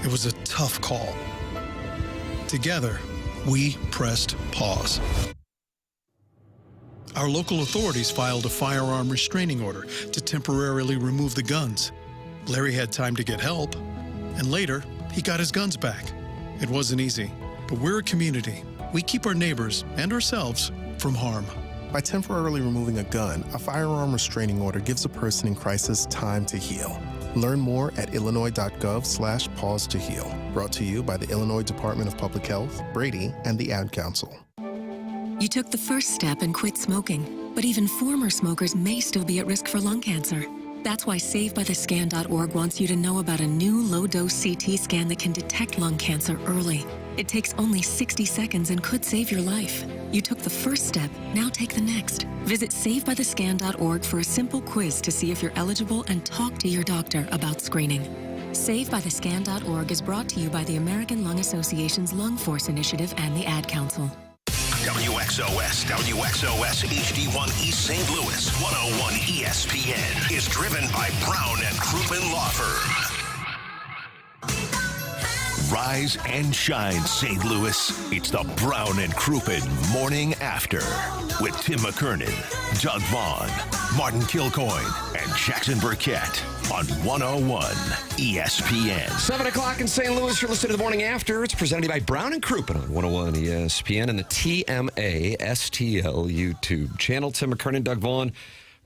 It was a tough call. Together, we pressed pause. Our local authorities filed a firearm restraining order to temporarily remove the guns. Larry had time to get help, and later, he got his guns back. It wasn't easy, but we're a community. We keep our neighbors and ourselves from harm. By temporarily removing a gun, a firearm restraining order gives a person in crisis time to heal. Learn more at illinois.gov/pause to heal. Brought to you by the Illinois Department of Public Health, Brady, and the Ad Council. You took the first step and quit smoking, but even former smokers may still be at risk for lung cancer. That's why SaveByTheScan.org wants you to know about a new low-dose CT scan that can detect lung cancer early. It takes only 60 seconds and could save your life. You took the first step, now take the next. Visit SaveByTheScan.org for a simple quiz to see if you're eligible and talk to your doctor about screening. SaveByTheScan.org is brought to you by the American Lung Association's Lung Force Initiative and the Ad Council. WXOS HD1 East St. Louis 101 ESPN is driven by Brown and Crouppen Law Firm. Rise and shine, St. Louis. It's the Brown and Crouppen Morning After with Tim McKernan, Doug Vaughn, Martin Kilcoyne, and Jackson Burkett on 101 ESPN. 7 o'clock in St. Louis. You're listening to the Morning After. It's presented by Brown and Crouppen on 101 ESPN and the TMA STL YouTube channel. Tim McKernan, Doug Vaughn,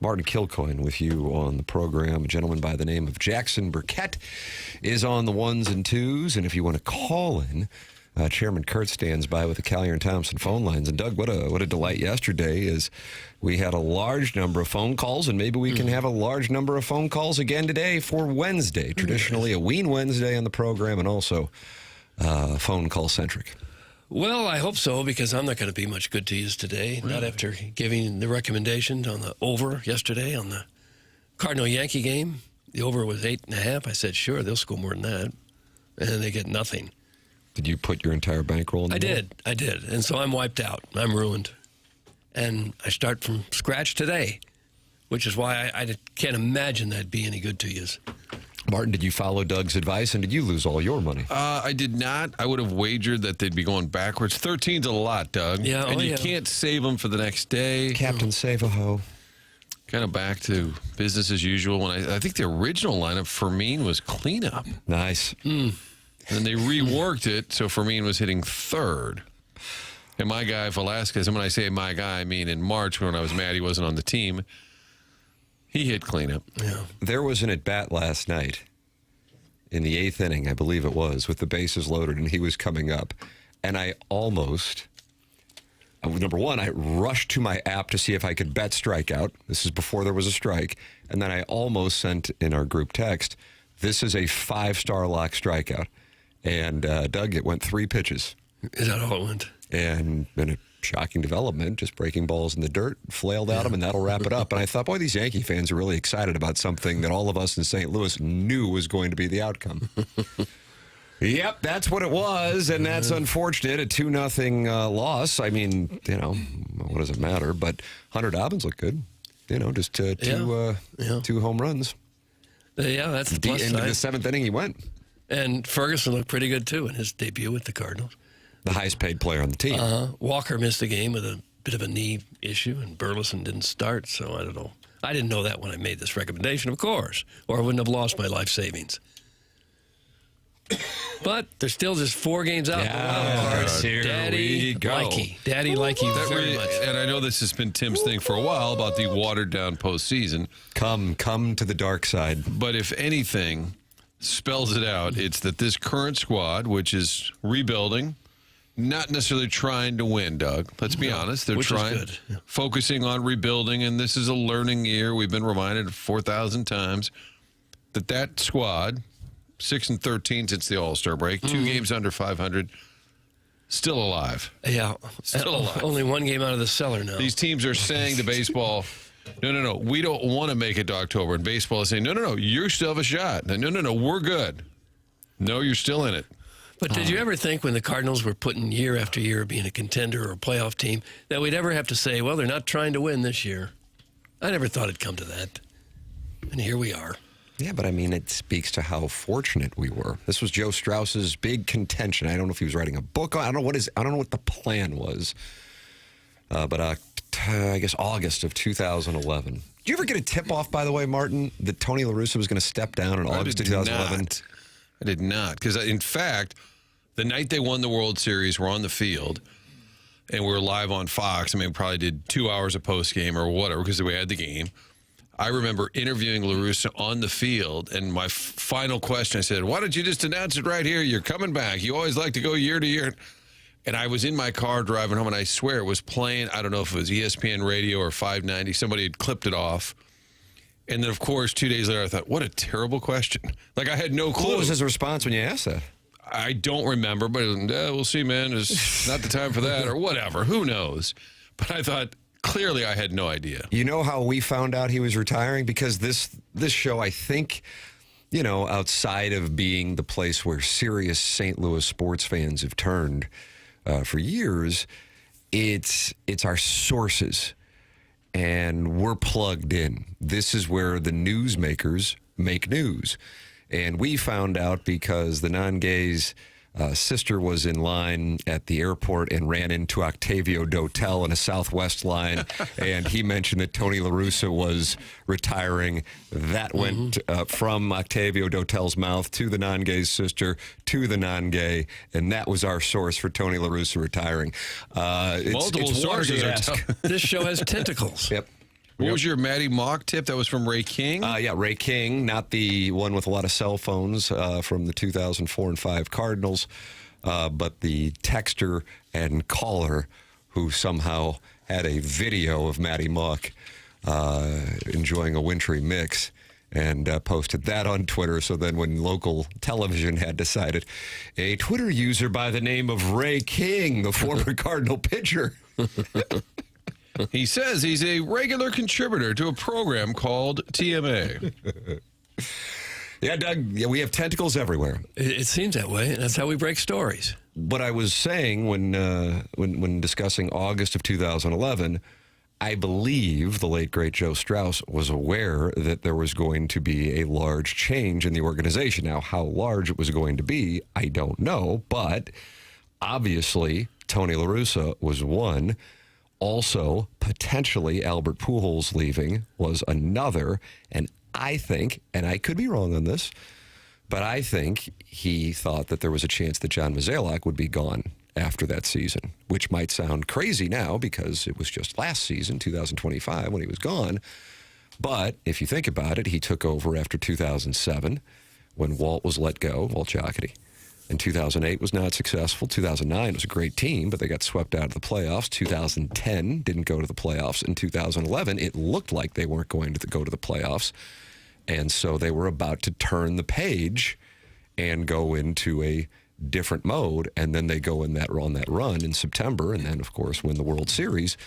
Martin Kilcoyne with you on the program. A gentleman by the name of Jackson Burkett is on the ones and twos. And if you want to call in, Chairman Kurt stands by with the Collier and Thompson phone lines. And Doug, what a delight yesterday is we had a large number of phone calls, and maybe we can have a large number of phone calls again today for Wednesday. Traditionally a Ween Wednesday on the program, and also phone call centric. Well, I hope so, because I'm not going to be much good to you today. Really? Not after giving the recommendation on the over yesterday on the Cardinal-Yankee game. The over was 8.5. I said, sure, they'll score more than that. And then they get nothing. Did you put your entire bankroll in the I did. And so I'm wiped out. I'm ruined. And I start from scratch today, which is why I can't imagine that'd be any good to you. Martin, did you follow Doug's advice, and did you lose all your money? I did not. I would have wagered that they'd be going backwards. 13's a lot, Doug. Yeah, and you can't save them for the next day. Captain Save-A-Ho. Kind of back to business as usual. When I think the original lineup, Fermin was cleanup. Nice. And they reworked it, so Fermin was hitting third. And my guy, Velasquez, and when I say my guy, I mean in March when I was mad he wasn't on the team, he hit cleanup. Yeah. There was an at-bat last night in the 8th inning, I believe it was, with the bases loaded, and he was coming up. And I almost, number one, I rushed to my app to see if I could bet strikeout. This is before there was a strike. And then I almost sent in our group text, this is a 5-star lock strikeout. And, Doug, it went 3 pitches. Is that all it went? And in a shocking development, just breaking balls in the dirt, flailed at him, and that'll wrap it up. And I thought, boy, these Yankee fans are really excited about something that all of us in St. Louis knew was going to be the outcome. Yep, that's what it was, and that's unfortunate. A 2-0 loss. I mean, what does it matter? But Hunter Dobbins looked good. Just two home runs. Yeah, that's the plus Into side. the 7th inning he went. And Ferguson looked pretty good, too, in his debut with the Cardinals. The highest paid player on the team. Walker missed the game with a bit of a knee issue, and Burleson didn't start, so I don't know. I didn't know that when I made this recommendation, of course, or I wouldn't have lost my life savings. But there's still just 4 games out. Here Daddy we go. Daddy like you very much. And I know this has been Tim's thing for a while about the watered-down postseason. Come to the dark side. But if anything spells it out, it's that this current squad, which is rebuilding, not necessarily trying to win, Doug. Let's be honest. They're which trying, is good. Yeah. focusing on rebuilding, and this is a learning year. We've been reminded 4,000 times that squad, 6-13 since the All-Star break, 2 games under 500, still alive. Yeah. Still alive. Only 1 game out of the cellar now. These teams are saying to baseball, no, we don't want to make it to October. And baseball is saying, no, you still have a shot. No, we're good. No, you're still in it. But did you ever think when the Cardinals were putting year after year being a contender or a playoff team that we'd ever have to say, well, they're not trying to win this year? I never thought it'd come to that. And here we are. Yeah, but I mean, it speaks to how fortunate we were. This was Joe Strauss's big contention. I don't know if he was writing a book. I don't know what the plan was. But I guess August of 2011. Did you ever get a tip-off, by the way, Martin, that Tony La Russa was going to step down in August 2011? I did not. Because, in fact, the night they won the World Series, we're on the field, and we were live on Fox. I mean, we probably did 2 hours of postgame or whatever because we had the game. I remember interviewing La Russa on the field, and my final question, I said, why don't you just announce it right here? You're coming back. You always like to go year to year. And I was in my car driving home, and I swear it was playing, I don't know if it was ESPN radio or 590. Somebody had clipped it off. And then, of course, 2 days later, I thought, what a terrible question. Like, I had no clue. What was his response when you asked that? I don't remember, but we'll see, man. It's not the time for that or whatever. Who knows? But I thought, clearly, I had no idea. You know how we found out he was retiring? Because this show, I think, you know, outside of being the place where serious St. Louis sports fans have turned for years, it's our sources, and we're plugged in. This is where the newsmakers make news. And we found out because the non-gay's sister was in line at the airport and ran into Octavio Dotel in a Southwest line, and he mentioned that Tony La Russa was retiring. That went from Octavio Dotel's mouth to the non-gay's sister to the non-gay, and that was our source for Tony La Russa retiring. Multiple sources are This show has tentacles. Yep. What was your Matty Mock tip? That was from Ray King? Yeah, Ray King, not the one with a lot of cell phones from the 2004 and 5 Cardinals, but the texter and caller who somehow had a video of Matty Mock enjoying a wintry mix and posted that on Twitter. So then when local television had decided, a Twitter user by the name of Ray King, the former Cardinal pitcher. He says he's a regular contributor to a program called TMA. Yeah, Doug, we have tentacles everywhere. It seems that way, and that's how we break stories. What I was saying when discussing August of 2011, I believe the late, great Joe Strauss was aware that there was going to be a large change in the organization. Now, how large it was going to be, I don't know, but obviously Tony La Russa was one. Also, potentially Albert Pujols leaving was another. And I think, and I could be wrong on this, but I think he thought that there was a chance that John Mozeliak would be gone after that season, which might sound crazy now because it was just last season, 2025, when he was gone. But if you think about it, he took over after 2007 when Walt was let go, Walt Jocketty. And 2008 was not successful. 2009 was a great team, but they got swept out of the playoffs. 2010 didn't go to the playoffs. In 2011, it looked like they weren't going to go to the playoffs. And so they were about to turn the page and go into a different mode. And then they go on that run in September and then, of course, win the World Series.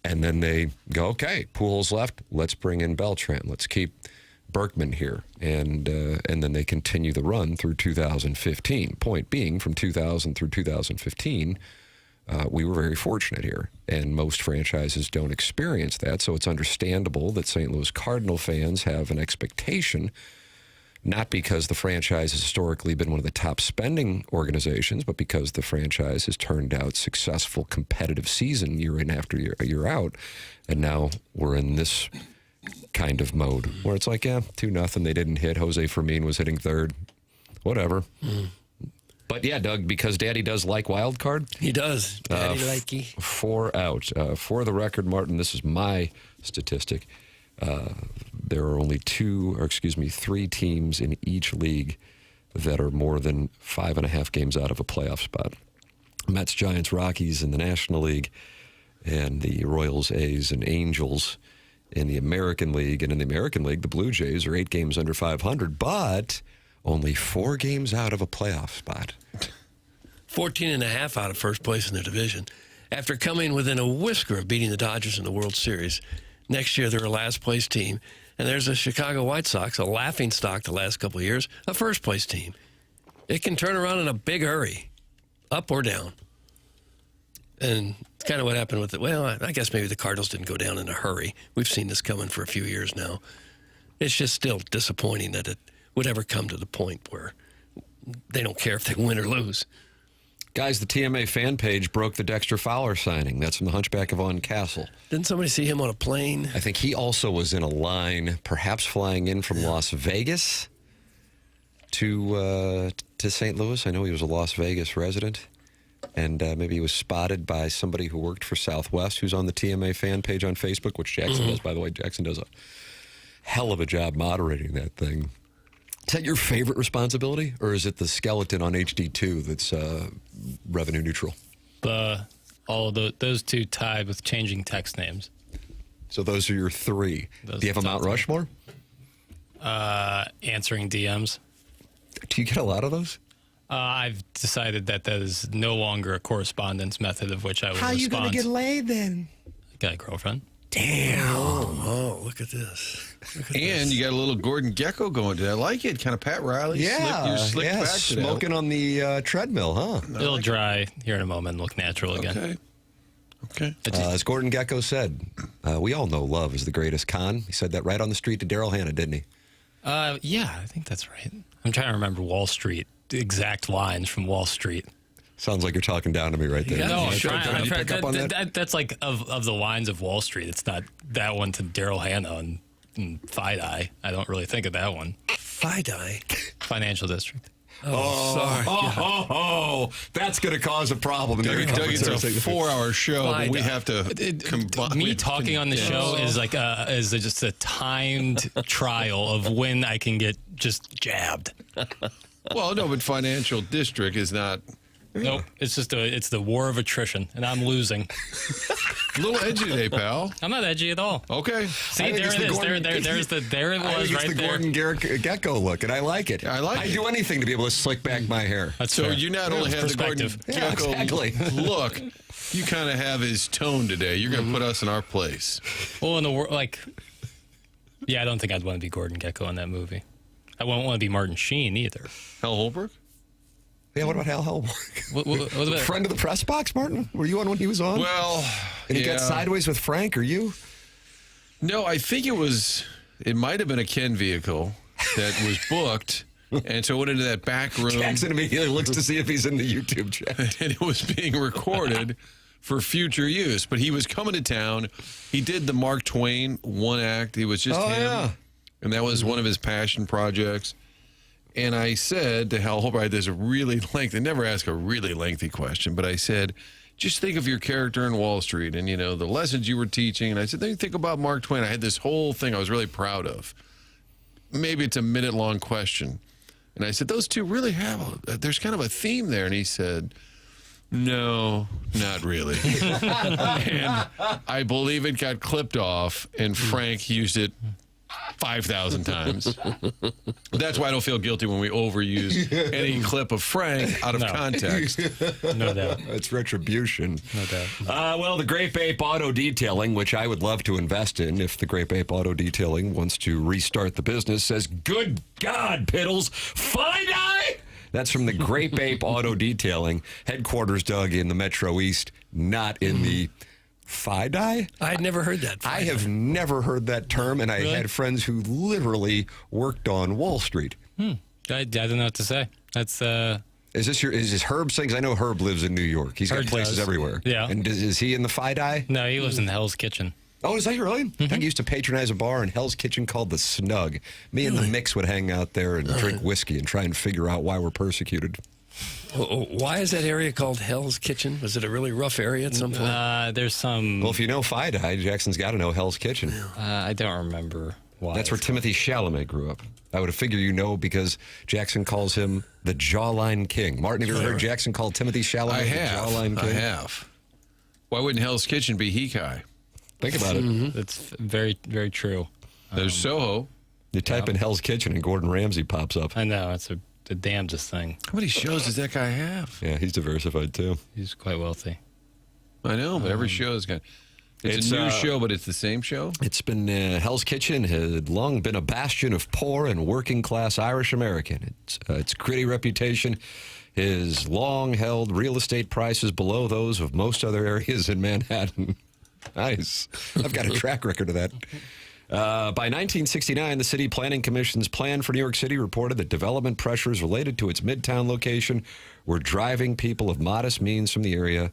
And then they go, okay, Pujols left. Let's bring in Beltran. Let's keep Berkman here, and then they continue the run through 2015. Point being, from 2000 through 2015, we were very fortunate here, and most franchises don't experience that, so it's understandable that St. Louis Cardinal fans have an expectation, not because the franchise has historically been one of the top spending organizations, but because the franchise has turned out successful competitive season year in after year out, and now we're in this kind of mode where it's like, 2-0, they didn't hit. Jose Fermin was hitting third. Whatever. But yeah, Doug, because Daddy does like wild card. He does. Daddy likey. 4 out. For the record, Martin, this is my statistic. There are only 3 teams in each league that are more than 5.5 games out of a playoff spot. Mets, Giants, Rockies in the National League, and the Royals, A's, and Angels in the American League. And in the American League, the Blue Jays are 8 games under 500, but only 4 games out of a playoff spot. 14.5 out of first place in their division. After coming within a whisker of beating the Dodgers in the World Series, next year they're a last-place team. And there's the Chicago White Sox, a laughingstock the last couple of years, a first-place team. It can turn around in a big hurry, up or down. And it's kind of what happened with it. Well, I guess maybe the Cardinals didn't go down in a hurry. We've seen this coming for a few years now. It's just still disappointing that it would ever come to the point where they don't care if they win or lose. Guys, the TMA fan page broke the Dexter Fowler signing. That's from the Hunchback of Von Castle. Didn't somebody see him on a plane? I think he also was in a line, perhaps flying in from Las Vegas to St. Louis. I know he was a Las Vegas resident. And maybe he was spotted by somebody who worked for Southwest, who's on the TMA fan page on Facebook, which Jackson does, by the way. Jackson does a hell of a job moderating that thing. Is that your favorite responsibility, or is it the skeleton on HD2 that's revenue neutral? Those two tied with changing text names. So those are your three. Do you have a Mount Rushmore? Answering DMs. Do you get a lot of those? I've decided that is no longer a correspondence method of which I will respond. How are you going to get laid then? Got a girlfriend. Damn. Oh, look at this. And you got a little Gordon Gekko going today. I like it. Kind of Pat Riley. Yeah. Slick back today. Smoking on the treadmill, huh? It'll dry here in a moment and look natural again. Okay. As Gordon Gekko said, we all know love is the greatest con. He said that right on the street to Daryl Hannah, didn't he? Yeah, I think that's right. I'm trying to remember Wall Street, the exact lines from Wall Street. Sounds like you're talking down to me right there. Yeah. No, I'm Sure, trying. Did you pick up on that? That's like of the lines of Wall Street. It's not that one to Daryl Hannah and Fide-Eye. I don't really think of that one. Fide-Eye? Financial District. Sorry. That's going to cause a problem. Doug, it's a 4-hour show, but we have to combine. Me talking on the show is like is just a timed trial of when I can get just jabbed. Well, no, but financial district is not. Nope, it's the war of attrition, and I'm losing. A little edgy today, pal. I'm not edgy at all. Okay. See, there it is. There it was right the there. Gordon Gekko look, and I like it. I'd do anything to be able to slick back my hair. That's So fair. you not only have the Gordon perspective. Yeah, Gekko exactly. look, you kind of have his tone today. You're going to put us in our place. Well, in the world, yeah, I don't think I'd want to be Gordon Gekko in that movie. I won't want to be Martin Sheen either. Hal Holbrook? Yeah, what about Hal Hellborg? What about Friend of the press box, Martin? Were you on when he was on? Well, and he got sideways with Frank, or you? No, I think it might have been a Ken vehicle that was booked. And so it went into that back room. Jackson immediately looks to see if he's in the YouTube chat. And it was being recorded for future use. But he was coming to town. He did the Mark Twain one act. He was just him. Yeah. And that was one of his passion projects. And I said to Hal Holbrook, there's a really lengthy, I never ask a really lengthy question, but I said, just think of your character in Wall Street and, the lessons you were teaching. And I said, then you think about Mark Twain. I had this whole thing I was really proud of. Maybe it's a minute-long question. And I said, those two really there's kind of a theme there. And he said, no, not really. And I believe it got clipped off, and Frank used it 5,000 times. That's why I don't feel guilty when we overuse any clip of Frank out of context. No doubt. It's retribution. No doubt. Well, the Great Ape Auto Detailing, which I would love to invest in if the Great Ape Auto Detailing wants to restart the business, says, good God, Piddles, Fide-Eye! That's from the Great Ape Auto Detailing, headquarters, Doug, in the Metro East, not in the Fide-Eye? I'd never heard that. I have never heard that term, and I had friends who literally worked on Wall Street. I don't know what to say. That's Is this Herb saying? 'Cause I know Herb lives in New York. He's got Herb places does. everywhere. Yeah. And is he in the Fide-Eye? no. He lives in Hell's Kitchen. Oh, is that really? Mm-hmm. I used to patronize a bar in Hell's Kitchen called the Snug. Me and the Mix would hang out there and drink whiskey and try and figure out why we're persecuted. Why is that area called Hell's Kitchen? Was it a really rough area at some point? There's some. Well, if you know Fide-Eye, Jackson's got to know Hell's Kitchen. I don't remember why. That's where Timothy Chalamet grew up. I would have figured because Jackson calls him the Jawline King. Martin, have you ever heard Jackson call Timothy Chalamet I the have. Jawline King? I have. Why wouldn't Hell's Kitchen be Hikai? Think about it. It's very, very true. There's Soho. You type in Hell's Kitchen and Gordon Ramsay pops up. I know. It's the damnedest thing. How many shows does that guy have? Yeah, he's diversified too. He's quite wealthy. I know, but every show is got. It's a new show, but it's the same show. It's been Hell's Kitchen had long been a bastion of poor and working class Irish American. Its gritty reputation is long held real estate prices below those of most other areas in Manhattan. Nice. I've got a track record of that. By 1969, the City Planning Commission's plan for New York City reported that development pressures related to its Midtown location were driving people of modest means from the area.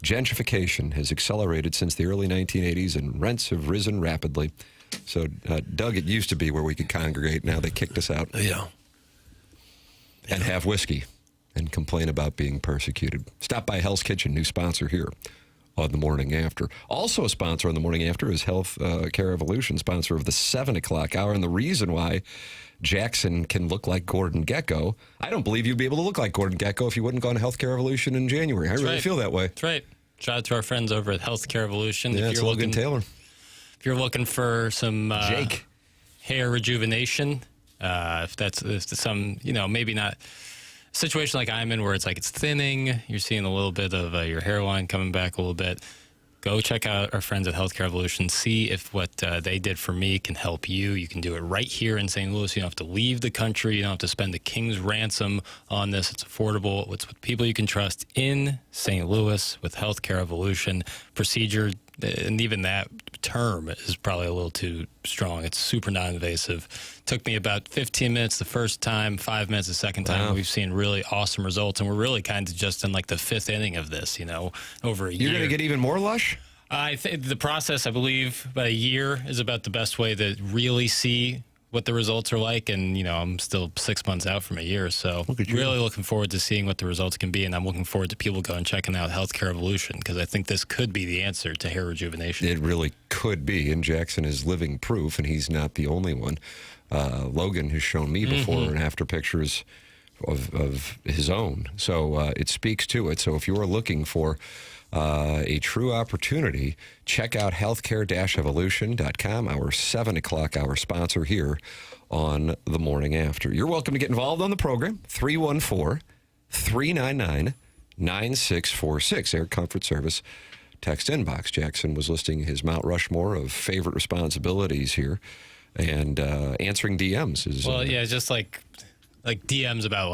Gentrification has accelerated since the early 1980s, and rents have risen rapidly. So, Doug, it used to be where we could congregate. Now they kicked us out. Yeah. And have whiskey and complain about being persecuted. Stop by Hell's Kitchen, new sponsor here on The Morning After. Also a sponsor on The Morning After is Health Care Evolution, sponsor of the 7 o'clock hour. And the reason why Jackson can look like Gordon Gekko, I don't believe you'd be able to look like Gordon Gekko if you wouldn't gone to Health Care Evolution in January. I really feel that way. That's right. Shout out to our friends over at Health Care Evolution. Yeah, it's Logan Taylor. If you're looking for some hair rejuvenation, if that's some, maybe not situation like I'm in where it's thinning, you're seeing a little bit of your hairline coming back a little bit, go check out our friends at Healthcare Evolution. See if what they did for me can help you. You can do it right here in St. Louis. You don't have to leave the country. You don't have to spend a king's ransom on this. It's affordable. It's with people you can trust in St. Louis with Healthcare Evolution. Procedure, and even that term is probably a little too strong. It's super non-invasive. Took me about 15 minutes the first time, 5 minutes the second time. Wow. We've seen really awesome results, and we're really kind of just in the fifth inning of this, over a year. You're going to get even more lush? I think the process, I believe, about a year is about the best way to really see what the results are like. And, I'm still 6 months out from a year. So really looking forward to seeing what the results can be. And I'm looking forward to people going and checking out Healthcare Evolution, because I think this could be the answer to hair rejuvenation. It really could be. And Jackson is living proof, and he's not the only one. Logan has shown me before and after pictures of his own. So it speaks to it. So if you are looking for a true opportunity, check out healthcare-evolution.com, our 7 o'clock hour sponsor here on The Morning After. You're welcome to get involved on the program. 314-399-9646. Air Comfort Service text inbox. Jackson was listing his Mount Rushmore of favorite responsibilities here, and answering DMs is just like DMs about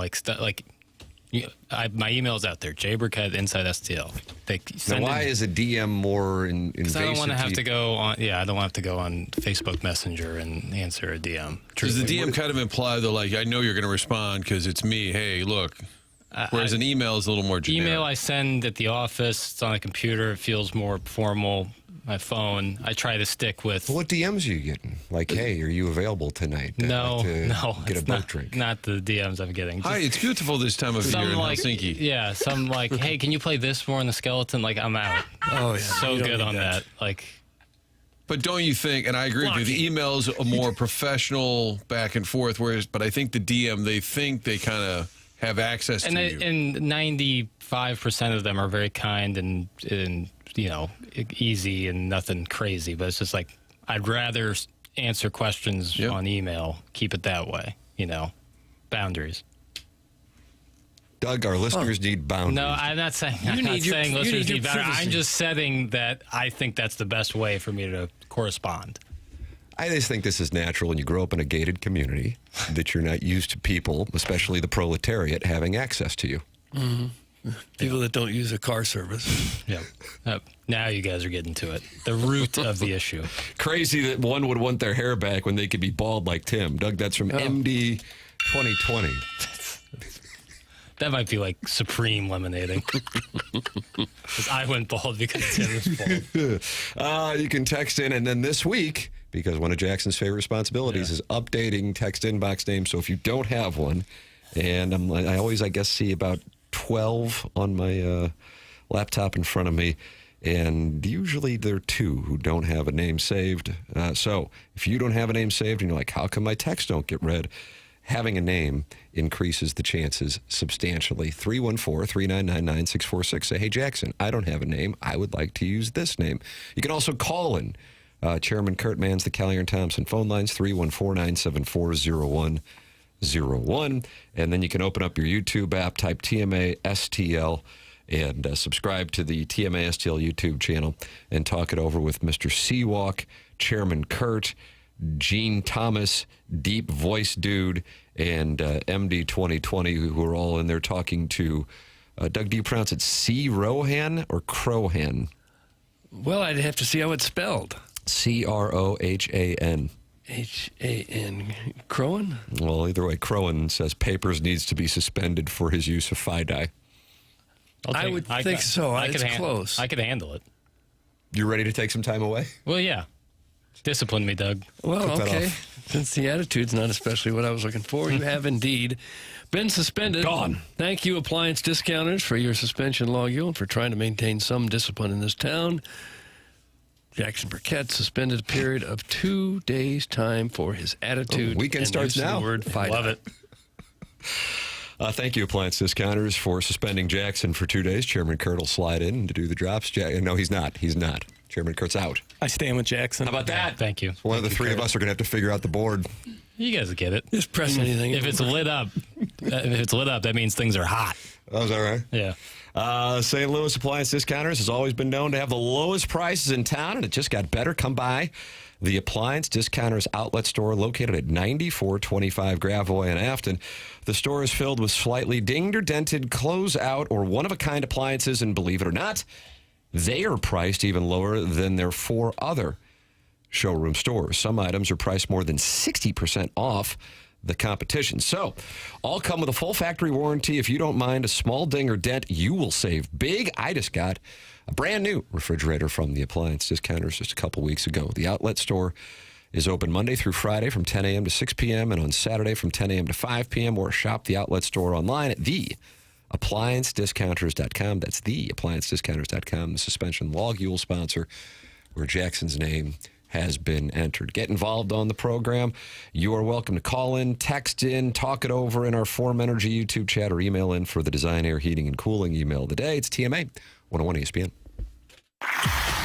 my email's out there, Burkett Inside STL. Now, why is a DM more invasive? Because I don't want to have to go on. Yeah, I don't want to have to go on Facebook Messenger and answer a DM. Does the DM kind of imply though, I know you're going to respond because it's me? Hey, look. Whereas an email is a little more generic. Email I send at the office. It's on a computer. It feels more formal. My phone, I try to stick with. What DMs are you getting? Hey, are you available tonight? No, get a boat drink. Not the DMs I'm getting. Hi, it's beautiful this time of year in Helsinki. Yeah, some hey, can you play this more on the skeleton? I'm out. Oh yeah, so good on that. But don't you think? And I agree with you. The email's a more professional back and forth. But I think the DM, they think they kind of have access to you. And 95% of them are very kind and easy and nothing crazy. But it's just I'd rather answer questions on email. Keep it that way. Boundaries. Doug, our listeners need boundaries. No, I'm not saying. I'm not saying listeners need boundaries. I'm just saying that I think that's the best way for me to correspond. I just think this is natural when you grow up in a gated community that you're not used to people, especially the proletariat, having access to you. Mm-hmm. People that don't use a car service. Yeah. Now you guys are getting to it. The root of the issue. Crazy that one would want their hair back when they could be bald like Tim. Doug, that's from MD 2020. That might be supreme lemonading. Because I went bald because Tim was bald. You can text in, and then this week, because one of Jackson's favorite responsibilities is updating text inbox names. So if you don't have one, and I always, see about 12 on my laptop in front of me, and usually there are 2 who don't have a name saved. So if you don't have a name saved and you're like, how come my text don't get read? Having a name increases the chances substantially. 314-399-9646. Say, hey, Jackson, I don't have a name. I would like to use this name. You can also call in. Chairman Kurt mans the Callier and Thompson phone lines, 314-974-0101. And then you can open up your YouTube app, type TMA STL, and subscribe to the TMA STL YouTube channel and talk it over with Mr. Seawalk, Chairman Kurt, Gene Thomas, Deep Voice Dude, and MD 2020, who are all in there talking to, Doug, do you pronounce it C. Rohan or Crohan? Well, I'd have to see how it's spelled. Crohan. H-A-N. Crowan? Well, either way, Crowan says Papers needs to be suspended for his use of FIDI. I would think so. It's close. I could handle it. You ready to take some time away? Well, yeah. Discipline me, Doug. Well, Cut that okay. off. Since the attitude's not especially what I was looking for, you have indeed been suspended. Gone. Thank you, appliance discounters, for your suspension log and for trying to maintain some discipline in this town. Jackson Burkett suspended a period of 2 days' time for his attitude. Weekend starts now. The word FIDI. Love it. Thank you, appliance discounters, for suspending Jackson for 2 days. Chairman Kurt will slide in to do the drops. No, he's not. He's not. Chairman Kurt's out. I stand with Jackson. How about that? Thank you. One of the three of us are going to have to figure out the board. You guys get it. Just press anything. If it's lit up, that means things are hot. Oh, is that right? Yeah. St. Louis Appliance Discounters has always been known to have the lowest prices in town, and it just got better. Come by the Appliance Discounters outlet store located at 9425 Gravois in Afton. The store is filled with slightly dinged or dented, close-out, or one-of-a-kind appliances, and believe it or not, they are priced even lower than their 4 other showroom stores. Some items are priced more than 60% off the competition. So, all come with a full factory warranty. If you don't mind a small ding or dent, you will save big. I just got a brand new refrigerator from the Appliance Discounters just a couple weeks ago. The outlet store is open Monday through Friday from 10 a.m. to 6 p.m. and on Saturday from 10 a.m. to 5 p.m. or shop the outlet store online at theappliancediscounters.com. That's theappliancediscounters.com. The suspension log you will sponsor, where Jackson's name has been entered. Get involved on the program. You are welcome to call in, text in, talk it over in our Form Energy YouTube chat, or email in for the Design, Air, Heating, and Cooling email of the day. It's TMA 101 ESPN.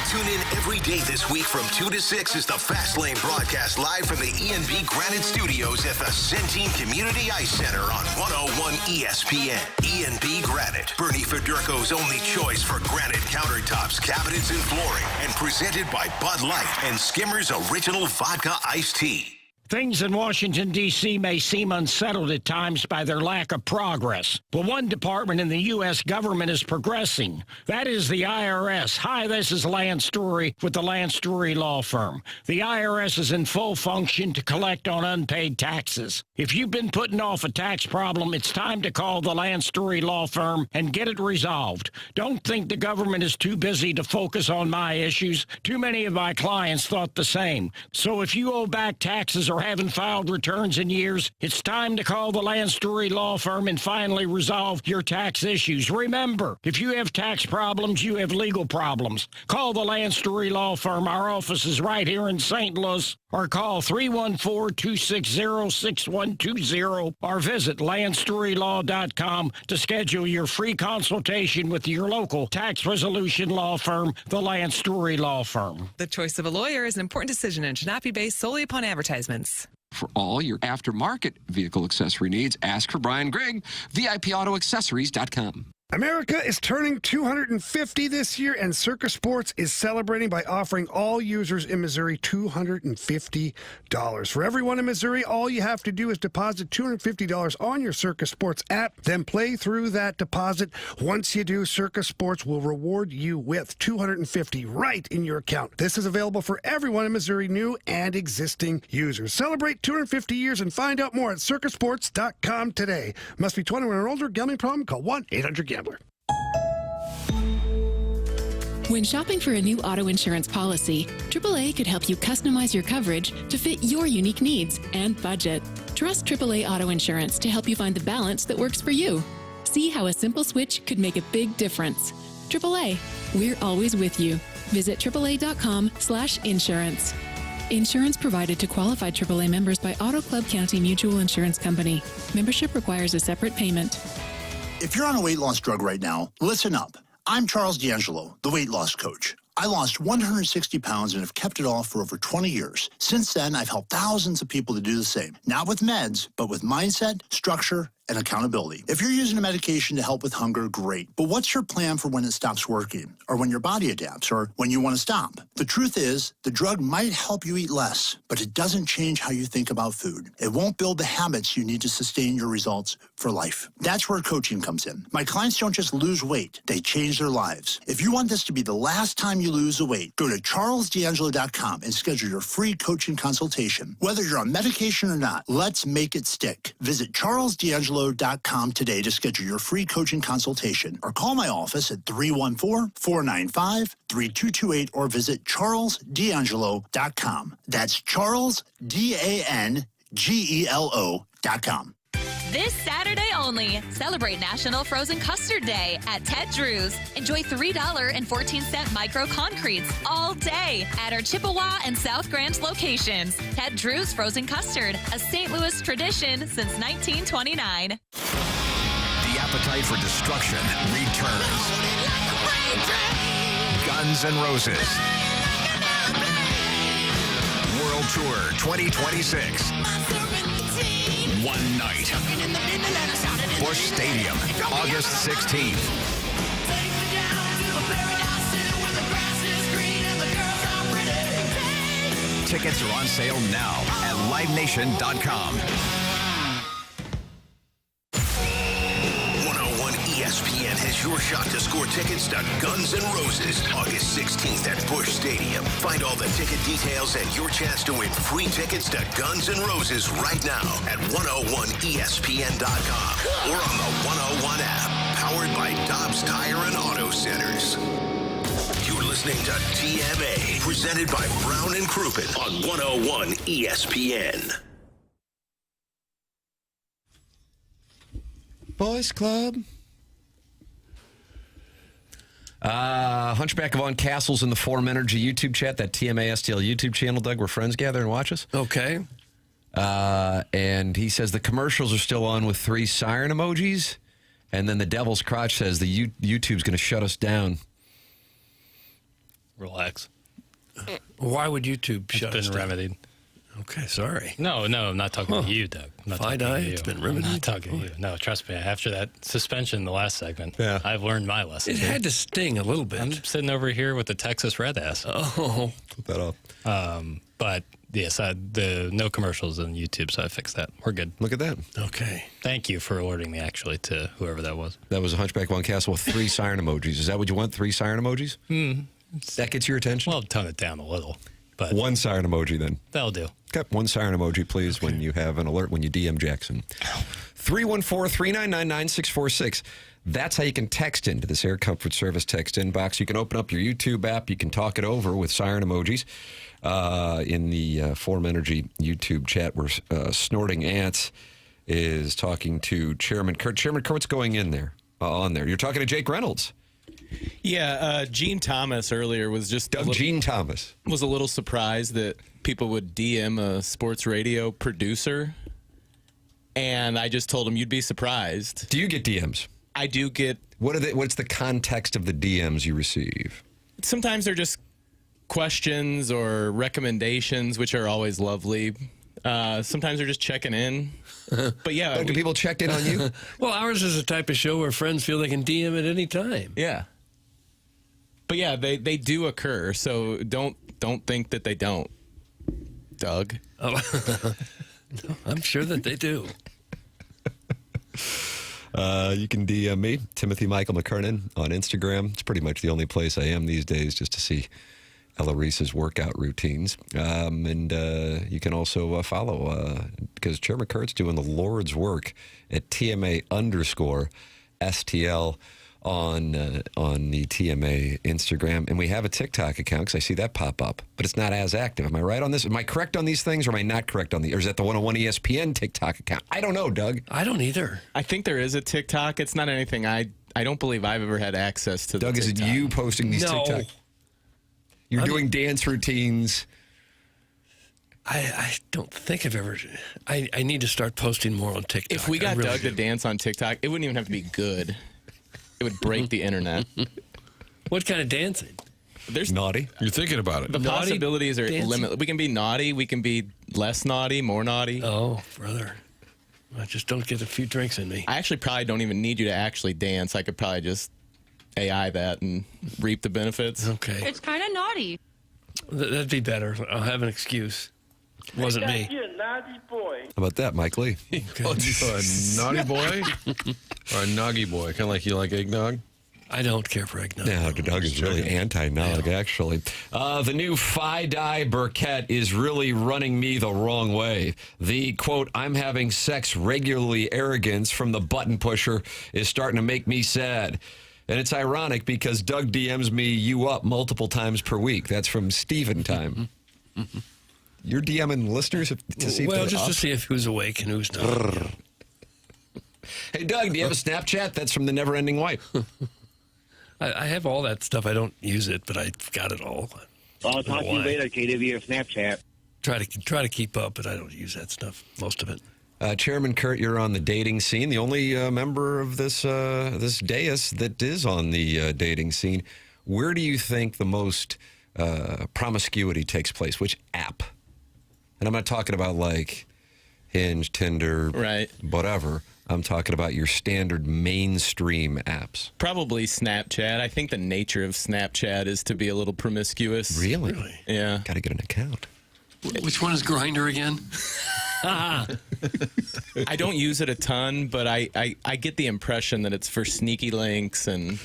Tune in every day this week from 2 to 6 is the Fast Lane broadcast live from the E&B Granite Studios at the Centene Community Ice Center on 101 ESPN. E&B Granite, Bernie Federko's only choice for granite countertops, cabinets, and flooring, and presented by Bud Light and Skimmer's Original Vodka Iced Tea. Things in Washington, D.C. may seem unsettled at times by their lack of progress. But one department in the U.S. government is progressing. That is the IRS. Hi, this is Lance Story with the Lance Story Law Firm. The IRS is in full function to collect on unpaid taxes. If you've been putting off a tax problem, it's time to call the Lance Story Law Firm and get it resolved. Don't think the government is too busy to focus on my issues. Too many of my clients thought the same. So if you owe back taxes or haven't filed returns in years, it's time to call the Lance Story Law Firm and finally resolve your tax issues. Remember, if you have tax problems, you have legal problems. Call the Lance Story Law Firm. Our office is right here in St. Louis. Or call 314-260-6120 or visit LanceStoryLaw.com to schedule your free consultation with your local tax resolution law firm, the Lance Story Law Firm. The choice of a lawyer is an important decision and should not be based solely upon advertisements. For all your aftermarket vehicle accessory needs, ask for Brian Grigg, VIPAutoAccessories.com. America is turning 250 this year, and Circus Sports is celebrating by offering all users in Missouri $250. For everyone in Missouri, all you have to do is deposit $250 on your Circus Sports app, then play through that deposit. Once you do, Circus Sports will reward you with $250 right in your account. This is available for everyone in Missouri, new and existing users. Celebrate 250 years and find out more at circusports.com today. Must be 21 or older. Gambling problem? Call 1-800-GAMBLER. When shopping for a new auto insurance policy, AAA could help you customize your coverage to fit your unique needs and budget. Trust AAA Auto Insurance to help you find the balance that works for you. See how a simple switch could make a big difference. AAA, we're always with you. Visit AAA.com/insurance. Insurance provided to qualified AAA members by Auto Club County Mutual Insurance Company. Membership requires a separate payment. If you're on a weight loss drug right now, listen up. I'm Charles D'Angelo, the weight loss coach. I lost 160 pounds and have kept it off for over 20 years. Since then, I've helped thousands of people to do the same. Not with meds, but with mindset, structure, and accountability. If you're using a medication to help with hunger, great. But what's your plan for when it stops working, or when your body adapts, or when you want to stop? The truth is, the drug might help you eat less, but it doesn't change how you think about food. It won't build the habits you need to sustain your results for life. That's where coaching comes in. My clients don't just lose weight, they change their lives. If you want this to be the last time you lose the weight, go to charlesdangelo.com and schedule your free coaching consultation. Whether you're on medication or not, let's make it stick. Visit charlesdangelo.com today to schedule your free coaching consultation, or call my office at 314-495-3228, or visit charlesdangelo.com. That's charlesdangelo.com. This Saturday only, celebrate National Frozen Custard Day at Ted Drew's. Enjoy $3.14 micro concretes all day at our Chippewa and South Grand locations. Ted Drew's Frozen Custard, a St. Louis tradition since 1929. The appetite for destruction returns. Guns N' Roses World Tour 2026. One night. Busch Stadium, August 16th. Tickets are on sale now at livenation.com. 101 ESPN has your shot to score tickets to Guns N' Roses August 16th at Busch Stadium. Find all the ticket details and your chance to win free tickets to Guns N' Roses right now at 101ESPN.com or on the 101 app, powered by Dobbs Tire and Auto Centers. You're listening to TMA, presented by Brown and Crouppen on 101 ESPN. Boys Club. Hunchback of On Castles in the Forum Energy YouTube chat, that TMA STL YouTube channel, Doug, where friends gather and watch us. Okay. And he says the commercials are still on with 3 siren emojis. And then the Devil's Crotch says the YouTube's going to shut us down. Relax. Why would YouTube shut us It's been down? remedied. Okay, sorry. No, I'm not talking to you, Doug. I'm not talking to you. It's been I'm remedied. not talking to you. No, trust me. After that suspension, the last segment, I've learned my lesson. It had to sting a little bit. I'm sitting over here with the Texas Red ass. Oh, put that up. But yes, the no commercials on YouTube, so I fixed that. We're good. Look at that. Okay. Thank you for alerting me, actually, to whoever that was. That was a Hunchback of On Castle with 3 siren emojis. Is that what you want? 3 siren emojis? That gets your attention? Well, tone it down a little. But 1 siren emoji then. That'll do. Okay, 1 siren emoji, please, when you have an alert, when you DM Jackson. 314-399-9646. That's how you can text into this Air Comfort Service text inbox. You can open up your YouTube app. You can talk it over with siren emojis. In the Forum Energy YouTube chat, where Snorting Ants is talking to Chairman Kurt. Chairman Kurt's going in there, on there. You're talking to Jake Reynolds. Yeah, Gene Thomas earlier was just Gene Thomas was a little surprised that people would DM a sports radio producer, and I just told him you'd be surprised. Do you get DMs? I do get. What's the context of the DMs you receive? Sometimes they're just questions or recommendations, which are always lovely. Sometimes they're just checking in. But yeah, do people check in on you? Well, ours is a type of show where friends feel they can DM at any time. Yeah. But yeah, they do occur, so don't think that they don't, Doug. Oh, no, I'm sure that they do. You can DM me, Timothy Michael McKernan, on Instagram. It's pretty much the only place I am these days, just to see Ella Reese's workout routines. And you can also follow, because Chairman Kurt's doing the Lord's work at TMA_STL on the TMA Instagram. And we have a TikTok account, because I see that pop up, but it's not as active. Am I right on this? Am I correct on these things, or am I not correct on these? Or is that the 101 ESPN TikTok account? I don't know, Doug. I don't either. I think there is a TikTok. It's not anything I don't believe I've ever had access to. Doug, is it you posting these TikTok? You're doing dance routines. I don't think I've ever. I need to start posting more on TikTok. If we got Doug to dance on TikTok, it wouldn't even have to be good. It would break the internet. What kind of dancing? There's naughty. You're thinking about it. The Naughty possibilities are dancing? limitless. We can be naughty. We can be less naughty, more naughty. Oh, brother. I just don't get a few drinks in me. I actually probably don't even need you to actually dance. I could probably just AI that and reap the benefits. Okay. It's kind of naughty. That'd be better. I'll have an excuse. It wasn't me. You're a naughty boy. How about that, Mike Lee? A naughty boy or a noggy boy? Kind of like you like eggnog? I don't care for eggnog. No, Doug is really anti-nog, actually. The new Fi-Di Burkett is really running me the wrong way. The, quote, I'm having sex regularly arrogance from the button pusher is starting to make me sad. And it's ironic because Doug DMs me you up multiple times per week. That's from Steven time. You're DMing listeners to see if well, they're just up? to see if who's awake and who's not. Hey, Doug, do you have a Snapchat? That's from the Never-Ending Wife. I have all that stuff. I don't use it, but I've got it all. I'll talk to you later, KW, Snapchat. Try to keep up, but I don't use that stuff, most of it. Chairman Kurt, you're on the dating scene, the only member of this this dais that is on the dating scene. Where do you think the most promiscuity takes place? Which app? And I'm not talking about like Hinge, Tinder, right? Whatever. I'm talking about your standard mainstream apps. Probably Snapchat. I think the nature of Snapchat is to be a little promiscuous. Really? Yeah. Got to get an account. Which one is Grindr again? I don't use it a ton, but I get the impression that it's for sneaky links and...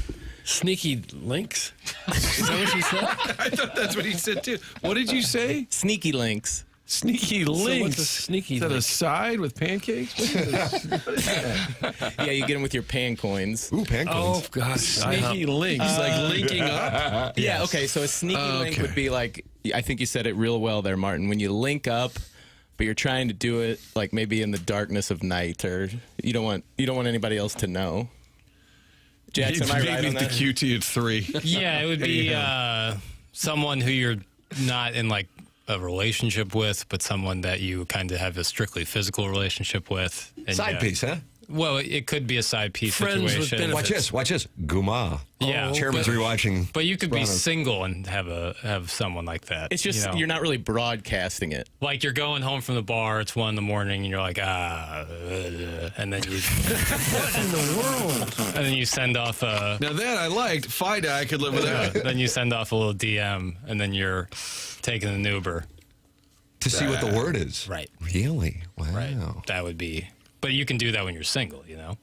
Sneaky links? Is that what you said? I thought that's what he said, too. What did you say? Sneaky links. Sneaky links. So what's a sneaky Is that link? a side with pancakes? What is Yeah, you get them with your pan coins. Ooh, pan coins. Oh, gosh. Sneaky links, like linking up? Yeah, okay, so a sneaky link would be like, I think you said it real well there, Martin. When you link up, but you're trying to do it like maybe in the darkness of night, or you don't want anybody else to know. Jackson, am I right on the that? QT at 3. Yeah, it would be someone who you're not in like a relationship with, but someone that you kind of have a strictly physical relationship with. And Side piece, huh? Well, it could be a side piece Friends with situation. benefits. Watch this. Guma. Yeah. Chairman's rewatching. But you could be Sopranos. single and have someone like that. It's just you're not really broadcasting it. Like you're going home from the bar, it's 1 in the morning, and you're like, and then you What in the world? and then you send off a Now that I liked. Fi-Di I could live without. then you send off a little DM, and then you're taking an Uber. To see what the word is. Right. Really? Wow. Right. That would be. But you can do that when you're single, you know?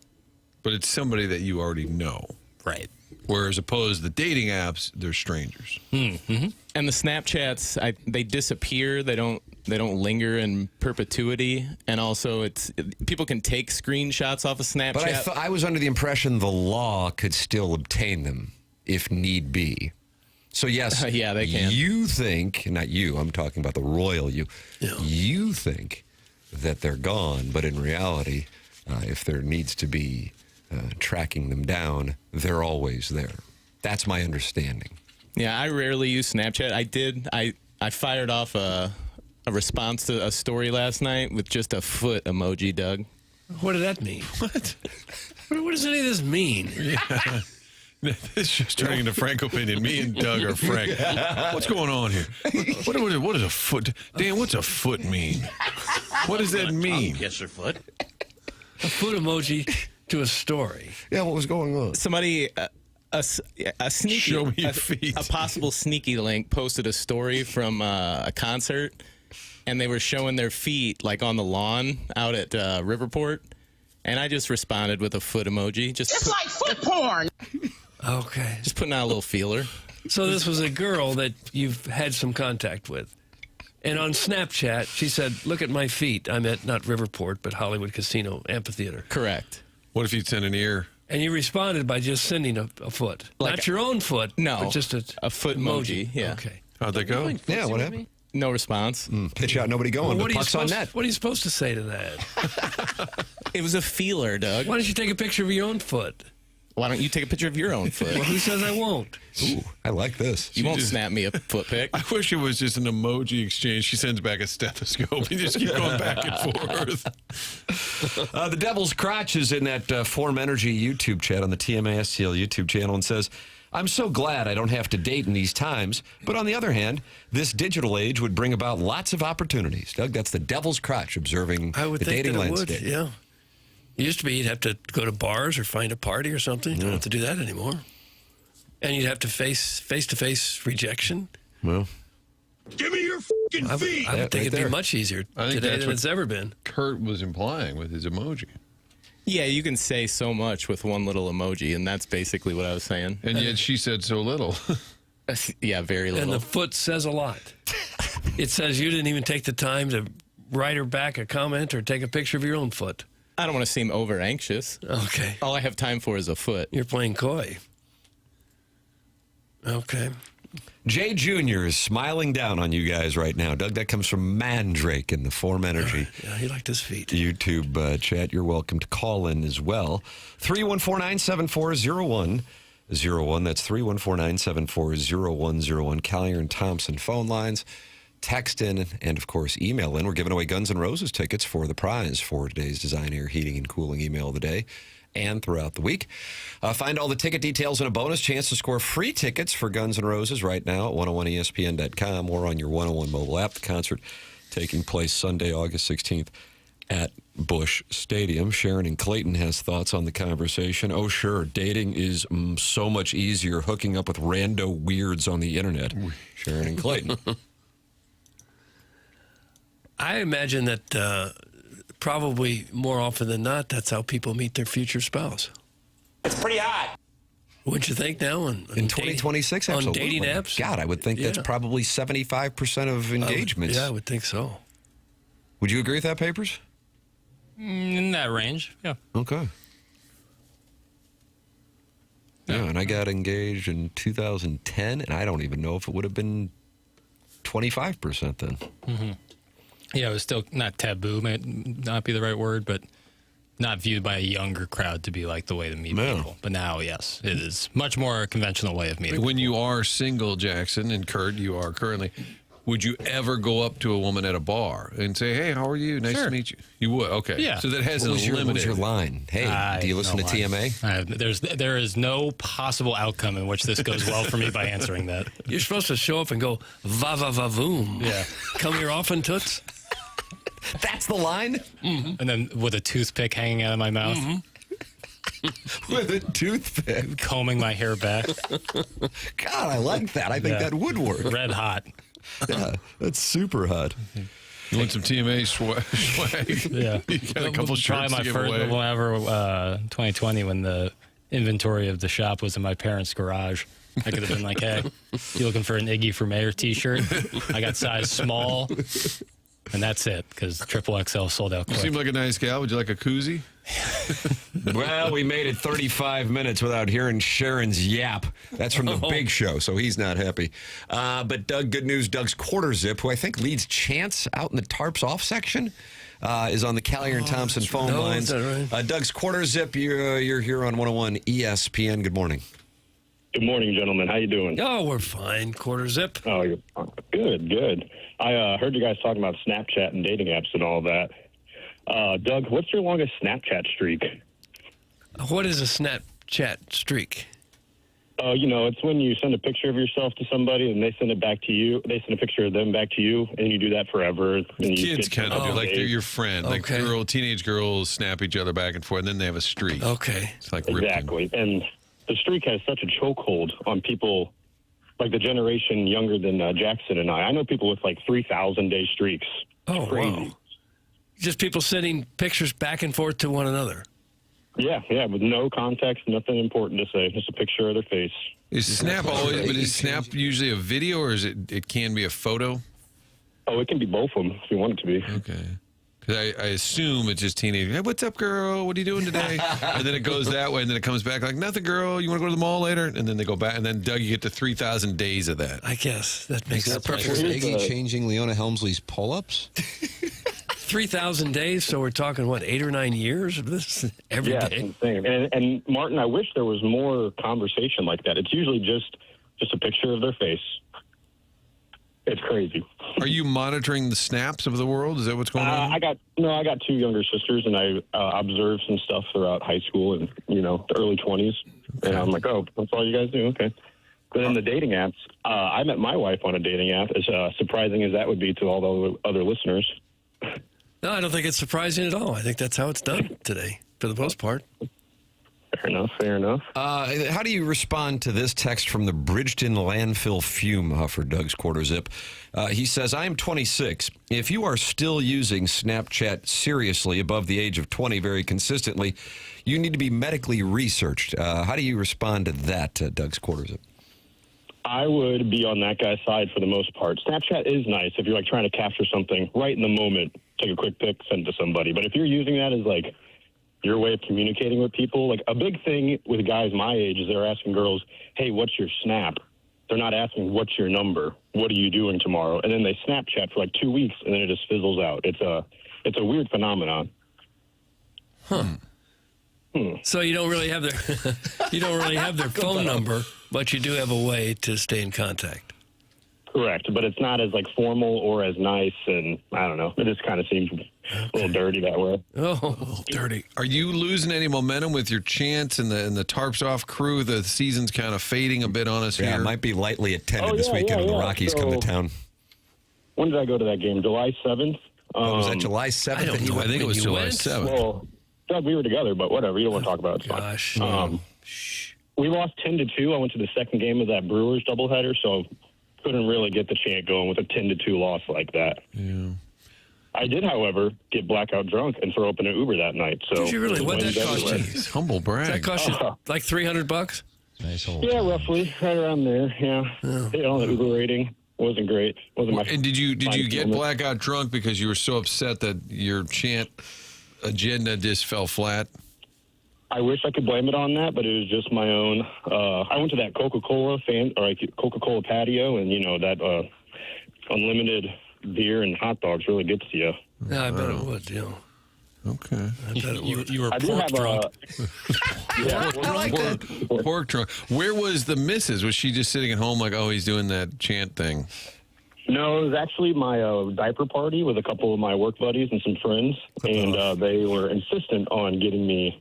But it's somebody that you already know. Right. Whereas opposed to the dating apps, they're strangers. Mm-hmm. And the Snapchats, they disappear. They don't linger in perpetuity. And also, people can take screenshots off of Snapchat. But I was under the impression the law could still obtain them if need be. So, yes, yeah, they can. You think, not you, I'm talking about the royal you, you think that they're gone, but in reality, if there needs to be tracking them down, they're always there. That's my understanding. Yeah, I rarely use Snapchat. I fired off a response to a story last night with just a foot emoji, Doug. What did that mean? What does any of this mean? Yeah. It's just turning into Frank opinion. Me and Doug are Frank. What's going on here? What is a foot? Dan, what's a foot mean? What does that mean? Yes, sir, foot. A foot emoji to a story. Yeah, what was going on? Somebody, a sneaky, Show me your feet. A possible sneaky link posted a story from a concert, and they were showing their feet like on the lawn out at Riverport, and I just responded with a foot emoji. It's like foot porn. Okay. Just putting out a little feeler. So this was a girl that you've had some contact with. And on Snapchat, she said, look at my feet. I'm at not Riverport, but Hollywood Casino Amphitheater. Correct. What if you'd send an ear? And you responded by just sending a foot. Like not your own foot. No. But just a foot emoji. Yeah. Okay. How'd that go? Yeah, what happened? No response. Pitch out, nobody going, Well, but puck's on net. What are you supposed to say to that? It was a feeler, Doug. Why don't you take a picture of your own foot? Why don't you take a picture of your own foot? Well, who says I won't? Ooh, I like this. You won't snap me a foot pic. I wish it was just an emoji exchange. She sends back a stethoscope. You just keep going back and forth. The Devil's Crotch is in that Form Energy YouTube chat on the TMASTL YouTube channel and says, I'm so glad I don't have to date in these times. But on the other hand, this digital age would bring about lots of opportunities. Doug, that's the Devil's Crotch observing I would the think dating that it landscape. would, yeah. It used to be you'd have to go to bars or find a party or something. You don't have to do that anymore. And you'd have to face-to-face rejection. Well, give me your fucking feet. I would think it'd be much easier today than it's ever been. Kurt was implying with his emoji. Yeah, you can say so much with one little emoji, and that's basically what I was saying. And yet she said so little. Yeah, very little. And the foot says a lot. It says you didn't even take the time to write her back a comment or take a picture of your own foot. I don't want to seem over anxious. Okay. All I have time for is a foot. You're playing coy. Okay. Jay Jr. is smiling down on you guys right now. Doug, that comes from Mandrake in the Form Energy. Yeah, he liked his feet. YouTube chat. You're welcome to call in as well. 314-974-0101. That's 314-974-0101. Collier and Thompson phone lines. Text in and, of course, email in. We're giving away Guns N' Roses tickets for the prize for today's Design, Air, Heating, and Cooling email of the day and throughout the week. Find all the ticket details and a bonus chance to score free tickets for Guns N' Roses right now at 101ESPN.com or on your 101 mobile app. The concert taking place Sunday, August 16th at Busch Stadium. Sharon and Clayton has thoughts on the conversation. Oh, sure, dating is so much easier hooking up with rando weirds on the internet. Sharon and Clayton. I imagine that probably more often than not, that's how people meet their future spouse. It's pretty hot. Wouldn't you think now? In 2026, on absolutely. dating apps? God, I would think that's probably 75% of engagements. I would think so. Would you agree with that, Papers? In that range, yeah. Okay. Yeah, and I got engaged in 2010, and I don't even know if it would have been 25% then. Mm-hmm. Yeah, it was still not taboo, might not be the right word, but not viewed by a younger crowd to be like the way to meet people. But now, yes, it is much more a conventional way of meeting When you are single, Jackson, and Kurt, you are currently, would you ever go up to a woman at a bar and say, hey, how are you? Nice to meet you. You would? Okay. Yeah. So that has a What limited. was your line? Hey, do you listen to TMA? There is no possible outcome in which this goes well for me by answering that. You're supposed to show up and go, va-va-va-voom. Yeah. Come here often, toots. That's the line? Mm-hmm. And then with a toothpick hanging out of my mouth. Mm-hmm. With a toothpick. Combing my hair back. God, I like that. I think that would work. Red hot. Yeah, that's super hot. You want some TMA swag? Yeah. You got a couple shirts Probably my to give first away. one ever, 2020, when the inventory of the shop was in my parents' garage. I could have been like, hey, you looking for an Iggy for Mayor t-shirt? I got size small. And that's it, because XXL sold out You quick. seem like a nice gal. Would you like a koozie? Well, we made it 35 minutes without hearing Sharon's yap. That's from the Big Show, so he's not happy. But Doug, good news. Doug's quarter zip, who I think leads Chance out in the tarps off section, is on the Callier and Thompson phone lines. Right? Doug's quarter zip, you're here on 101 ESPN. Good morning. Good morning, gentlemen. How you doing? Oh, we're fine. Quarter zip. Oh, you're good. I heard you guys talking about Snapchat and dating apps and all that. Doug, what's your longest Snapchat streak? What is a Snapchat streak? It's when you send a picture of yourself to somebody and they send it back to you. They send a picture of them back to you, and you do that forever. And you Kids get kind of do. Like they're your friend. Like Okay. teenage girls snap each other back and forth, and then they have a streak. Okay. It's like Exactly. And the streak has such a chokehold on people, like the generation younger than Jackson and I. I know people with like 3,000-day streaks. Oh, crazy. wow. Just people sending pictures back and forth to one another. Yeah, with no context, nothing important to say. Just a picture of their face. Is Snap always? But is Snap usually a video, or is it can be a photo? Oh, it can be both of them if you want it to be. Okay. Because I assume it's just teenagers. Hey, what's up, girl? What are you doing today? And then it goes that way, and then it comes back like, nothing, girl. You want to go to the mall later? And then they go back, and then, Doug, you get to 3,000 days of that. I guess that makes Is it that perfect. Iggy changing Leona Helmsley's pull-ups? 3,000 days, so we're talking, 8 or 9 years of this every Yeah, day? it's insane. And Martin, I wish there was more conversation like that. It's usually just a picture of their face. It's crazy. Are you monitoring the snaps of the world? Is that what's going on? I got two younger sisters, and I observed some stuff throughout high school and the early 20s. And I'm like, oh, that's all you guys do, okay. But then the dating apps, I met my wife on a dating app. As surprising as that would be to all the other listeners. No, I don't think it's surprising at all. I think that's how it's done today. for the most part. Fair enough, fair enough. How do you respond to this text from the Bridgeton landfill fume huffer, Doug's Quarter Zip? He says, I am 26. If you are still using Snapchat seriously above the age of 20 very consistently, you need to be medically researched. How do you respond to that, Doug's Quarter Zip? I would be on that guy's side for the most part. Snapchat is nice if you're like trying to capture something right in the moment, take a quick pic, send it to somebody. But if you're using that as like your way of communicating with people, like a big thing with guys my age is they're asking girls, hey, what's your Snap? They're not asking, what's your number? What are you doing tomorrow? And then they Snapchat for like 2 weeks, and then it just fizzles out. It's a weird phenomenon. Huh. So you don't really have their phone number, but you do have a way to stay in contact. Correct, but it's not as like formal or as nice, and I don't know. It just kind of seems a little dirty that way. Oh, a little dirty. Are you losing any momentum with your chants and the Tarps Off crew? The season's kind of fading a bit on us here. It might be lightly attended this weekend when the Rockies come to town. When did I go to that game? July 7th? Was that July 7th? I don't know. I think it was July 7th. Well, Doug, we were together, but whatever. You don't want to talk about it. It's fine. We lost 10-2. I went to the second game of that Brewers doubleheader, so couldn't really get the chant going with a 10-2 loss like that. Yeah. I did, however, get blackout drunk and throw open an Uber that night. So did you really? What did that cost you? Humble brag. Does that cost you like $300? Nice old. Yeah, roughly, right around there. Yeah, the Uber rating wasn't great. Wasn't my. And did you get blackout drunk because you were so upset that your chant agenda just fell flat? I wish I could blame it on that, but it was just my own. I went to that Coca-Cola Coca-Cola patio, and that unlimited beer and hot dogs really gets to you. Yeah, I bet it would. Yeah. Okay. I bet it would. You were pork drunk. Pork drunk. Where was the missus? Was she just sitting at home like, oh, he's doing that chant thing? No, it was actually my diaper party with a couple of my work buddies and some friends, and they were insistent on getting me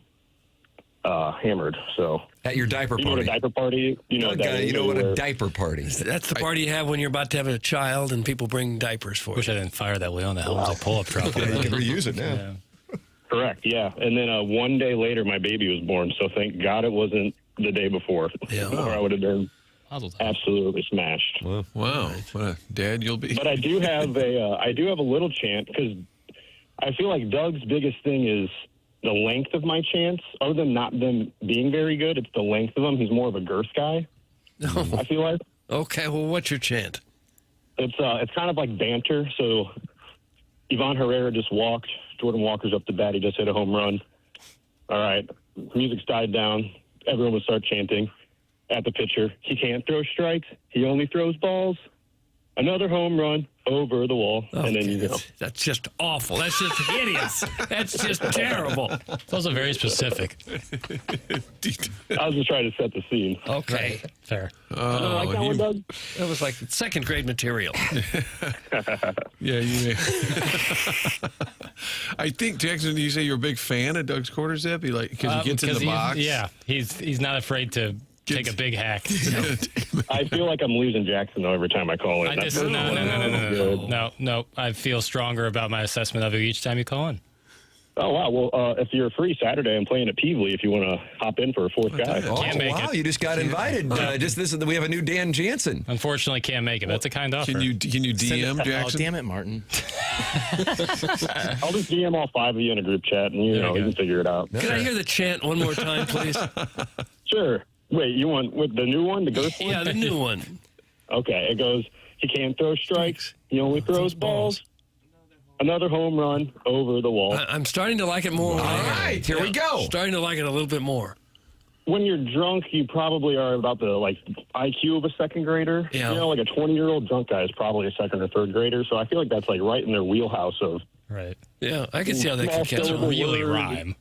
hammered. So at your diaper party, what a diaper party, you know what a diaper party. That's the party you have when you're about to have a child and people bring diapers for you. Wish I didn't fire that Leona Helms pull-up truck. You can reuse it now. Yeah. Correct. Yeah, and then 1 day later, my baby was born. So thank God it wasn't the day before. Yeah, or I would have been absolutely smashed. Wow, what a dad you'll be. But I do have a little chant because I feel like Doug's biggest thing is the length of my chants. Other than not them being very good, it's the length of them. He's more of a girth guy. I feel like. Okay, well, what's your chant? It's kind of like banter. So Ivan Herrera just walked. Jordan Walker's up the bat. He just hit a home run. All right, music's died down. Everyone would start chanting at the pitcher. He can't throw strikes. He only throws balls. Another home run over the wall. Okay, and then that's just awful. That's just hideous. That's just terrible. It's also very specific. I was just trying to set the scene. Okay. Right. Fair. Like that one, Doug? That was like second grade material. Yeah, you. I think, Jackson, you say you're a big fan of Doug's Quarter Zip? Because he gets in the box. Yeah, he's not afraid to take a big hack. I feel like I'm losing Jackson though every time I call in. No. I feel stronger about my assessment of you each time you call in. Oh wow! Well, if you're free Saturday, I'm playing at Peevely. If you want to hop in for a fourth guy. Can't make it. You just got invited. We have a new Dan Jansen. Unfortunately, can't make it. That's a kind offer. Can you DM Jackson? Oh, damn it, Martin. I'll just DM all 5 of you in a group chat, and you can figure it out. Can I hear the chant one more time, please? Sure. Wait, you want with the new one, the ghost one? Yeah, the new one. Okay, it goes, he can't throw strikes, he only throws balls. Another home run over the wall. I'm starting to like it more. All right, here we go. Starting to like it a little bit more. When you're drunk, you probably are about the IQ of a second grader. Yeah. Like a 20-year-old drunk guy is probably a second or third grader. So I feel like that's right in their wheelhouse of. Right. Yeah, I can see how that could catch Doesn't really rhyme.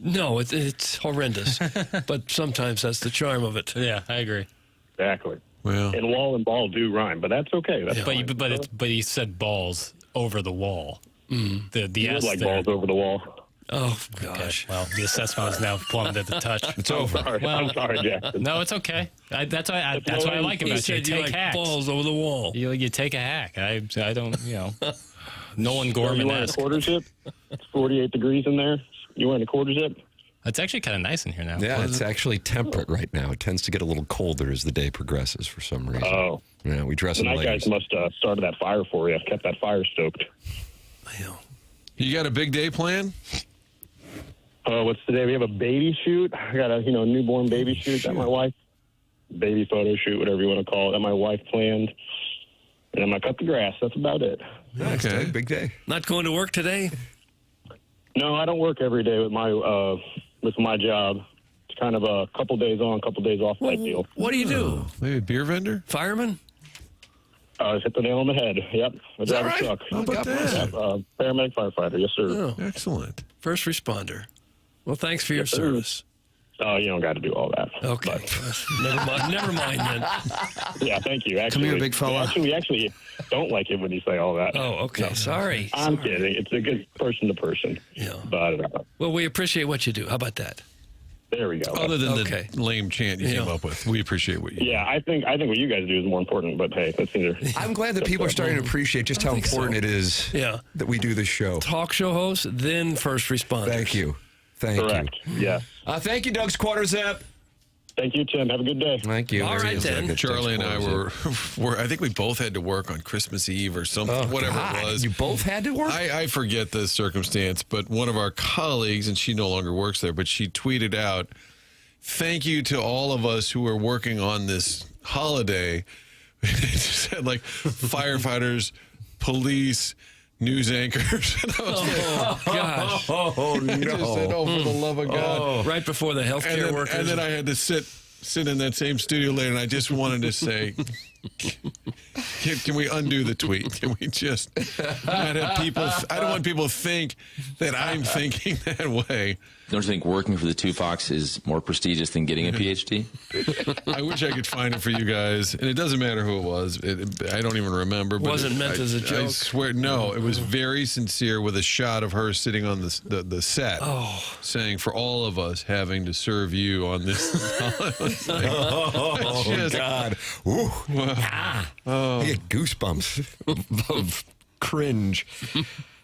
No, it's horrendous. But sometimes that's the charm of it. Yeah, I agree. Exactly. Well, and wall and ball do rhyme, but that's okay. That's fine. But he said balls over the wall. Mm. The S like there. balls over the wall. Oh gosh. Okay. Well, the assessment is now plummeted at the touch. It's over. I'm sorry, Jackson. No, it's okay. That's why I like about you. You take hacks. Balls over the wall. You take a hack. I don't. Nolan Gorman-esque. You want a quarter zip? It's 48 degrees in there. You want a quarter zip? It's actually kind of nice in here now. Yeah, it's actually temperate right now. It tends to get a little colder as the day progresses for some reason. Oh. Yeah, we dress The in night layers. guys must have started that fire for you, kept that fire stoked. You got a big day planned? What's today? We have a baby shoot. I got a newborn baby shoot that my wife, baby photo shoot, whatever you want to call it, that my wife planned. And I'm going to cut the grass. That's about it. Okay, big day. Not going to work today? No, I don't work every day with my job. It's kind of a couple days on, couple days off type deal. What do you do? Maybe a beer vendor? Fireman? Hit the nail on the head. Yep. I drive a truck. How about that? Paramedic firefighter. Yes, sir. Oh, excellent. First responder. Well, thanks for your service. Oh, you don't got to do all that. Okay. Never mind then. Yeah, thank you. Actually, Come here, big fella. We actually don't like it when you say all that. Oh, okay. Sorry. I'm kidding. It's a good person to person. Yeah. But well, we appreciate what you do. How about that? there we go. Other than the lame chant you came up with, we appreciate what you do. Yeah, I think what you guys do is more important, but hey, that's either. I'm glad that people are starting to appreciate just how important it is that we do this show. Talk show host, then first responder. Thank you. Correct. Yeah. Thank you, Doug's Quarters App. Thank you, Tim. Have a good day. Thank you. All right, then. Charlie and I were, I think we both had to work on Christmas Eve or something, whatever it was. You both had to work? I forget the circumstance, but one of our colleagues, and she no longer works there, but she tweeted out, thank you to all of us who are working on this holiday. It just had like firefighters, police, news anchors. And I was gosh. Oh, no. I just said, for the love of God. Right before the healthcare workers. And then I had to sit in that same studio later, and I just wanted to say, can we undo the tweet? Can we just not have people? I don't want people to think that I'm thinking that way. Don't you think working for the Two Fox is more prestigious than getting a PhD? I wish I could find it for you guys, and it doesn't matter who it was. I don't even remember. But Wasn't meant as a joke. I swear, no. It was very sincere with a shot of her sitting on the set, saying, "For all of us having to serve you on this." God! Ooh. I get goosebumps of cringe.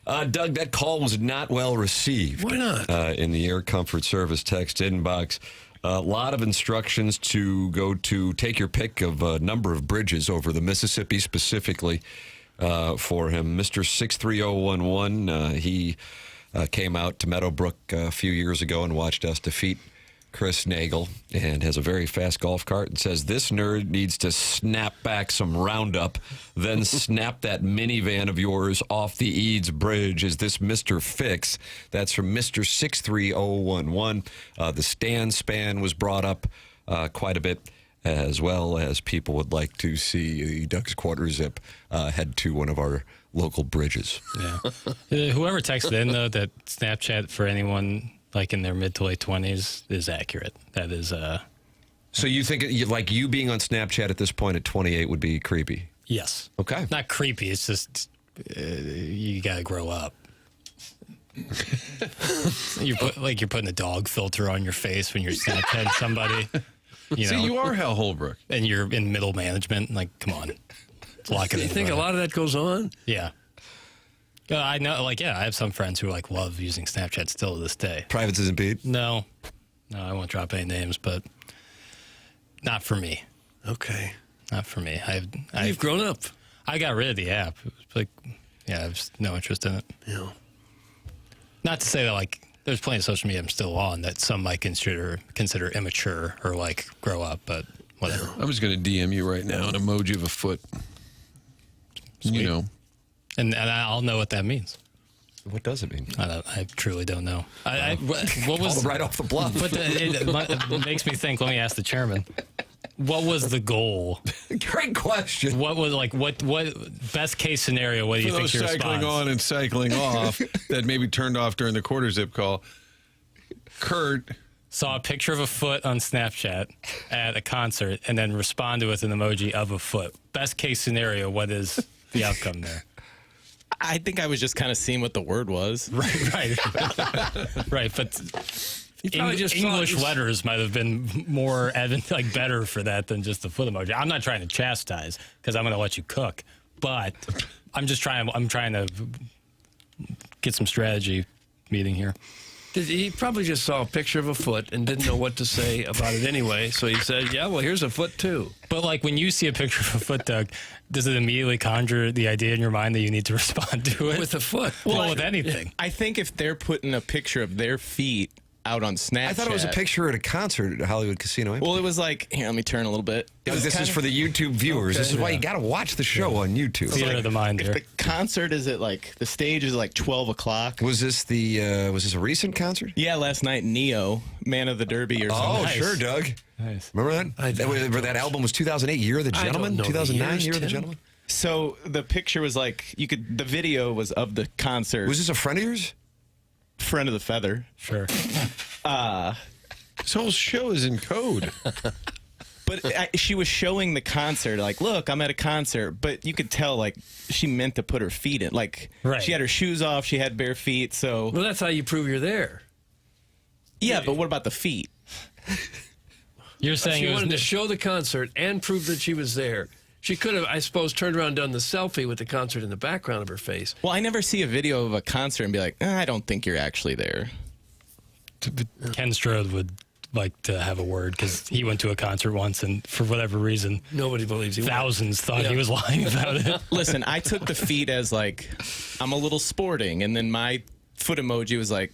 Doug, that call was not well received. Why not? In the Air Comfort Service text inbox. A lot of instructions to go to take your pick of a number of bridges over the Mississippi specifically for him. Mr. 63011, he came out to Meadowbrook a few years ago and watched us defeat Chris Nagel, and has a very fast golf cart, and says this nerd needs to snap back some Roundup, then snap that minivan of yours off the Eads Bridge. Is this Mr. Fix? That's from Mr. 63011. The stand span was brought up quite a bit, as well as people would like to see the Doug's Quarter Zip head to one of our local bridges. Yeah. Whoever texted in, though, that Snapchat for anyone like in their mid to late 20s is accurate. That is So you think like you being on Snapchat at this point at 28 would be creepy? Yes. Okay. Not creepy. It's just you got to grow up. You're putting a dog filter on your face when you're Snapchatting somebody. See, you are Hal Holbrook. And you're in middle management. Like, come on. Lock it in. You think a lot of that goes on? Yeah. I know, I have some friends who love using Snapchat still to this day. Privates isn't beat? No, I won't drop any names, but not for me. Okay. Not for me. You've grown up. I got rid of the app. It was I have just no interest in it. Yeah. Not to say that there's plenty of social media I'm still on that some might consider immature or grow up, but whatever. I'm just going to DM you right now an emoji of a foot. Sweet. You know. And I'll know what that means. What does it mean? I truly don't know. What was right off the bluff? But it makes me think. Let me ask the chairman. What was the goal? Great question. What was what best case scenario? What do you For think those your cycling response? on and cycling off that maybe turned off during the quarter zip call? Kurt saw a picture of a foot on Snapchat at a concert and then responded with an emoji of a foot. Best case scenario, what is the outcome there? I think I was just kind of seeing what the word was. Right. But English letters might have been more better for that than just the foot emoji. I'm not trying to chastise because I'm going to let you cook, but I'm trying to get some strategy meeting here. He probably just saw a picture of a foot and didn't know what to say about it anyway. So he said, yeah, well, here's a foot, too. But, like, when you see a picture of a foot, Doug, does it immediately conjure the idea in your mind that you need to respond to it? With a foot. Well, with anything. I think if they're putting a picture of their feet out on Snapchat. I thought it was a picture at a concert at a Hollywood casino. Well, it was like, here, let me turn a little bit. This is for the YouTube viewers. This is why you got to watch the show on YouTube. Theater of the mind If there. the concert is at like, the stage is like 12 o'clock. Was this a recent concert? Yeah, last night, Neo, Man of the Derby or something. Oh, Nice. sure, Doug. Nice. Remember that? That album was 2008, Year of the Gentleman? 2009, Year of the Gentleman? So the picture was like, the video was of the concert. Was this a friend of yours? Friend of the feather. Sure. This whole show is in code. But she was showing the concert, like, look, I'm at a concert. But you could tell, like, she meant to put her feet in. Like, Right. she had her shoes off, she had bare feet, so. Well, that's how you prove you're there. Yeah, but what about the feet? You're saying She it was wanted to show the concert and prove that she was there. She could have, I suppose, turned around and done the selfie with the concert in the background of her face. Well, I never see a video of a concert and be like, I don't think you're actually there. Ken Strode would like to have a word because he went to a concert once and for whatever reason, nobody believes he went. Thousands thought he was lying about it. Listen, I took the feet as like, I'm a little sporting. And then my foot emoji was like,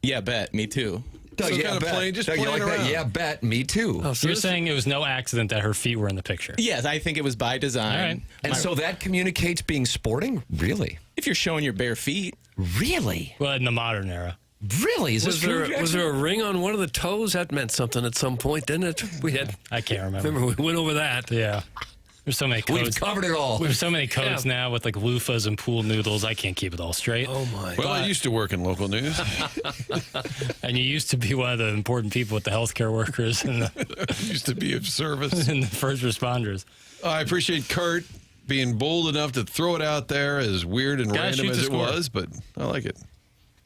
yeah, bet, me too. Doug, So yeah, kind of bet. just Doug, you playing like that? around. Yeah, bet. Me too. Oh, so You're saying it was no accident that her feet were in the picture. Yes, I think it was by design. All right. And so that communicates being sporting? Really? If you're showing your bare feet. Really? Well, in the modern era. Really? Is this true, was there a ring on one of the toes? That meant something at some point, didn't it? We had. I can't remember. Remember, we went over that. Yeah. There's so many codes. We've covered it all. We have so many codes now with like loofahs and pool noodles. I can't keep it all straight. Oh, my. Well, I used to work in local news. And you used to be one of the important people with the healthcare workers and I used to be of service. and the first responders. I appreciate Kurt being bold enough to throw it out there, as weird and Gotta random shoot as the it score. was, but I like it.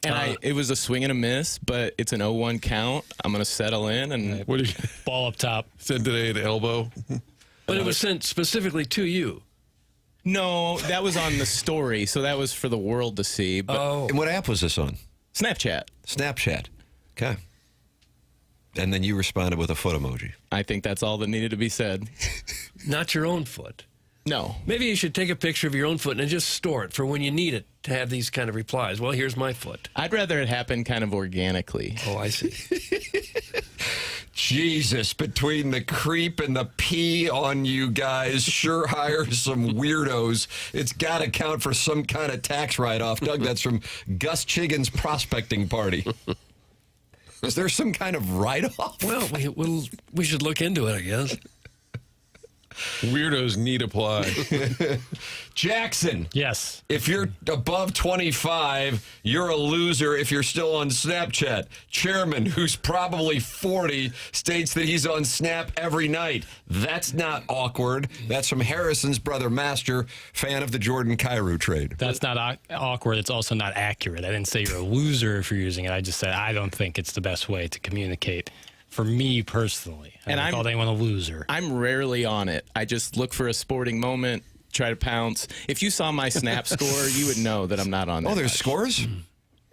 And it was a swing and a miss, but it's an 0-1 count. I'm going to settle in and What do you Ball up top. said today at elbow? But it was sent specifically to you. No, that was on the story, so that was for the world to see. But And what app was this on? Snapchat. Snapchat. Okay. And then you responded with a foot emoji. I think that's all that needed to be said. Not your own foot. No. Maybe you should take a picture of your own foot and just store it for when you need it to have these kind of replies. Well, here's my foot. I'd rather it happen kind of organically. Oh, I see. Jesus, between the creep and the pee on you guys, sure hire some weirdos. It's got to count for some kind of tax write-off. Doug, that's from Gus Chiggin's prospecting party. Is there some kind of write-off? Well, we should look into it, I guess. Weirdos need apply. Jackson. Yes. If you're above 25, you're a loser if you're still on Snapchat. Chairman, who's probably 40, states that he's on Snap every night. That's not awkward. That's from Harrison's brother, Master, fan of the Jordan Cairo trade. That's not awkward. It's also not accurate. I didn't say you're a loser if you're using it. I just said I don't think it's the best way to communicate. For me personally, And I I'm- called anyone a loser. I'm rarely on it. I just look for a sporting moment, try to pounce. If you saw my Snap score, you would know that I'm not on that. Oh, there's scores?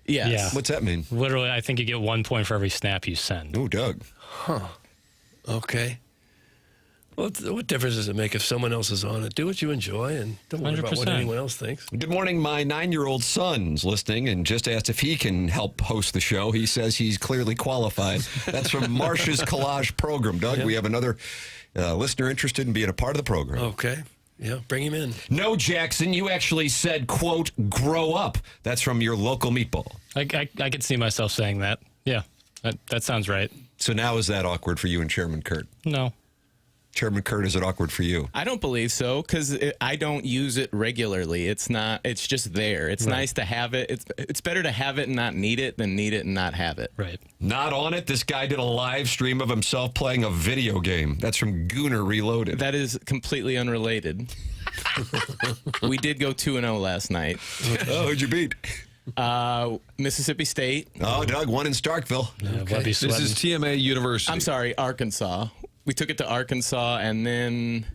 Yes. Yeah. What's that mean? Literally, I think you get 1 point for every snap you send. Oh, Doug. Okay. Well, what difference does it make if someone else is on it? Do what you enjoy and don't worry about what 100%. anyone else thinks. Good morning. My 9-year-old son's listening and just asked if he can help host the show. He says he's clearly qualified. That's from Marsh's Collage program. Doug, we have another listener interested in being a part of the program. Okay. Yeah, bring him in. No, Jackson, you actually said, quote, grow up. That's from your local meatball. I could see myself saying that. Yeah, that sounds right. So now is that awkward for you and Chairman Kurt? No. Chairman Kurt, is it awkward for you? I don't believe so because I don't use it regularly. It's not. It's just there. It's nice to have it. It's better to have it and not need it than need it and not have it. Right. Not on it. This guy did a live stream of himself playing a video game. That's from Gooner Reloaded. That is completely unrelated. We did go 2-0 last night. Oh, who'd you beat? Mississippi State. Oh, Doug, one in Starkville. Yeah, This is TMA University. I'm sorry, Arkansas. We took it to Arkansas, and then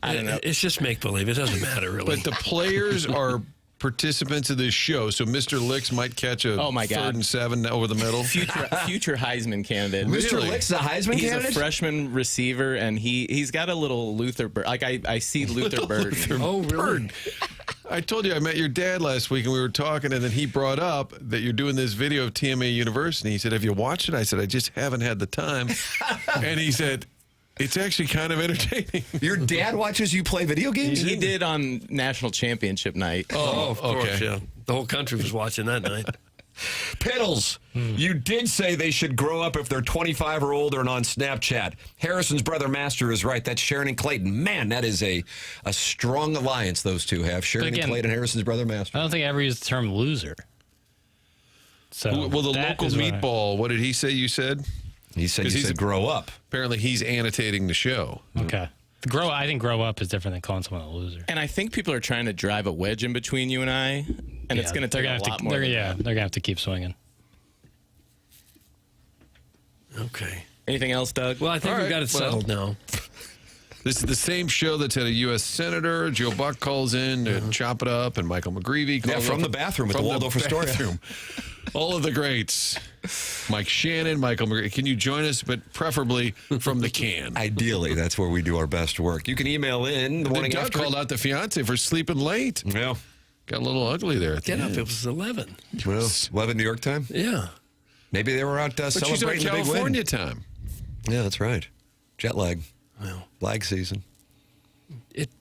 I don't know. It's just make believe. It doesn't matter really. But the players are participants of this show. So Mr. Licks might catch a Oh, my 3rd God. and 7 over the middle. Future Heisman candidate. Mr. Lick's a Heisman He's candidate? a freshman receiver, and he's got a little Luther Bird. Like, I see Luther Bird. Oh, really? I told you I met your dad last week, and we were talking, and then he brought up that you're doing this video of TMA University. He said, have you watched it? I said, I just haven't had the time. And he said, it's actually kind of entertaining. Your dad watches you play video games? He did on national championship night. Oh, of course, okay. yeah. The whole country was watching that night. Piddles, you did say they should grow up if they're 25 or older and on Snapchat. Harrison's brother Master is right. That's Sharon and Clayton. Man, that is a strong alliance those two have. Sharon But again, and Clayton, Harrison's brother Master. I don't think I ever used the term loser. So Well, the that local is what meatball, what did he say you said? He said 'Cause you said grow up. Apparently he's annotating the show. Okay. I think grow up is different than calling someone a loser. And I think people are trying to drive a wedge in between you and I, and it's going to take a lot more. They're going to have to keep swinging. Okay. Anything else, Doug? Well, I think All we've right, got it settled now. This is the same show that's had a U.S. Senator. Joe Buck calls in to chop it up, and Michael McGreevy calls from up the bathroom at from the Waldorf Astoria. bathroom. All of the greats. Mike Shannon, Michael McGreevy. Can you join us, but preferably from the can? Ideally, that's where we do our best work. You can email in the morning Doug after. called out the fiance for sleeping late. Yeah. Got a little ugly there. Get up. It was 11. Well, 11 New York time? Yeah. Maybe they were out But she's on celebrating the big win. California time. Yeah, that's right. Jet lag. Well, Lag season.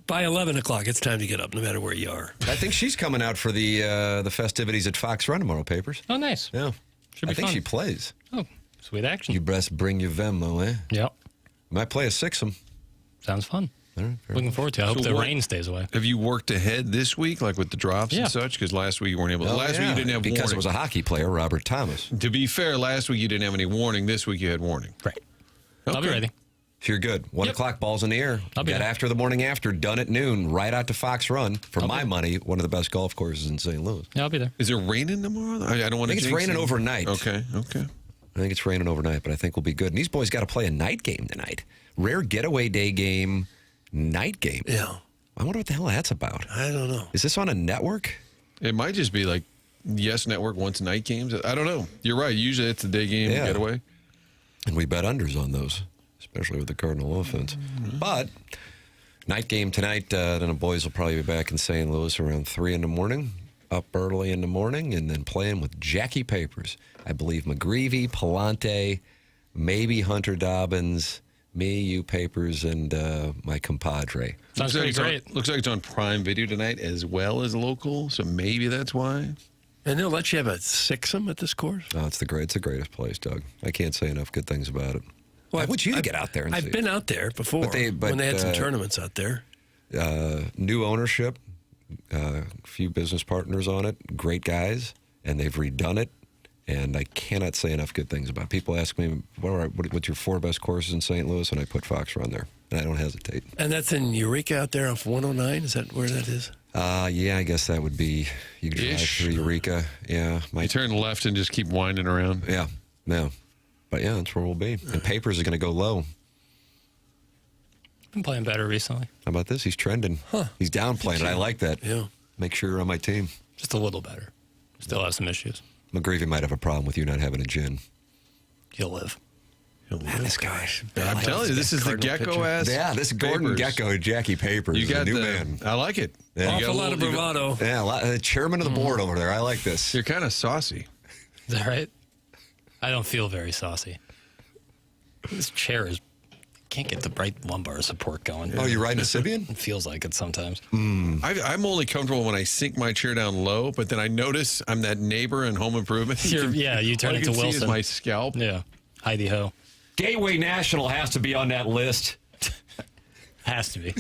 by 11 o'clock, it's time to get up, no matter where you are. I think she's coming out for the festivities at Fox Run tomorrow, Papers. Oh, nice. Yeah. Should be I think fun. she plays. Oh, sweet action. You best bring your Venmo, eh? Yep. Might play a six'em. Sounds fun. All right, Looking forward to it. I hope So the what- rain stays away. Have you worked ahead this week, like with the drops Yeah. and such? Because last week you weren't able to. Last week you didn't have because warning. it was a hockey player, Robert Thomas. To be fair, last week you didn't have any warning. This week you had warning. Right. I'll be ready. So you're good. 1 o'clock, balls in the air. I'll be Get there. after the morning after, done at noon, right out to Fox Run. For my money, one of the best golf courses in St. Louis. Yeah, I'll be there. Is it raining tomorrow? I don't want to. I think it's raining overnight. Okay. I think it's raining overnight, but I think we'll be good. And these boys got to play a night game tonight. Rare getaway day game, night game. Yeah. I wonder what the hell that's about. I don't know. Is this on a network? It might just be like Yes Network wants night games. I don't know. You're right. Usually it's the day game getaway. And we bet unders on those, especially with the Cardinal offense. But night game tonight, then the boys will probably be back in St. Louis around 3 in the morning, up early in the morning, and then playing with Jackie Papers. I believe McGreevy, Palante, maybe Hunter Dobbins, me, you Papers, and my compadre. Sounds pretty great. Looks like it's on Prime Video tonight as well as local, so maybe that's why. And they'll let you have a six'em at this course? Oh, it's the greatest place, Doug. I can't say enough good things about it. Well, I want you to get out there and see. I've been out there before when they had some tournaments out there. New ownership, a few business partners on it, great guys, and they've redone it. And I cannot say enough good things about it. People ask me, what's your 4 best courses in St. Louis? And I put Fox Run there, and I don't hesitate. And that's in Eureka out there off 109? Is that where that is? Yeah, I guess that would be, you can drive through Eureka. Yeah. You turn left and just keep winding around. Yeah. But yeah, that's where we'll be. And Papers is going to go low. Been playing better recently. How about this? He's trending. He's downplaying it. I like that. Yeah. Make sure you're on my team. Just a little better. Still have some issues. McGreevy might have a problem with you not having a gin. He'll live. Man, this guy. I'm telling you, this is the gecko-ass. Yeah, this Gordon Papers. Gecko, Jackie Papers. You got the new the man. I like it. Yeah. Awful lot of bravado. Yeah, chairman of the board over there. I like this. You're kind of saucy. Is that right? I don't feel very saucy. This chair can't get the right lumbar support going. Oh, you're riding a Sibian? It feels like it sometimes. I'm only comfortable when I sink my chair down low, but then I notice I'm that neighbor in Home Improvement. You turn all you into can see is Wilson. my scalp. Yeah. Heidi Ho. Gateway National has to be on that list. Has to be.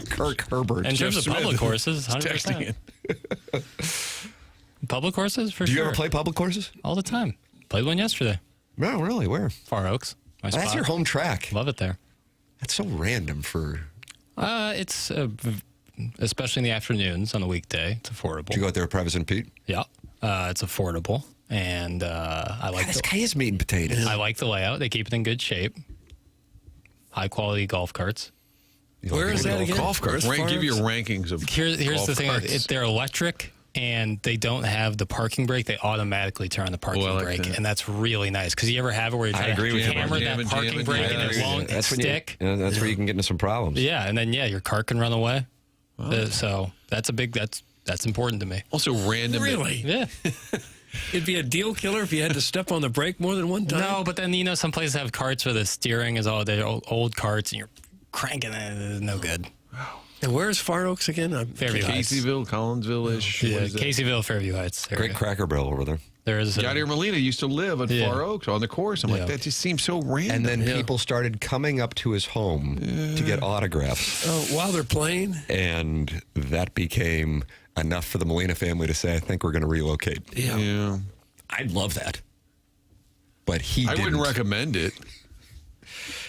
Kirk Herbert. In terms of Jeff public Smith courses, is texting 100%. Public courses, for Do sure. you ever play public courses? All the time. Played one yesterday. No, really? Where? Far Oaks. My That's spot. your home track. Love it there. That's so random for... It's especially in the afternoons on a weekday. It's affordable. Did you go out there with Travis and Pete? Yeah. It's affordable. And I like this guy is meat and potatoes. I like the layout. They keep it in good shape. High quality golf carts. Where is that again? Golf carts. Where's Give your Far rankings of Here's golf the thing. carts. They're electric, and they don't have the parking brake, they automatically turn on the parking brake, and that's really nice. Because you ever have it where you try to hammer that parking brake and it won't stick? That's where you can get into some problems. Yeah, and then your car can run away. So that's that's important to me. Also, random. Really? Yeah. It'd be a deal killer if you had to step on the brake more than one time. No, but then some places have carts where the steering is all they're old carts, and you're cranking it. It's no good. And where's Far Oaks again? Fairview Heights. Caseyville, Collinsville-ish. Yeah, Caseyville, Fairview Heights. Great Cracker Barrel over there. There is. Yadier Molina used to live at Far Oaks on the course. I'm like, that just seems so random. And then people started coming up to his home to get autographs. Oh, while they're playing? And that became enough for the Molina family to say, I think we're going to relocate. Yeah. I'd love that. But I wouldn't recommend it.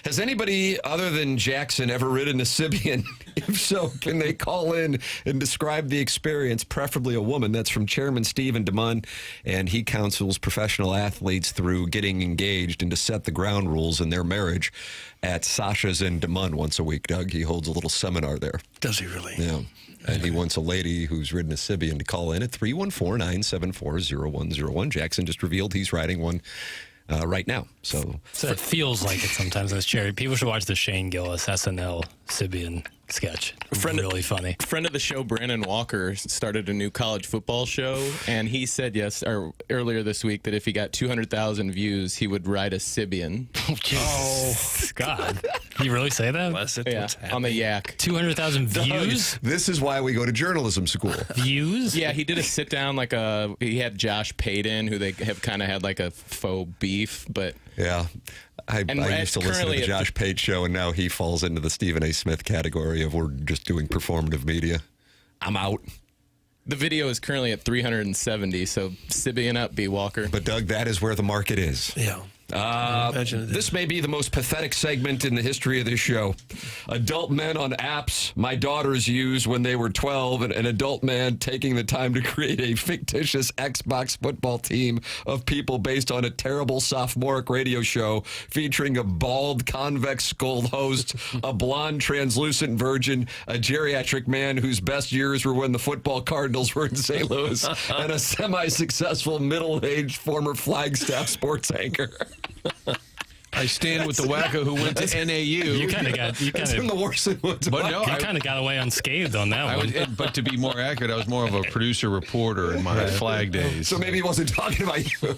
Has anybody other than Jackson ever ridden a Sibian? If so, can they call in and describe the experience, preferably a woman? That's from Chairman Stephen DeMunn, and he counsels professional athletes through getting engaged and to set the ground rules in their marriage at Sasha's in DeMunn once a week. Doug, he holds a little seminar there. Does he really? Yeah. And he wants a lady who's ridden a Sibian to call in at 314-974-0101. Jackson just revealed he's riding one right now. So it feels like it sometimes in this charity. People should watch the Shane Gillis SNL Sibian sketch. Really funny. Friend of the show, Brandon Walker, started a new college football show, and he said earlier this week that if he got 200,000 views, he would ride a Sibian. Oh, God. You really say that? Yeah, on the Yak. 200,000 views? This is why we go to journalism school. Views? Yeah, he did a sit down he had Josh Payton, who they have kind of had like a faux beef, but yeah. I used to listen to the Josh Pate show, and now he falls into the Stephen A. Smith category of we're just doing performative media. I'm out. The video is currently at 370, so Sibian up, B. Walker. But, Doug, that is where the market is. Yeah. This may be the most pathetic segment in the history of this show. Adult men on apps my daughters used when they were 12, and an adult man taking the time to create a fictitious Xbox football team of people based on a terrible sophomoric radio show featuring a bald, convex-skulled host, a blonde, translucent virgin, a geriatric man whose best years were when the football Cardinals were in St. Louis, and a semi-successful, middle-aged former Flagstaff sports anchor. I stand with the wacko who went to NAU. You kind of got. You kind of got away unscathed on that one. But to be more accurate, I was more of a producer reporter in my flag days. So maybe he wasn't talking about you.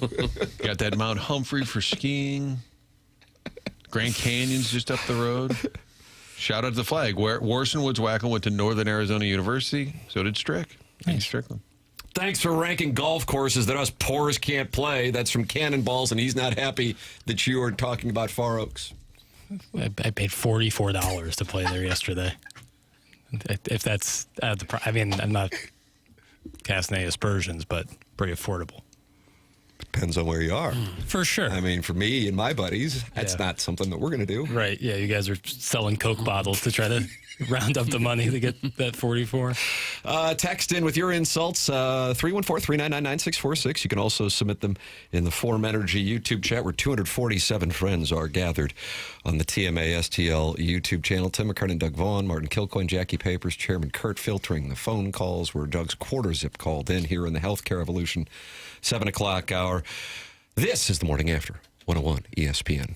Got that Mount Humphrey for skiing. Grand Canyon's just up the road. Shout out to the flag. Warson Woods Wacko went to Northern Arizona University. So did Strick. Thanks, Strickland. Thanks for ranking golf courses that us poors can't play. That's from Cannonballs, and he's not happy that you are talking about Far Oaks. I paid $44 to play there yesterday. If that's I mean, I'm not casting any aspersions, but pretty affordable. Depends on where you are. For sure. I mean, for me and my buddies, that's not something that we're going to do. Right. Yeah, you guys are selling Coke bottles to try to round up the money to get that 44. Text in with your insults, 314-399-9646. You can also submit them in the Form Energy YouTube chat where 247 friends are gathered on the TMA STL YouTube channel. Tim McKernan, Doug Vaughn, Martin Kilcoyne, Jackie Papers, Chairman Kurt filtering the phone calls where Doug's quarter zip called in here in the Healthcare Evolution 7 o'clock hour. This is the Morning After, 101 ESPN.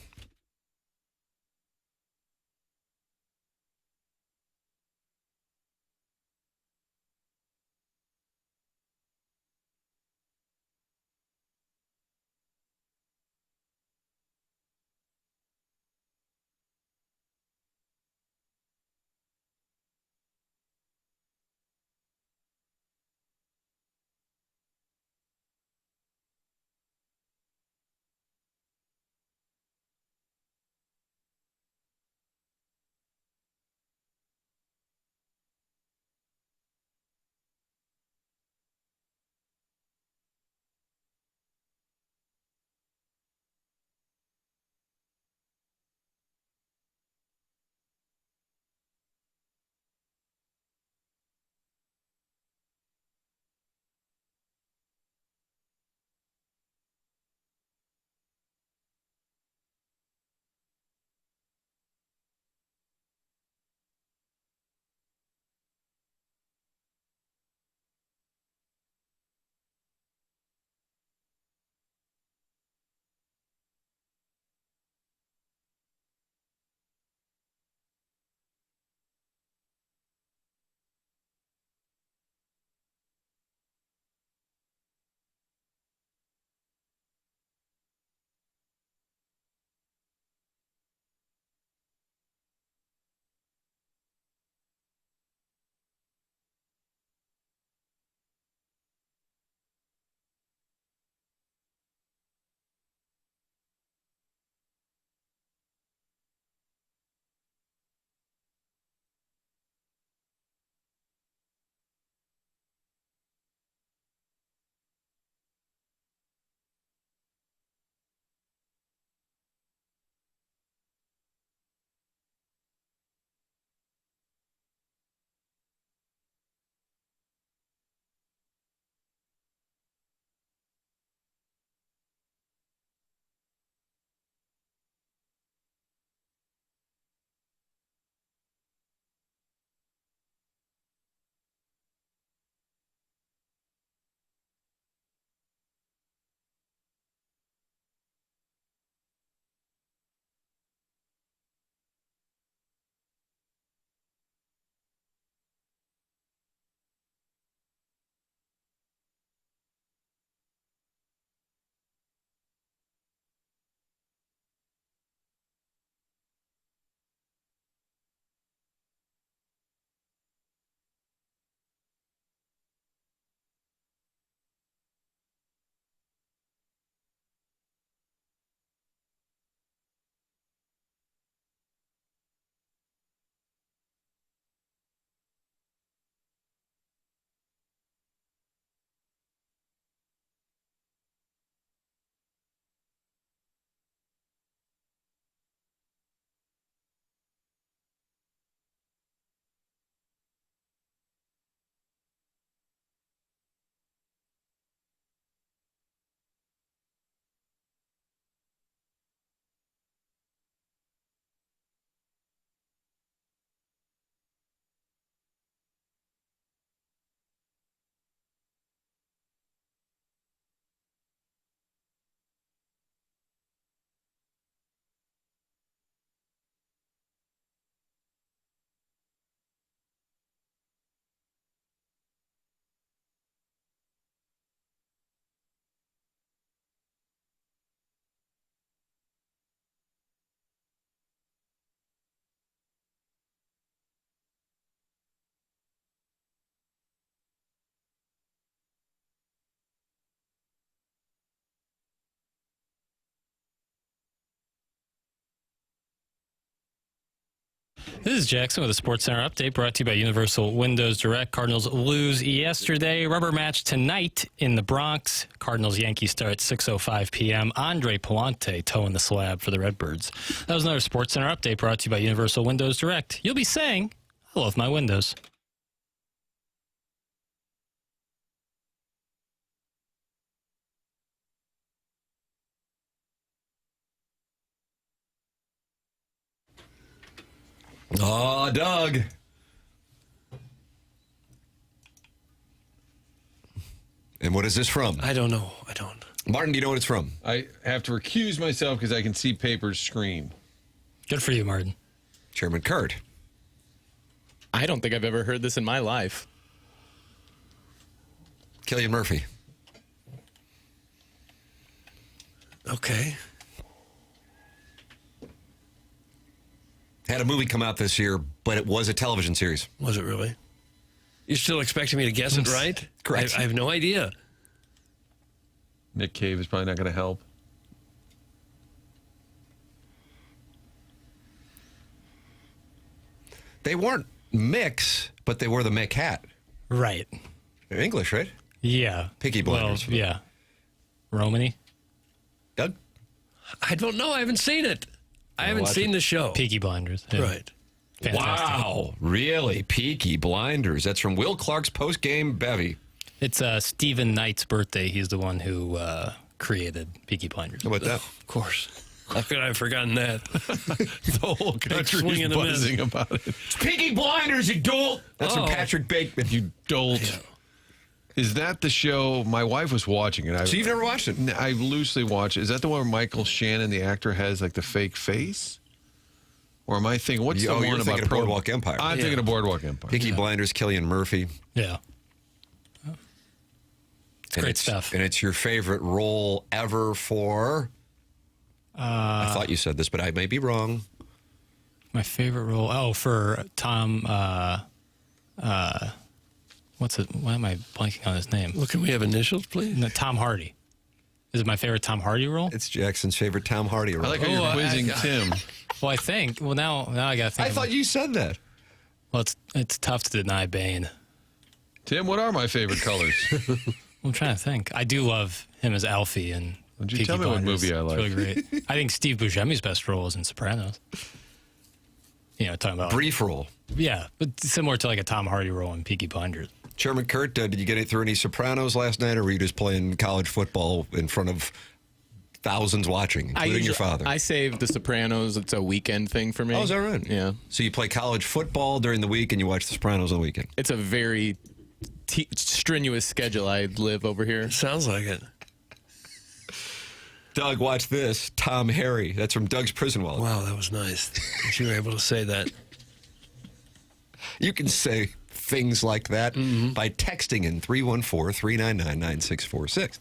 This is Jackson with a Sports Center update brought to you by Universal Windows Direct. Cardinals lose yesterday. Rubber match tonight in the Bronx. Cardinals-Yankees start at 6:05 p.m. Andre Palante toeing the slab for the Redbirds. That was another Sports Center update brought to you by Universal Windows Direct. You'll be saying, I love my windows. Oh, Doug. And what is this from? I don't know. I don't. Martin, do you know what it's from? I have to recuse myself because I can see Paper's screen. Good for you, Martin. Chairman Kurt. I don't think I've ever heard this in my life. Killian Murphy. Okay. Had a movie come out this year, but it was a television series. Was it really? You're still expecting me to guess it right? Correct. I have no idea. Nick Cave is probably not going to help. They weren't Mix, but they were the Mick hat. Right. They're English, right? Yeah. Peaky Blinders. Well, yeah. Romany? Doug? I don't know. I haven't seen it. I haven't seen the show. Peaky Blinders. Yeah. Right. Fantastic. Wow. Really? Peaky Blinders. That's from Will Clark's post-game bevy. It's Stephen Knight's birthday. He's the one who created Peaky Blinders. How about that? Of course. How could I have forgotten that? The whole country swing is and a miss. buzzing about it. Peaky Blinders, you dolt! That's from Patrick Bateman. You dolt. Yeah. Is that the show? My wife was watching it. So you've never watched it? I loosely watched it. Is that the one where Michael Shannon, the actor, has like the fake face? Or am I thinking, what's the one you're about thinking of Boardwalk Empire. I'm thinking of Boardwalk Empire. Peaky Blinders, Killian Murphy. Yeah. It's great stuff. And it's your favorite role ever for... I thought you said this, but I may be wrong. My favorite role? Oh, for Tom... what's it? Why am I blanking on his name? Well, can we have initials, please? No, Tom Hardy. Is it my favorite Tom Hardy role? It's Jackson's favorite Tom Hardy role. I like how you're quizzing Tim. Well, I think. Well, now I got to think. I thought you said that. Well, it's tough to deny Bane. Tim, what are my favorite colors? I'm trying to think. I do love him as Alfie and Would you Peaky tell me what Blinders. movie I like? It's really great. I think Steve Buscemi's best role is in Sopranos. You know, talking about Brief role. Yeah, but similar to like a Tom Hardy role in Peaky Blinders. Chairman Kurt, did you get it through any Sopranos last night, or were you just playing college football in front of thousands watching, including your father? I saved The Sopranos. It's a weekend thing for me. Oh, is that right? Yeah. So you play college football during the week and you watch The Sopranos on the weekend? It's a very strenuous schedule I live over here. Sounds like it. Doug, watch this. Tom Harry. That's from Doug's Prison Wallet. Wow, that was nice that you were able to say that. You can say things like that by texting in 314-399-9646.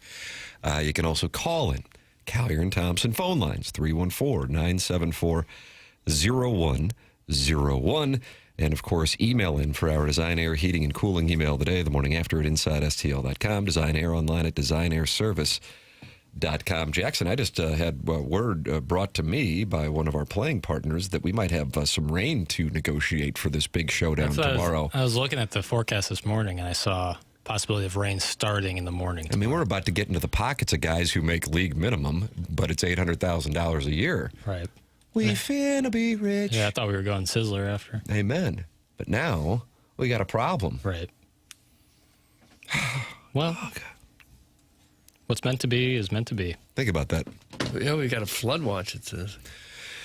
You can also call in Collier and Thompson phone lines, 314-974-0101. And, of course, email in for our Design Air Heating and Cooling email today, the morning after at InsideSTL.com, Design Air online at DesignAirService.com. Jackson, I just had word brought to me by one of our playing partners that we might have some rain to negotiate for this big showdown tomorrow. I was looking at the forecast this morning, and I saw possibility of rain starting in the morning. I mean, we're about to get into the pockets of guys who make league minimum, but it's $800,000 a year. Right. We finna be rich. Yeah, I thought we were going Sizzler after. Amen. But now we got a problem. Right. Well, what's meant to be is meant to be. Think about that. Yeah, we got a flood watch, it says.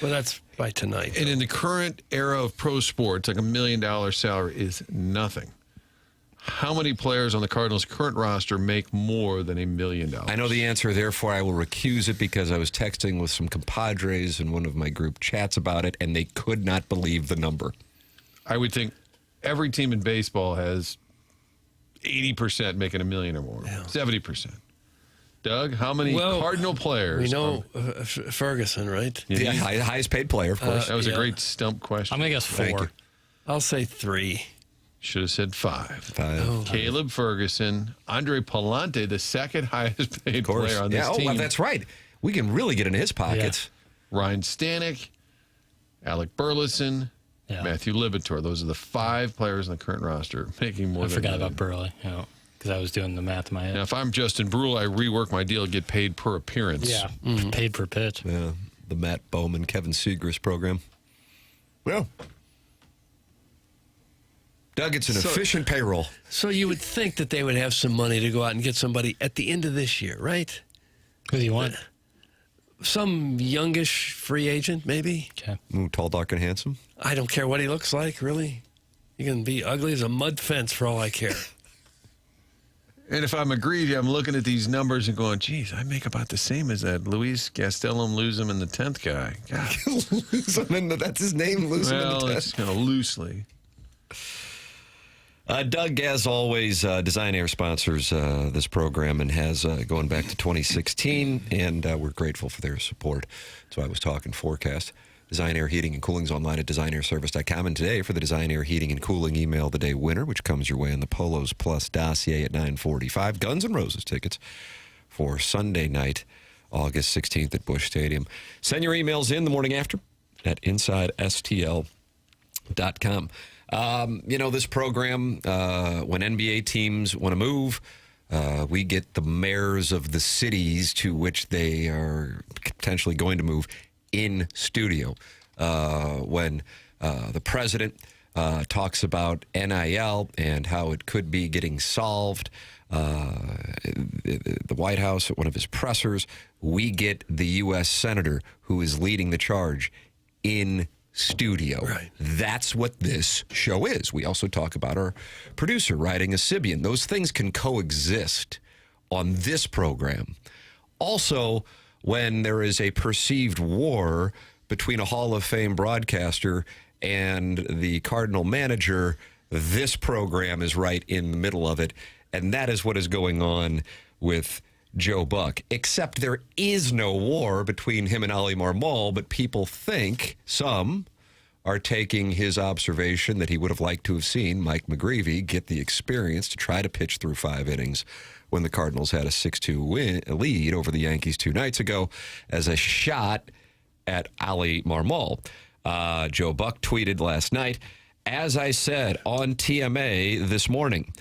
Well, that's by tonight. And in the current era of pro sports, like $1 million salary is nothing. How many players on the Cardinals' current roster make more than $1 million? I know the answer, therefore I will recuse it because I was texting with some compadres in one of my group chats about it, and they could not believe the number. I would think every team in baseball has 80% making $1 million or more, 70%. Doug, how many Cardinal players? We know Ferguson, right? Yeah, highest paid player, of course. That was a great stump question. I'm going to guess 4. I'll say 3. Should have said 5. Oh. Caleb Ferguson, Andre Palante, the second highest paid player on this team. Well, that's right. We can really get into his pockets. Yeah. Ryan Stanek, Alec Burleson, Matthew Libator. Those are the 5 players in the current roster making more than I forgot about Burley, because I was doing the math in my head. Now, if I'm Justin Brule, I rework my deal, get paid per appearance. Yeah, paid per pitch. Yeah, the Matt Bowman, Kevin Segrist program. Well, Doug, it's an efficient payroll. So you would think that they would have some money to go out and get somebody at the end of this year, right? Who do you want? Some youngish free agent, maybe. Okay. Ooh, tall, dark, and handsome. I don't care what he looks like, really. He can be ugly as a mud fence for all I care. And if I'm McGreevy, I'm looking at these numbers and going, geez, I make about the same as that Luis Gastelum, lose him in the 10th guy. God. Lose him in that's his name, lose him in the 10th. It's kind of loosely. Doug, as always, Design Air sponsors this program and has going back to 2016, and we're grateful for their support. So I was talking forecast. Design Air Heating and Cooling's online at designairservice.com. And today, for the Design Air Heating and Cooling Email of the Day winner, which comes your way in the Polos Plus dossier at 9:45, Guns N' Roses tickets for Sunday night, August 16th at Busch Stadium. Send your emails in the morning after at InsideSTL.com. This program, when NBA teams want to move, we get the mayors of the cities to which they are potentially going to move in studio. When the president talks about NIL and how it could be getting solved, the White House at one of his pressers, we get the U.S. senator who is leading the charge in studio. Right. That's what this show is. We also talk about our producer riding a Sibian. Those things can coexist on this program. Also, when there is a perceived war between a Hall of Fame broadcaster and the Cardinal manager, this program is right in the middle of it. And that is what is going on with Joe Buck. Except there is no war between him and Oli Marmol, but people think, some are taking his observation that he would have liked to have seen Mike McGreevy get the experience to try to pitch through 5 innings when the Cardinals had a 6-2 lead over the Yankees 2 nights ago as a shot at Oli Marmol. Joe Buck tweeted last night, as I said on TMA this morning,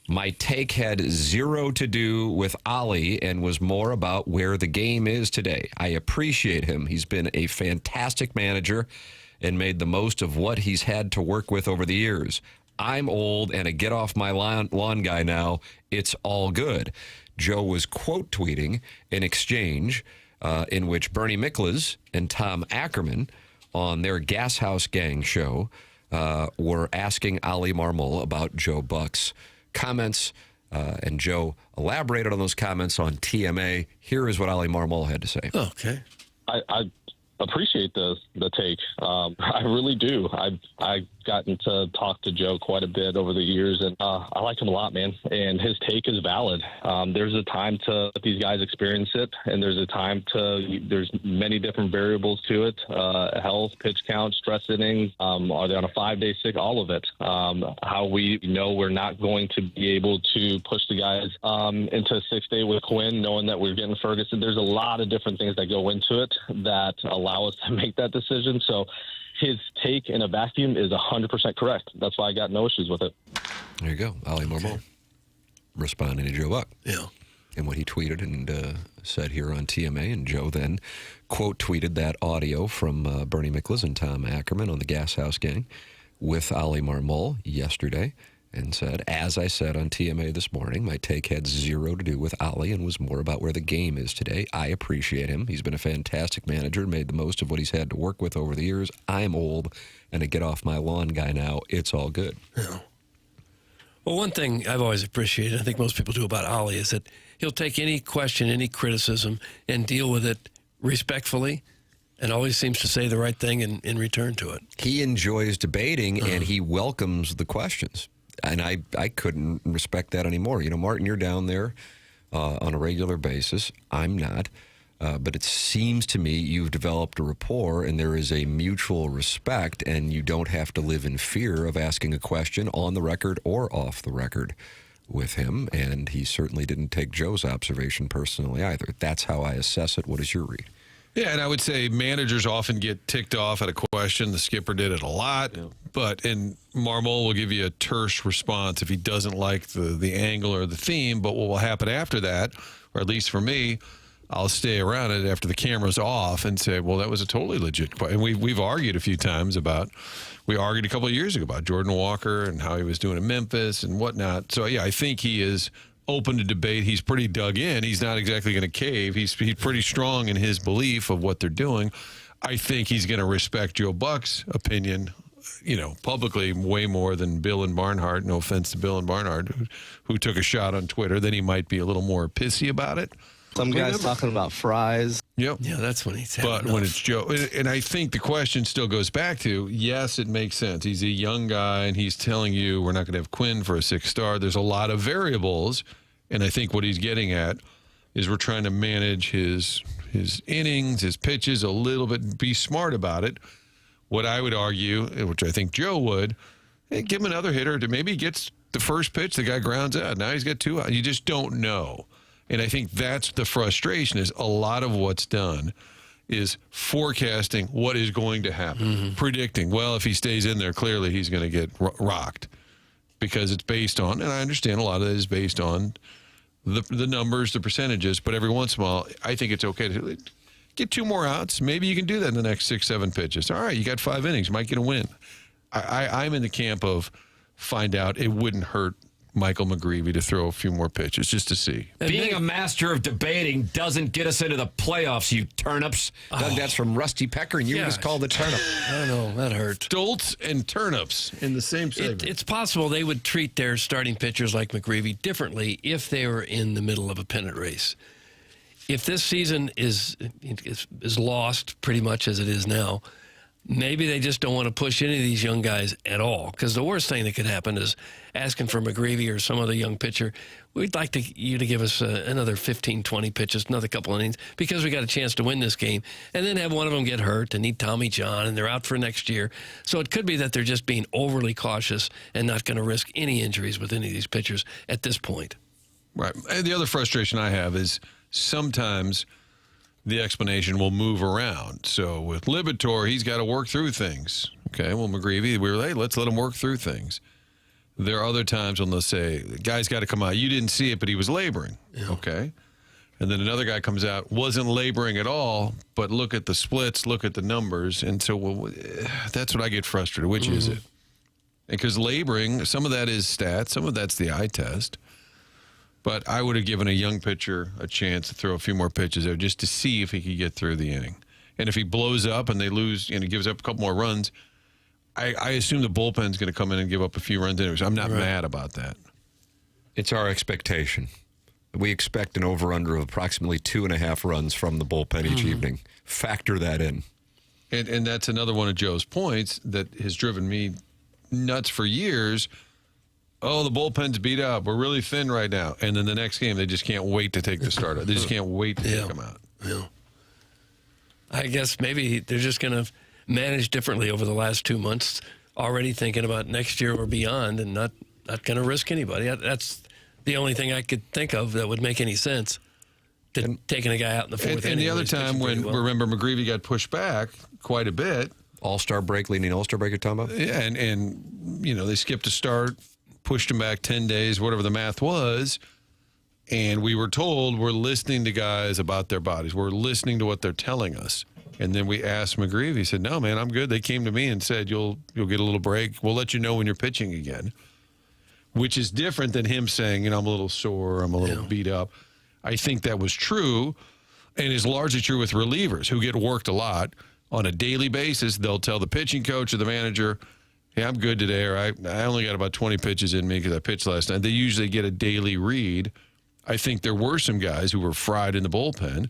my take had 0 to do with Oli and was more about where the game is today. I appreciate him. He's been a fantastic manager and made the most of what he's had to work with over the years. I'm old and a get off my lawn guy now. It's all good. Joe was quote tweeting an exchange in which Bernie Miklasz and Tom Ackerman on their Gas House Gang show were asking Oli Marmol about Joe Buck's comments, and Joe elaborated on those comments on TMA. Here is what Oli Marmol had to say. Okay. I appreciate the take. I really do. I've gotten to talk to Joe quite a bit over the years, and I like him a lot, man. And his take is valid. There's a time to let these guys experience it, and there's there's many different variables to it. Health, pitch count, stress innings. Are they on a 5-day sick? All of it. How we know we're not going to be able to push the guys into a 6-day with Quinn, knowing that we're getting Ferguson. There's a lot of different things that go into it that allow us to make that decision. So his take in a vacuum is 100% correct. That's why I got no issues with it. There you go. Oli Marmol responding to Joe Buck. Yeah. And what he tweeted and said here on TMA. And Joe then quote tweeted that audio from Bernie Miklasz and Tom Ackerman on the Gas House Gang with Oli Marmol yesterday and said, as I said on TMA this morning, my take had 0 to do with Oli and was more about where the game is today. I appreciate him. He's been a fantastic manager and made the most of what he's had to work with over the years. I'm old and a get off my lawn guy now. It's all good. Yeah. Well, one thing I've always appreciated, I think most people do about Oli, is that he'll take any question, any criticism, and deal with it respectfully, and always seems to say the right thing in return to it. He enjoys debating, and he welcomes the questions. And I couldn't respect that anymore. You know, Martin, you're down there on a regular basis. I'm not. But it seems to me you've developed a rapport and there is a mutual respect, and you don't have to live in fear of asking a question on the record or off the record with him. And he certainly didn't take Joe's observation personally either. That's how I assess it. What is your read? Yeah, and I would say managers often get ticked off at a question. The skipper did it a lot. And Marmol will give you a terse response if he doesn't like the angle or the theme. But what will happen after that, or at least for me, I'll stay around it after the camera's off and say, well, that was a totally legit question. And we've argued a few times we argued a couple of years ago about Jordan Walker and how he was doing in Memphis and whatnot. So, yeah, I think he is open to debate. He's pretty dug in. He's not exactly going to cave. He's pretty strong in his belief of what they're doing. I think he's going to respect Joe Buck's opinion, publicly way more than Bill and Barnhart. No offense to Bill and Barnhart, who took a shot on Twitter. Then he might be a little more pissy about it. Some guys talking about fries. Yep. Yeah, that's when he's But when it's Joe, and I think the question still goes back to, yes, it makes sense. He's a young guy, and he's telling you we're not going to have Quinn for a 6-star. There's a lot of variables, and I think what he's getting at is we're trying to manage his innings, his pitches a little bit, be smart about it. What I would argue, which I think Joe would, give him another hitter. Maybe he gets the first pitch, the guy grounds out. Now he's got 2 out. You just don't know. And I think that's the frustration, is a lot of what's done is forecasting what is going to happen, predicting, well, if he stays in there, clearly he's going to get rocked, because it's based on, and I understand a lot of it is based on the numbers, the percentages, but every once in a while, I think it's okay to get 2 more outs. Maybe you can do that in the next 6-7 pitches. All right, you got 5 innings, you might get a win. I'm in the camp of find out. It wouldn't hurt Michael McGreevy to throw a few more pitches just to see. Being a master of debating doesn't get us into the playoffs, you turnips. Doug, that's from Rusty Pecker, and you were just called a turnip. I know, that hurt. Stoltz and turnips in the same segment. It's possible they would treat their starting pitchers like McGreevy differently if they were in the middle of a pennant race. If this season is lost pretty much as it is now, maybe they just don't want to push any of these young guys at all, because the worst thing that could happen is asking for McGreevy or some other young pitcher, we'd like you to give us another 15, 20 pitches, another couple innings, because we got a chance to win this game, and then have one of them get hurt and need Tommy John, and they're out for next year. So it could be that they're just being overly cautious and not going to risk any injuries with any of these pitchers at this point. Right. And the other frustration I have is sometimes the explanation will move around. So with Libator, he's got to work through things. Okay, well, McGreevy, we were, hey, let's let him work through things. There are other times when they'll say, the guy's got to come out. You didn't see it, but he was laboring. Yeah. Okay. And then another guy comes out, wasn't laboring at all, but look at the splits, look at the numbers. And so that's what I get frustrated. Which is it? Because laboring, some of that is stats, some of that's the eye test. But I would have given a young pitcher a chance to throw a few more pitches there just to see if he could get through the inning. And if he blows up and they lose and he gives up a couple more runs, I assume the bullpen's going to come in and give up a few runs anyways. I'm not mad about that. It's our expectation. We expect an over-under of approximately 2.5 runs from the bullpen each evening. Factor that in. And that's another one of Joe's points that has driven me nuts for years. Oh, the bullpen's beat up. We're really thin right now. And then the next game, they just can't wait to take the starter. They just can't wait to take them out. Yeah. I guess maybe they're just going to manage differently over the last 2 months, already thinking about next year or beyond, and not going to risk anybody. That's the only thing I could think of that would make any sense. Taking a guy out in the fourth inning. And the other time when, remember, McGreevy got pushed back quite a bit. All-Star break, leading All-Star break you're talking about? Yeah, and you know, they skipped a start, pushed him back 10 days, whatever the math was, and we were told we're listening to guys about their bodies. We're listening to what they're telling us. And then we asked McGreevy. He said, no, man, I'm good. They came to me and said, you'll get a little break. We'll let you know when you're pitching again, which is different than him saying, you know, I'm a little sore, I'm a little beat up. I think that was true and is largely true with relievers who get worked a lot on a daily basis. They'll tell the pitching coach or the manager, hey, I'm good today, or I only got about 20 pitches in me because I pitched last night. They usually get a daily read. I think there were some guys who were fried in the bullpen,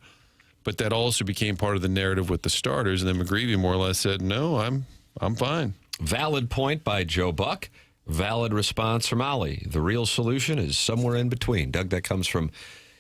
but that also became part of the narrative with the starters. And then McGreevy more or less said, no, I'm fine. Valid point by Joe Buck. Valid response from Oli. The real solution is somewhere in between. Doug, that comes from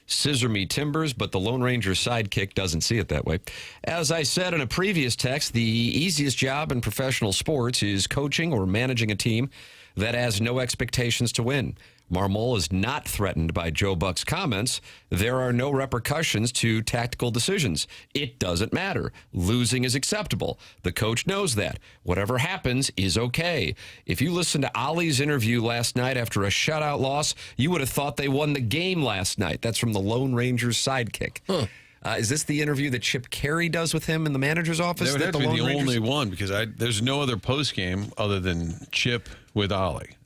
Scissor Me Timbers, but the Lone Ranger sidekick doesn't see it that way. As I said in a previous text, the easiest job in professional sports is coaching or managing a team that has no expectations to win. Marmol is not threatened by Joe Buck's comments. There are no repercussions to tactical decisions. It doesn't matter. Losing is acceptable. The coach knows that. Whatever happens is okay. If you listen to Oli's interview last night after a shutout loss, you would have thought they won the game last night. That's from the Lone Ranger's sidekick. Is this the interview that Chip Carey does with him in the manager's office? That would have to be the only one, because there's no other postgame other than Chip with Oli.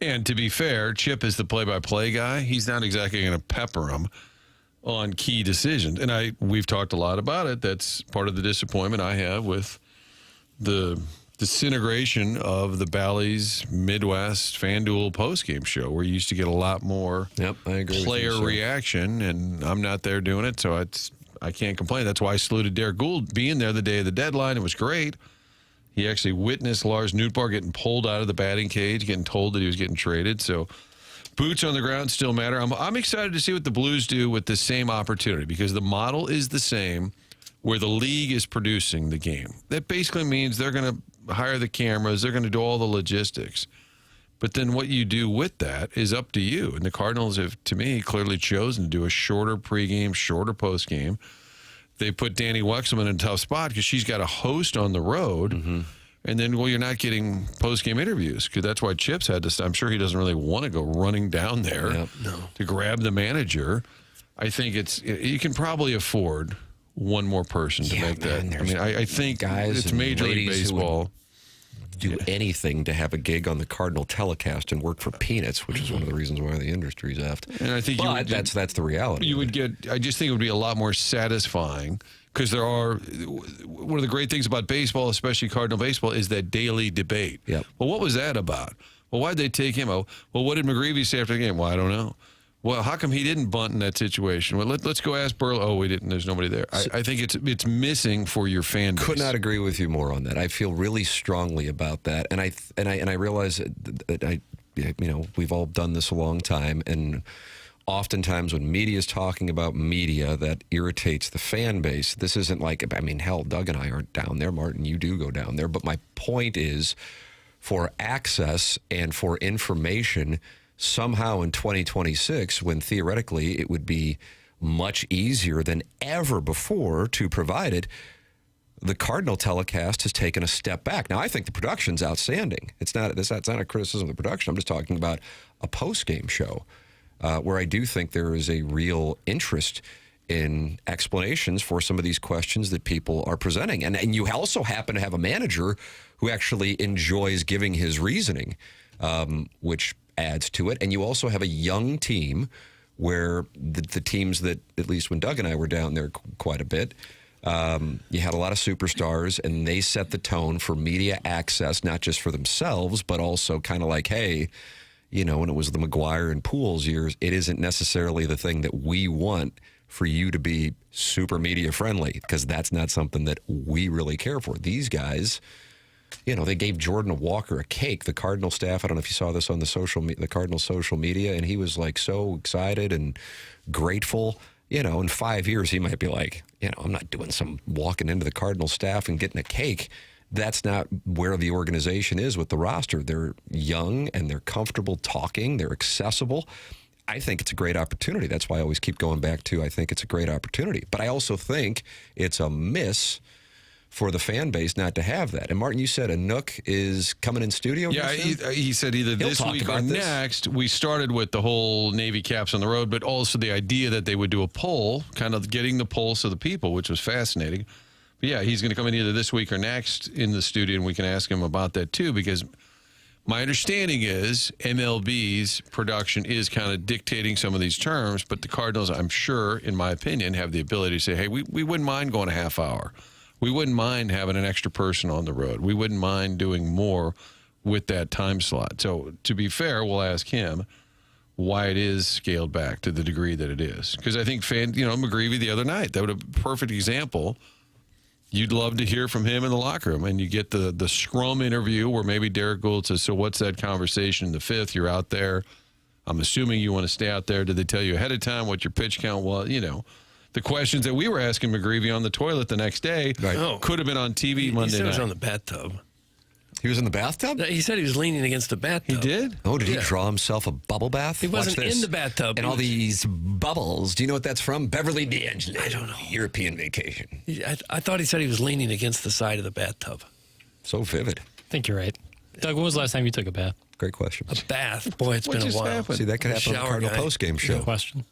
And to be fair, Chip is the play-by-play guy. He's not exactly going to pepper him on key decisions. And we've talked a lot about it. That's part of the disappointment I have with the disintegration of the Bally's Midwest FanDuel postgame show, where you used to get a lot more I agree player with you, reaction, and I'm not there doing it, so I can't complain. That's why I saluted Derek Gould being there the day of the deadline. It was great. He actually witnessed Lars Nootbaar getting pulled out of the batting cage, getting told that he was getting traded. So boots on the ground still matter. I'm excited to see what the Blues do with the same opportunity, because the model is the same where the league is producing the game. That basically means they're going to hire the cameras. They're going to do all the logistics. But then what you do with that is up to you. And the Cardinals have, to me, clearly chosen to do a shorter pregame, shorter postgame. They put Danny Wexelman in a tough spot because she's got a host on the road. Mm-hmm. And then, you're not getting post-game interviews, because that's why Chip's had to. I'm sure he doesn't really want to go running down there to grab the manager. I think you can probably afford one more person to make that. I mean, I think it's Major League Baseball. Do anything to have a gig on the Cardinal telecast and work for peanuts, which is one of the reasons why the industry's effed. And I think that's the reality. You would get. I just think it would be a lot more satisfying, because there are one of the great things about baseball, especially Cardinal baseball, is that daily debate. Yep. Well, what was that about? Well, why'd they take him? Oh, well, what did McGreevy say after the game? Well, I don't know. Well, how come he didn't bunt in that situation? Well, let's go ask Burlow. Oh, we didn't. There's nobody there. I think it's missing for your fan base. Could not agree with you more on that. I feel really strongly about that, and I realize that we've all done this a long time, and oftentimes when media is talking about media, that irritates the fan base. This isn't like, hell, Doug and I aren't down there. Martin, you do go down there, but my point is, for access and for information, somehow in 2026, when theoretically it would be much easier than ever before to provide it, the Cardinal telecast has taken a step back. Now, I think the production's outstanding. It's not a criticism of the production. I'm just talking about a post-game show where I do think there is a real interest in explanations for some of these questions that people are presenting. And you also happen to have a manager who actually enjoys giving his reasoning, which adds to it. And you also have a young team where the teams that, at least when Doug and I were down there quite a bit, you had a lot of superstars, and they set the tone for media access, not just for themselves, but also kind of like, hey, when it was the McGuire and Pools years, it isn't necessarily the thing that we want for you to be super media friendly, because that's not something that we really care for. These guys, they gave Jordan Walker a cake. The Cardinal staff, I don't know if you saw this on the Cardinal social media, and he was like so excited and grateful. In 5 years, he might be like, I'm not doing some walking into the Cardinal staff and getting a cake. That's not where the organization is with the roster. They're young and they're comfortable talking. They're accessible. I think it's a great opportunity. That's why I always keep going back to, I think it's a great opportunity. But I also think it's a miss for the fan base not to have that. And Martin, you said Anook is coming in studio? Yeah, he said either this week or next. We started with the whole Navy caps on the road, but also the idea that they would do a poll, kind of getting the pulse of the people, which was fascinating. But yeah, he's going to come in either this week or next in the studio, and we can ask him about that too, because my understanding is MLB's production is kind of dictating some of these terms, but the Cardinals, I'm sure, in my opinion, have the ability to say, hey, we wouldn't mind going a half hour. We wouldn't mind having an extra person on the road. We wouldn't mind doing more with that time slot. So to be fair, we'll ask him why it is scaled back to the degree that it is. Because I think McGreevy the other night, that would have a perfect example. You'd love to hear from him in the locker room, and you get the scrum interview where maybe Derek Gould says, so what's that conversation in the fifth? You're out there. I'm assuming you want to stay out there. Did they tell you ahead of time what your pitch count was? The questions that we were asking McGreevy on the toilet the next day could have been on TV Monday night. He was on the bathtub. He was in the bathtub? He said he was leaning against the bathtub. He did? Oh, did he draw himself a bubble bath? He wasn't Watch this. in the bathtub. And all these bubbles. Do you know what that's from? Beverly D'Angelo. I don't know. European vacation. I thought he said he was leaning against the side of the bathtub. So vivid. I think you're right. Doug, when was the last time you took a bath? Great question. A bath? Boy, it's been a while. See, that could happen on the Cardinal postgame show. Good question.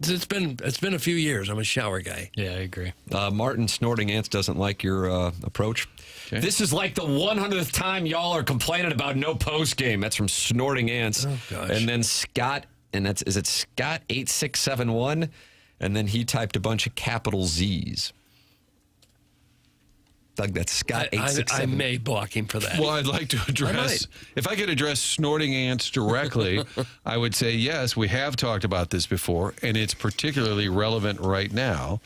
It's been a few years. I'm a shower guy. Yeah, I agree. Martin Snorting Ants doesn't like your approach. Okay. This is like the 100th time y'all are complaining about no postgame. That's from Snorting Ants. Oh, gosh. And then Scott, and is it Scott 8671? And then he typed a bunch of capital Z's. Doug, that's Scott 867. I may block him for that. Well, I'd like to address, if I could address Snorting Ants directly, I would say, yes, we have talked about this before, and it's particularly relevant right now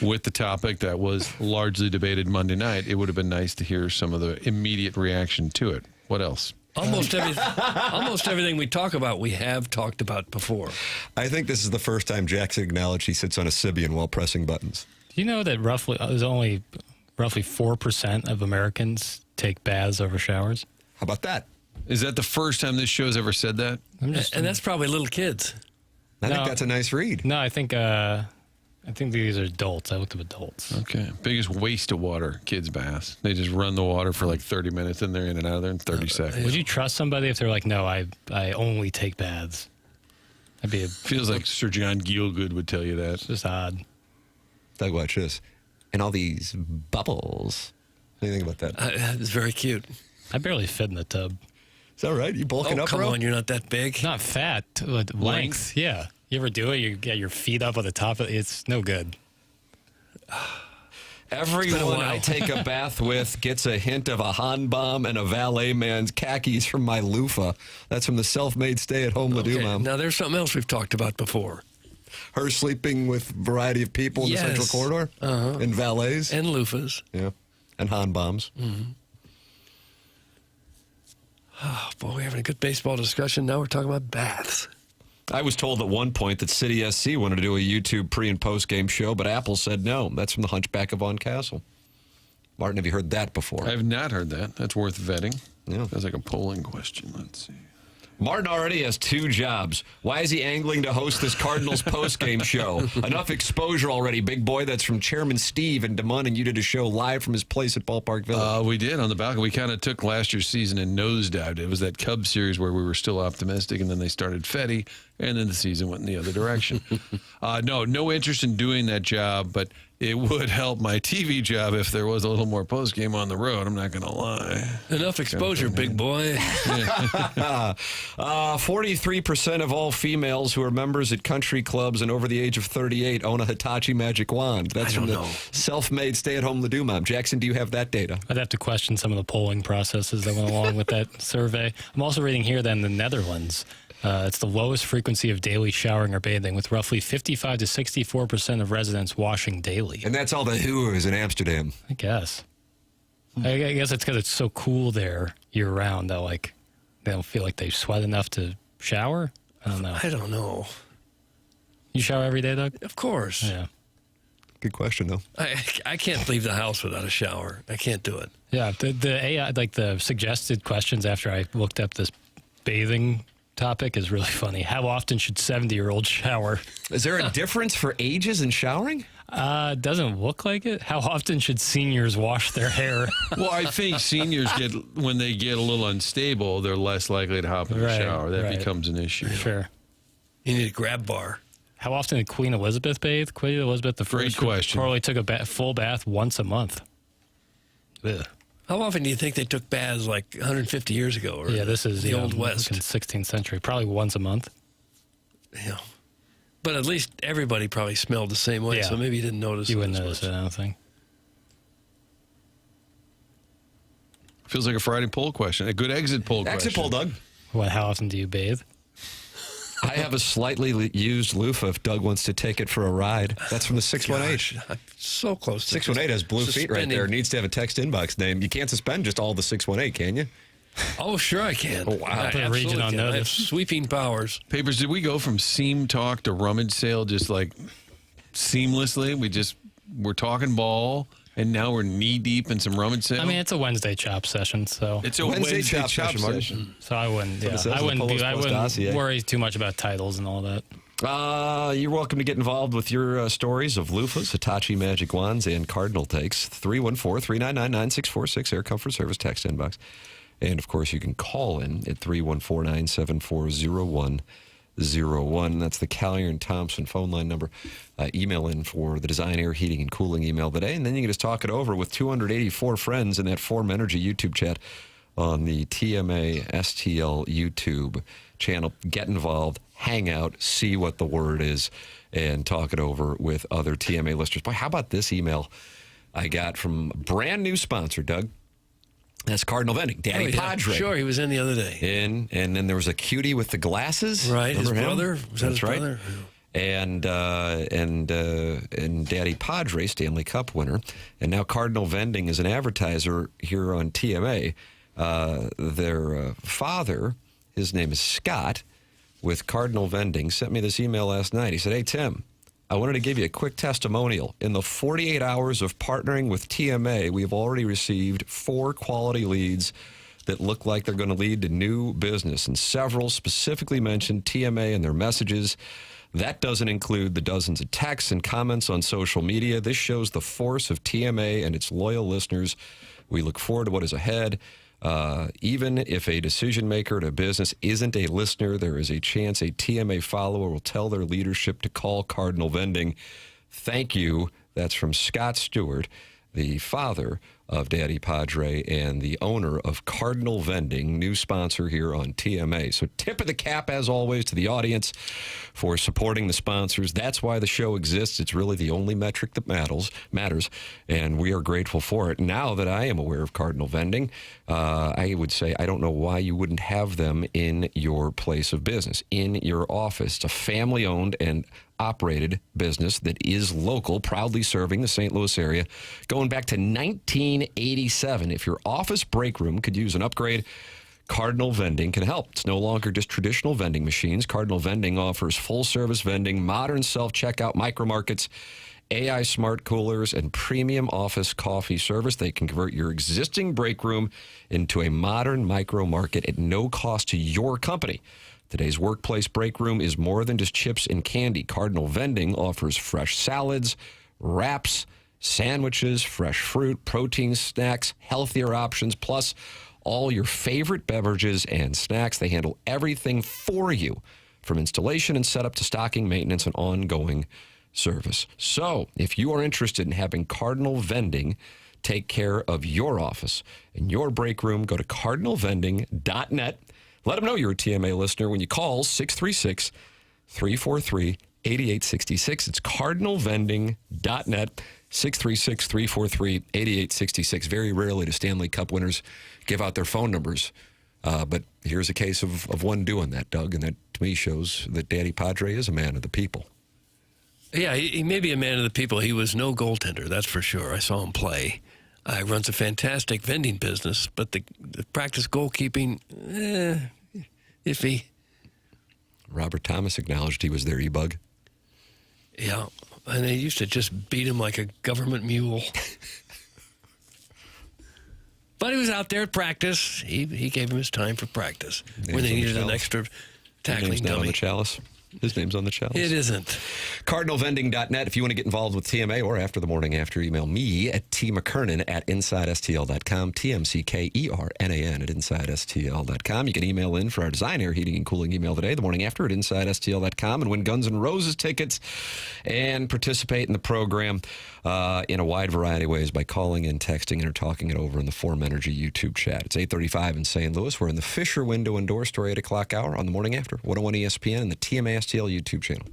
with the topic that was largely debated Monday night. It would have been nice to hear some of the immediate reaction to it. What else? Almost everything we talk about, we have talked about before. I think this is the first time Jackson acknowledged he sits on a Sibian while pressing buttons. Do you know that there's only roughly 4% of Americans take baths over showers? How about that? Is that the first time this show's ever said that? And that's probably little kids. I think that's a nice read. No, I think these are adults. I looked up adults. Okay. Biggest waste of water, kids' baths. They just run the water for like 30 minutes and they're in and out of there in 30 seconds. Would you trust somebody if they're like, no, I only take baths? Feels like Sir John Gielgud would tell you that. It's just odd. Doug, watch this. And all these bubbles. What do you think about that? It's very cute. I barely fit in the tub. Is that right? You bulking up, come bro? on, you're not that big. Not fat. Length. Yeah. You ever do it? You get your feet up on the top of it. It's no good. Everyone I take a bath with gets a hint of a Han bomb and a valet man's khakis from my loofah. That's from the self-made stay-at-home Ladue mom. Now, there's something else we've talked about before. Her sleeping with a variety of people in the central corridor? And valets? And loofahs. Yeah. And Han bombs. Mm-hmm. Oh, boy, we're having a good baseball discussion. Now we're talking about baths. I was told at one point that City SC wanted to do a YouTube pre- and post-game show, but Apple said no. That's from the Hunchback of Vaughn Castle. Martin, have you heard that before? I have not heard that. That's worth vetting. Yeah. That's like a polling question. Let's see. Martin already has 2 jobs. Why is he angling to host this Cardinals post-game show? Enough exposure already, big boy. That's from Chairman Steve in Des Moines, and you did a show live from his place at Ballpark Village. We did on the balcony. We kind of took last year's season and nosedived. It was that Cubs series where we were still optimistic, and then they started Fetty, and then the season went in the other direction. No interest in doing that job, but it would help my TV job if there was a little more post-game on the road. I'm not going to lie. Enough exposure, big boy. 43% of all females who are members at country clubs and over the age of 38 own a Hitachi magic wand. That's from the self-made stay-at-home Ladue mom. Jackson, do you have that data? I'd have to question some of the polling processes that went along with that survey. I'm also reading here that in the Netherlands, it's the lowest frequency of daily showering or bathing, with roughly 55 to 64% of residents washing daily. And that's all the hooers in Amsterdam. I guess. I guess it's because it's so cool there year-round that, like, they don't feel like they sweat enough to shower? I don't know. I don't know. You shower every day, Doug? Of course. Yeah. Good question, though. I can't leave the house without a shower. I can't do it. Yeah, the AI, like the suggested questions after I looked up this bathing topic is really funny. How often should 70-year-olds shower? Is there a difference for ages in showering? Doesn't look like it. How often should seniors wash their hair? Well, I think seniors when they get a little unstable, they're less likely to hop in the shower. That becomes an issue. Sure. You need a grab bar. How often did Queen Elizabeth bathe? Queen Elizabeth the First. Great question. Probably took a full bath once a month. Ugh. How often do you think they took baths like 150 years ago? Or this is the Old West. In the 16th century. Probably once a month. Yeah. But at least everybody probably smelled the same way, so maybe you didn't notice it. You wouldn't notice it, I don't think. Feels like a Friday poll question. A good exit poll question. Exit poll, Doug. What? How often do you bathe? I have a slightly used loofah if Doug wants to take it for a ride. That's from the 618. I'm so close to 618 has blue feet right there. Needs to have a text inbox name. You can't suspend just all the 618, can you? Oh, sure I can. Oh, wow. Put a region on I have notice. sweeping powers. Papers, did we go from seam talk to rummage sale just like seamlessly? We're talking ball, And now we're knee deep in some rummage sale. I mean, it's a Wednesday chop session, so it's a Wednesday chop session. So I wouldn't. That's Yeah, what it says I in the Polo's Post dossier. worry too much about titles and all that. You're welcome to get involved with your stories of loofahs, Hitachi magic wands, and cardinal takes. 314-399-9646, Air Comfort Service text inbox. And, of course, you can call in at 314-974-0101. That's the Callier and Thompson phone line number. Email in for the Design, Air, Heating, and Cooling email today. And then you can just talk it over with 284 friends in that Form Energy YouTube chat on the TMA STL YouTube channel. Get involved, hang out, see what the word is, and talk it over with other TMA listeners. Boy, how about this email I got from a brand new sponsor, Doug? That's Cardinal Vending, Daddy Padre. Sure, he was in the other day. And then there was a cutie with the glasses. Right, Remember his him? brother. Was that That's his right. brother? And Daddy Padre, Stanley Cup winner, and now Cardinal Vending is an advertiser here on TMA. Their father, his name is Scott, with Cardinal Vending, sent me this email last night. He said, "Hey Tim, I wanted to give you a quick testimonial. In the 48 hours of partnering with TMA, we have already received 4 quality leads that look like they're going to lead to new business, and several specifically mentioned TMA in their messages. That doesn't include the dozens of texts and comments on social media. This shows the force of TMA and its loyal listeners. We look forward to what is ahead. Even if a decision maker at a business isn't a listener, there is a chance a TMA follower will tell their leadership to call Cardinal Vending. Thank you." That's from Scott Stewart, the father of Daddy Padre and the owner of Cardinal Vending, new sponsor here on TMA. So tip of the cap, as always, to the audience for supporting the sponsors. That's why the show exists. It's really the only metric that matters, and we are grateful for it. Now that I am aware of Cardinal Vending, I would say I don't know why you wouldn't have them in your place of business, in your office. It's a family-owned and operated business that is local, proudly serving the St. Louis area, going back to 1987. If your office break room could use an upgrade, Cardinal Vending can help. It's no longer just traditional vending machines. Cardinal Vending offers full-service vending, modern self-checkout micro markets, AI smart coolers, and premium office coffee service. They can convert your existing break room into a modern micro market at no cost to your company. Today's workplace break room is more than just chips and candy. Cardinal Vending offers fresh salads, wraps, sandwiches, fresh fruit, protein snacks, healthier options, plus all your favorite beverages and snacks. They handle everything for you, from installation and setup to stocking, maintenance, and ongoing service. So if you are interested in having Cardinal Vending take care of your office and your break room, go to cardinalvending.net. Let them know you're a TMA listener when you call 636-343-8866. It's cardinalvending.net, 636-343-8866. Very rarely do Stanley Cup winners give out their phone numbers. But here's a case of one doing that, Doug, and that to me shows that Daddy Padre is a man of the people. Yeah, he may be a man of the people. He was no goaltender, that's for sure. I saw him play. He runs a fantastic vending business, but the practice goalkeeping, iffy. Robert Thomas acknowledged he was their e-bug. Yeah, and they used to just beat him like a government mule. But he was out there at practice. He gave him his time for practice when they needed an extra tackling His name's not on dummy. the chalice. His name's on the chalice. It isn't. Cardinalvending.net. If you want to get involved with TMA or After the Morning After, email me at tmckernan@insidestl.com, TMCKERNAN at insidestl.com. You can email in for our Design, Air, Heating, and Cooling email today, the morning after, at insidestl.com, and win Guns N' Roses tickets and participate in the program in a wide variety of ways by calling in, texting, and or talking it over in the Form Energy YouTube chat. It's 8:35 in St. Louis. We're in the Fisher Window and Door Store 8 o'clock hour on the morning after, 101 ESPN and the TMA STL YouTube channel.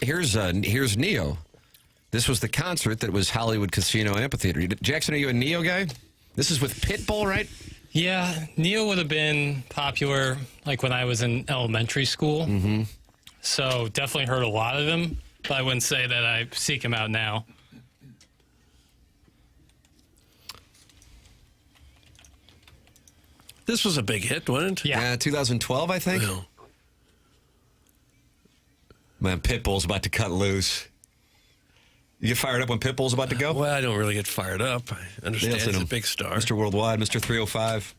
Here's Neo. This was the concert that was Hollywood Casino Amphitheater. Jackson, are you a Neo guy? This is with Pitbull, right? Yeah, Neo would have been popular like when I was in elementary school. Mm-hmm. So definitely heard a lot of him, but I wouldn't say that I seek him out now. This was a big hit, wasn't it? Yeah, 2012, I think. Well. Man, Pitbull's about to cut loose. You get fired up when Pitbull's about to go? Well, I don't really get fired up. I understand he's a big star. Mr. Worldwide, Mr. 305.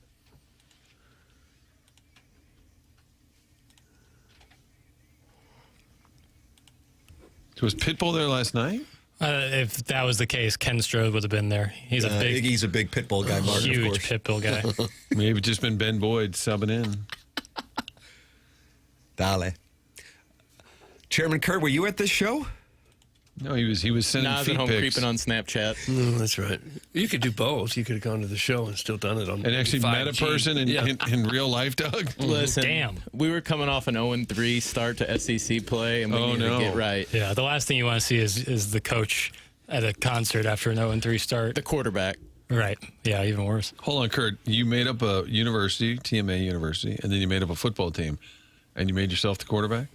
Was Pitbull there last night? If that was the case, Ken Strode would have been there. He's a big Pitbull guy, Martin, huge of course. Pitbull guy. Maybe just been Ben Boyd subbing in. Dale. Chairman Kurt, were you at this show? No, he was sending I was feet at home pics. creeping on Snapchat. No, that's right. You could do both. You could have gone to the show and still done it on And actually 5G. met a person in real life, Doug? Listen, Damn. we were coming off an 0-3 start to SEC play, and we needed to get right. Yeah, the last thing you want to see is the coach at a concert after an 0-3 start. The quarterback. Right. Yeah, even worse. Hold on, Kurt. You made up a university, TMA University, and then you made up a football team, and you made yourself the quarterback?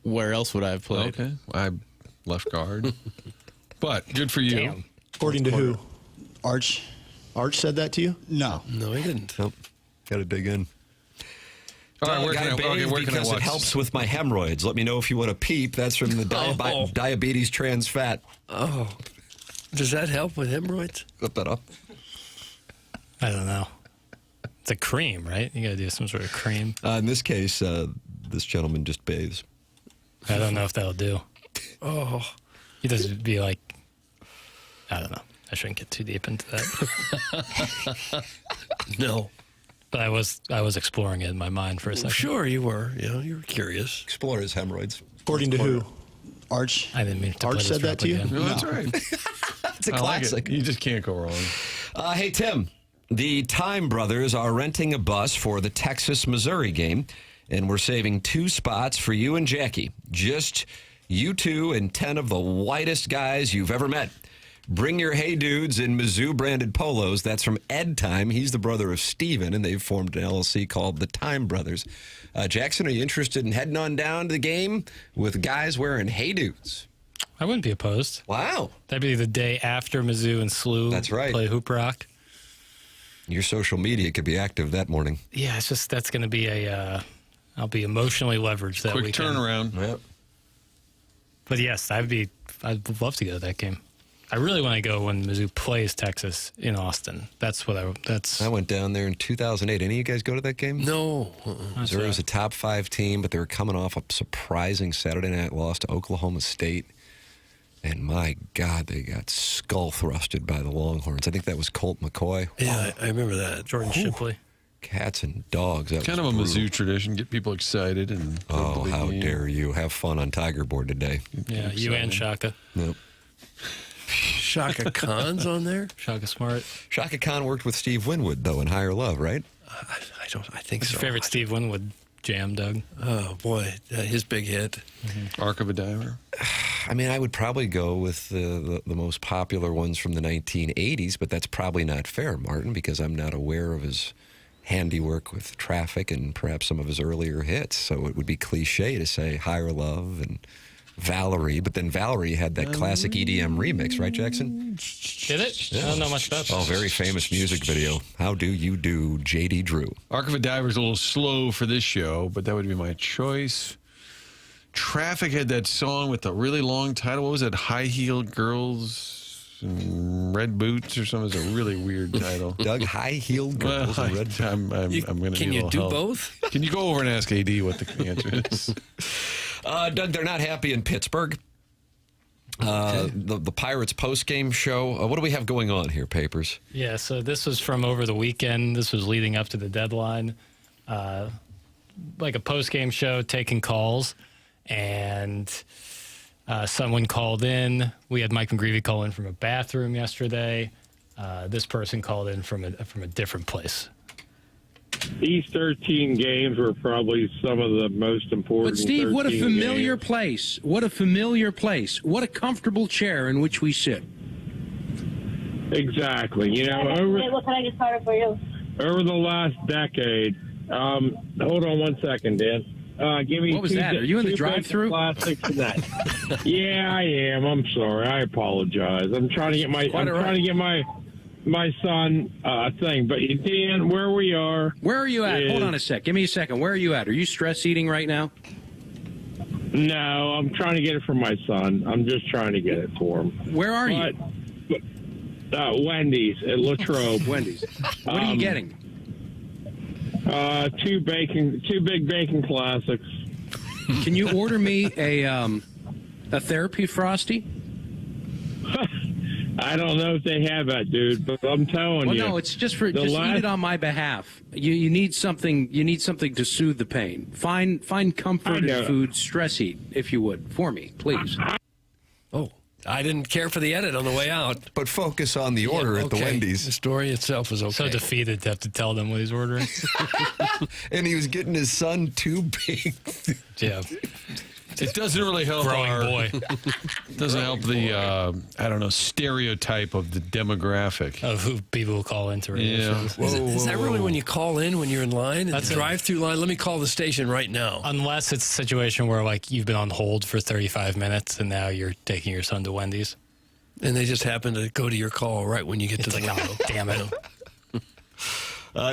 Where else would I have played? Okay. I left guard. But good for you. Damn. According to who? Arch said that to you? No. No, he didn't. Nope. Got to dig in. All right, where Doug, can I bathe where can I because watch it helps with my hemorrhoids. Let me know if you want to peep. That's from the diabetes trans fat. Oh. Does that help with hemorrhoids? Look that up. I don't know. It's a cream, right? You got to do some sort of cream. In this case, this gentleman just bathes. I don't know if that'll do. Oh. He doesn't be like, I don't know. I shouldn't get too deep into that. No. But I was exploring it in my mind for a second. Sure, you were. Yeah, you were curious. Explore his hemorrhoids. According to who? Arch? I didn't mean to Arch play said this that to you? again. No, that's right. It's a I like it. classic. You just can't go wrong. Hey, Tim. The Time brothers are renting a bus for the Texas-Missouri game, and we're saving 2 spots for you and Jackie. Just you two and 10 of the whitest guys you've ever met. Bring your Hey Dudes in Mizzou-branded polos. That's from Ed Time. He's the brother of Steven, and they've formed an LLC called the Time Brothers. Jackson, are you interested in heading on down to the game with guys wearing Hey Dudes? I wouldn't be opposed. Wow. That'd be the day after Mizzou and SLU That's right. play Hoop Rock. Your social media could be active that morning. Yeah, it's just that's going to be I'll be emotionally leveraged that Quick weekend. turnaround. Yep. But yes, I'd love to go to that game. I really want to go when Mizzou plays Texas in Austin. I went down there in 2008. Any of you guys go to that game? No. Missouri was a top 5 team, but they were coming off a surprising Saturday night loss to Oklahoma State. And my God, they got skull thrusted by the Longhorns. I think that was Colt McCoy. Yeah, I remember that. Jordan Shipley. Cats and dogs. That Kind was of a brutal. Mizzou tradition. Get people excited. And Oh, how dare you. Have fun on Tiger Board today. Yeah, you and Shaka. Nope. Shaka Khan's on there? Shaka Smart. Shaka Khan worked with Steve Winwood, though, in Higher Love, right? I think What's so. your favorite Steve Winwood jam, Doug? Oh, boy. His big hit. Arc of a Diver. I mean, I would probably go with the most popular ones from the 1980s, but that's probably not fair, Martin, because I'm not aware of his handiwork with Traffic and perhaps some of his earlier hits. So it would be cliche to say Higher Love and Valerie, but then Valerie had that classic EDM remix, right, Jackson? Did it? I don't know much about that. Oh, very famous music video. How Do You Do, J.D. Drew. Arc of a Diver is a little slow for this show, but that would be my choice. Traffic had that song with the really long title. What was it? High Heeled Girls in Red Boots or something? It was a really weird title. Doug, High Heeled Girls in Red Boots. I'm going to Can you do both? Can you go over and ask AD what the answer is? Doug, they're not happy in Pittsburgh. The Pirates post-game show. What do we have going on here, Papers? Yeah, so this was from over the weekend. This was leading up to the deadline. Like a post-game show, taking calls. And someone called in. We had Mike McGreevy call in from a bathroom yesterday. This person called in from a different place. these 13 games were probably some of the most important. But, Steve, what a 13 familiar games. place. What a familiar place. What a comfortable chair in which we sit. Exactly. You know, What can I get started for you? over the last decade. Hold on one second, Dan. Give me What was that? Are you in the drive-thru? Classics and that. Yeah, I am. I'm sorry. I apologize. I'm trying to get my. Trying to get my son thing. But Dan, where we are. Where are you at? Hold on a sec. Give me a second. Where are you at? Are you stress eating right now? No, I'm trying to get it for my son. I'm just trying to get it for him. Where are you? Wendy's at Latrobe. Wendy's. What are you getting? Two big bacon classics. Can you order me a therapy Frosty? I don't know if they have that, dude, but I'm telling you. Well, no, it's just for eat it on my behalf. You need something. You need something to soothe the pain. Find comfort in food. Stress eat, if you would, for me, please. Oh, I didn't care for the edit on the way out. But focus on the order at the Wendy's. The story itself was okay. So defeated to have to tell them what he's ordering. And he was getting his son too big. Yeah. It doesn't really help Growing boy. Doesn't help the stereotype of the demographic of who people call into radio shows. Is that really when you call in when you're in line? That's the drive-through line. Let me call the station right now. Unless it's a situation where like you've been on hold for 35 minutes and now you're taking your son to Wendy's, and they just happen to go to your call right when you get to the window. Oh, damn it.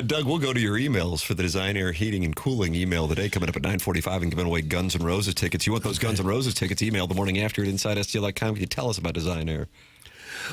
Doug, we'll go to your emails for the Design Air Heating and Cooling email today, coming up at 9:45 and giving away Guns N' Roses tickets. You want those Guns N' Roses tickets? Email the morning after at InsideSTL.com. Can you tell us about Design Air?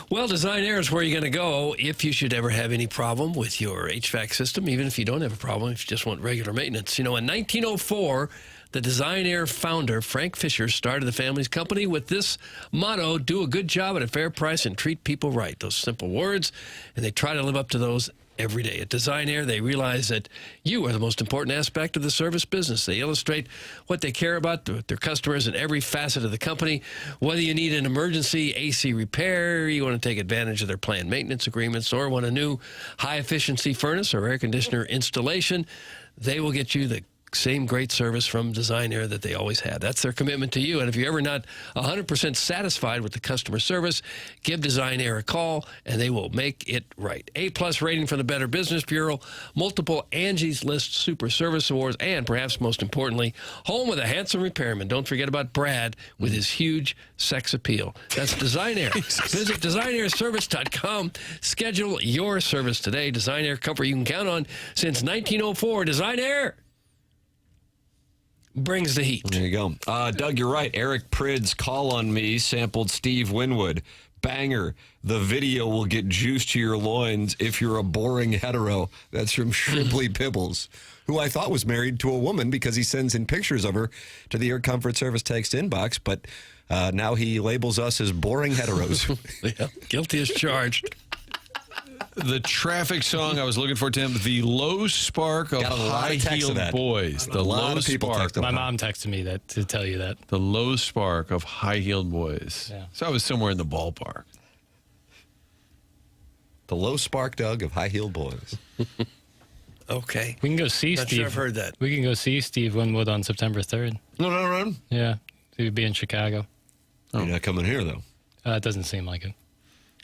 Well, Design Air is where you're going to go if you should ever have any problem with your HVAC system, even if you don't have a problem, if you just want regular maintenance. You know, in 1904, the Design Air founder, Frank Fisher, started the family's company with this motto: do a good job at a fair price and treat people right. Those simple words, and they try to live up to those every day. At Design Air, they realize that you are the most important aspect of the service business. They illustrate what they care about with their customers in every facet of the company. Whether you need an emergency AC repair, you want to take advantage of their planned maintenance agreements, or want a new high-efficiency furnace or air conditioner installation, they will get you the same great service from Design Air that they always had. That's their commitment to you. And if you're ever not 100% satisfied with the customer service, give Design Air a call, and they will make it right. A-plus rating from the Better Business Bureau, multiple Angie's List Super Service Awards, and perhaps most importantly, home with a handsome repairman. Don't forget about Brad with his huge sex appeal. That's Design Air. Visit DesignAirService.com. Schedule your service today. Design Air, comfort you can count on since 1904. Design Air brings the heat. There you go. Doug, you're right. Eric Prid's Call on Me sampled Steve Winwood. Banger. The video will get juice to your loins if you're a boring hetero. That's from Shrimply Pibbles, who I thought was married to a woman because he sends in pictures of her to the Air Comfort Service text inbox, but now he labels us as boring heteros. Yeah, guilty as charged. The traffic song I was looking for, Tim, the low spark of high-heeled boys. The low spark. My mom texted me that to tell you that. The low spark of high-heeled boys. Yeah. So I was somewhere in the ballpark. The low spark, Doug, of high-heeled boys. Okay. We can go see Not Steve. sure I've heard that. We can go see Steve Winwood on September 3rd. No. Yeah. He would be in Chicago. You're not coming here, though. It doesn't seem like it.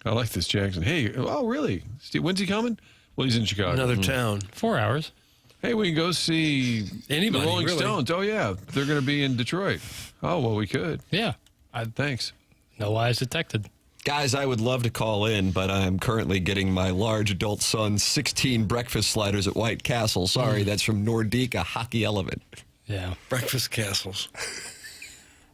I like this, Jackson. Hey, oh, really? Steve, when's he coming? Well, he's in Chicago. Another town. 4 hours. Hey, we can go see anybody, the Rolling really. Stones. Oh, yeah. They're going to be in Detroit. Oh, well, we could. Yeah. Thanks. No lies detected. Guys, I would love to call in, but I'm currently getting my large adult son's 16 breakfast sliders at White Castle. Sorry, that's from Nordica Hockey Element. Yeah. Breakfast castles.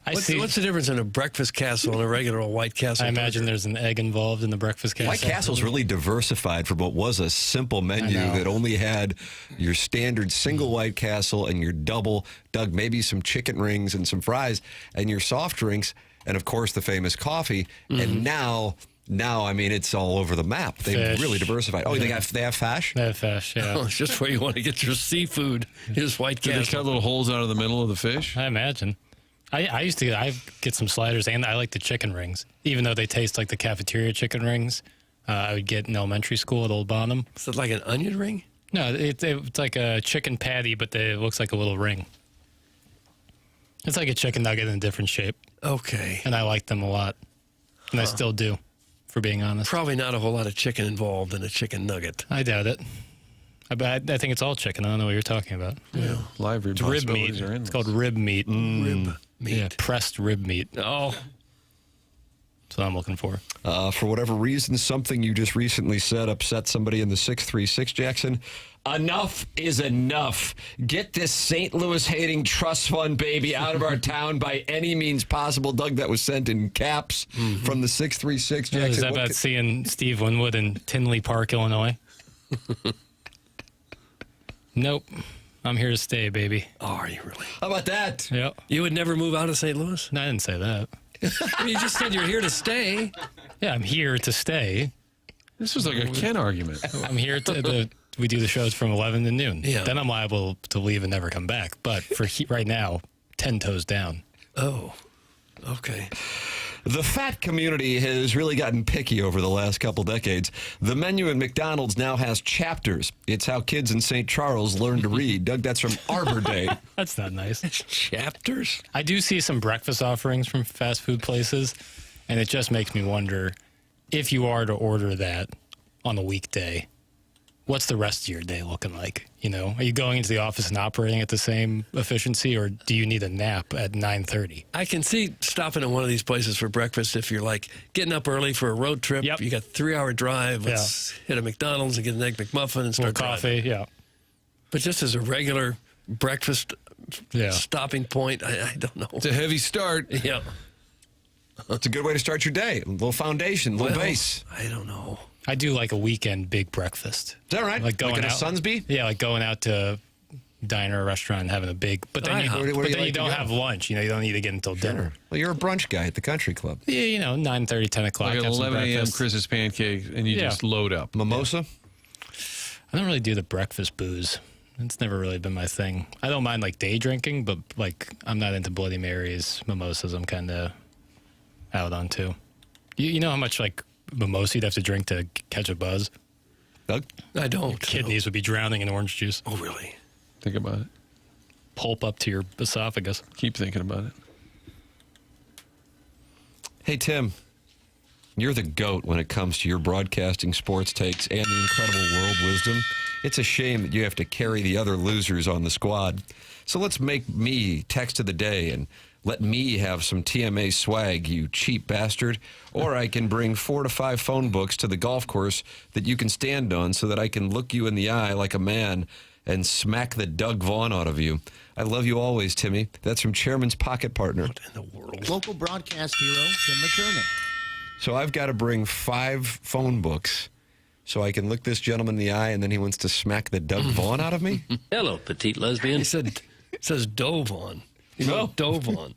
What's see. the difference in a breakfast castle and a regular White Castle? I imagine there's an egg involved in the breakfast castle. White Castle's really diversified from what was a simple menu that only had your standard single White Castle and your double, Doug, maybe some chicken rings and some fries, and your soft drinks, and of course the famous coffee. And now, I mean, it's all over the map. They've really diversified. Oh, they have fish? They have fish, yeah. Oh, it's just where you want to get your seafood. Here's White Do Castle. they cut little holes out of the middle of the fish? I imagine. I used to I get some sliders, and I like the chicken rings. Even though they taste like the cafeteria chicken rings, I would get in elementary school at Old Bonham. Is it like an onion ring? No, it's like a chicken patty, but it looks like a little ring. It's like a chicken nugget in a different shape. Okay. And I like them a lot. And I still do, for being honest. Probably not a whole lot of chicken involved in a chicken nugget. I doubt it. I think it's all chicken. I don't know what you're talking about. Yeah. Live rib It's rib meat. It's called rib meat. Rib meat. Yeah, pressed rib meat. Oh. That's what I'm looking for. For whatever reason, something you just recently said upset somebody in the 636, Jackson. Enough is enough. Get this St. Louis hating trust fund baby out of our town by any means possible. Doug, that was sent in caps from the 636, Jackson. Is that about seeing Steve Winwood in Tinley Park, Illinois? Nope. I'm here to stay, baby. Oh, are you really? How about that? Yep. You would never move out of St. Louis? No, I didn't say that. You just said you're here to stay. Yeah, I'm here to stay. This was like a Ken argument. I'm here we do the shows from 11 to noon. Yeah. Then I'm liable to leave and never come back. But for right now, 10 toes down. Oh, okay. The fat community has really gotten picky over the last couple decades. The menu at McDonald's now has chapters. It's how kids in St. Charles learn to read. Doug, that's from Arbor Day. That's not nice. Chapters? I do see some breakfast offerings from fast food places, and it just makes me wonder, if you are to order that on a weekday, what's the rest of your day looking like? You know, are you going into the office and operating at the same efficiency, or do you need a nap at 9:30? I can see stopping at one of these places for breakfast if you're like getting up early for a road trip. Yep. You got a 3-hour drive. Let's hit a McDonald's and get an egg McMuffin and start coffee. driving. Yeah. But just as a regular breakfast stopping point, I don't know. It's a heavy start. Yeah. It's a good way to start your day. A little foundation, a little base. I don't know. I do like a weekend big breakfast. Is that right? Like going at a out, Sunsby? Yeah, like going out to diner or restaurant and having a big. But then you don't have lunch. You know, you don't need to get until dinner. Well, you're a brunch guy at the country club. Yeah, you know, 9:30, 10 o'clock. Like at 11 a.m. Chris's pancakes, and you just load up. Mimosa? I don't really do the breakfast booze. It's never really been my thing. I don't mind like day drinking, but like I'm not into Bloody Marys, mimosas. I'm kind of out on too. You know how much like mimosa you'd have to drink to catch a buzz? Doug? I don't. Your kidneys would be drowning in orange juice. Oh, really? Think about it. Pulp up to your esophagus. Keep thinking about it. Hey, Tim, you're the GOAT when it comes to your broadcasting, sports takes, and the incredible world wisdom. It's a shame that you have to carry the other losers on the squad. So let's make me text of the day and let me have some TMA swag, you cheap bastard. Or I can bring 4 to 5 phone books to the golf course that you can stand on so that I can look you in the eye like a man and smack the Doug Vaughn out of you. I love you always, Timmy. That's from Chairman's Pocket Partner. What in the world? Local broadcast hero, Tim McKernan. So I've got to bring 5 phone books so I can look this gentleman in the eye, and then he wants to smack the Doug Vaughn out of me? Hello, petite lesbian. He says dove on. No, dove on.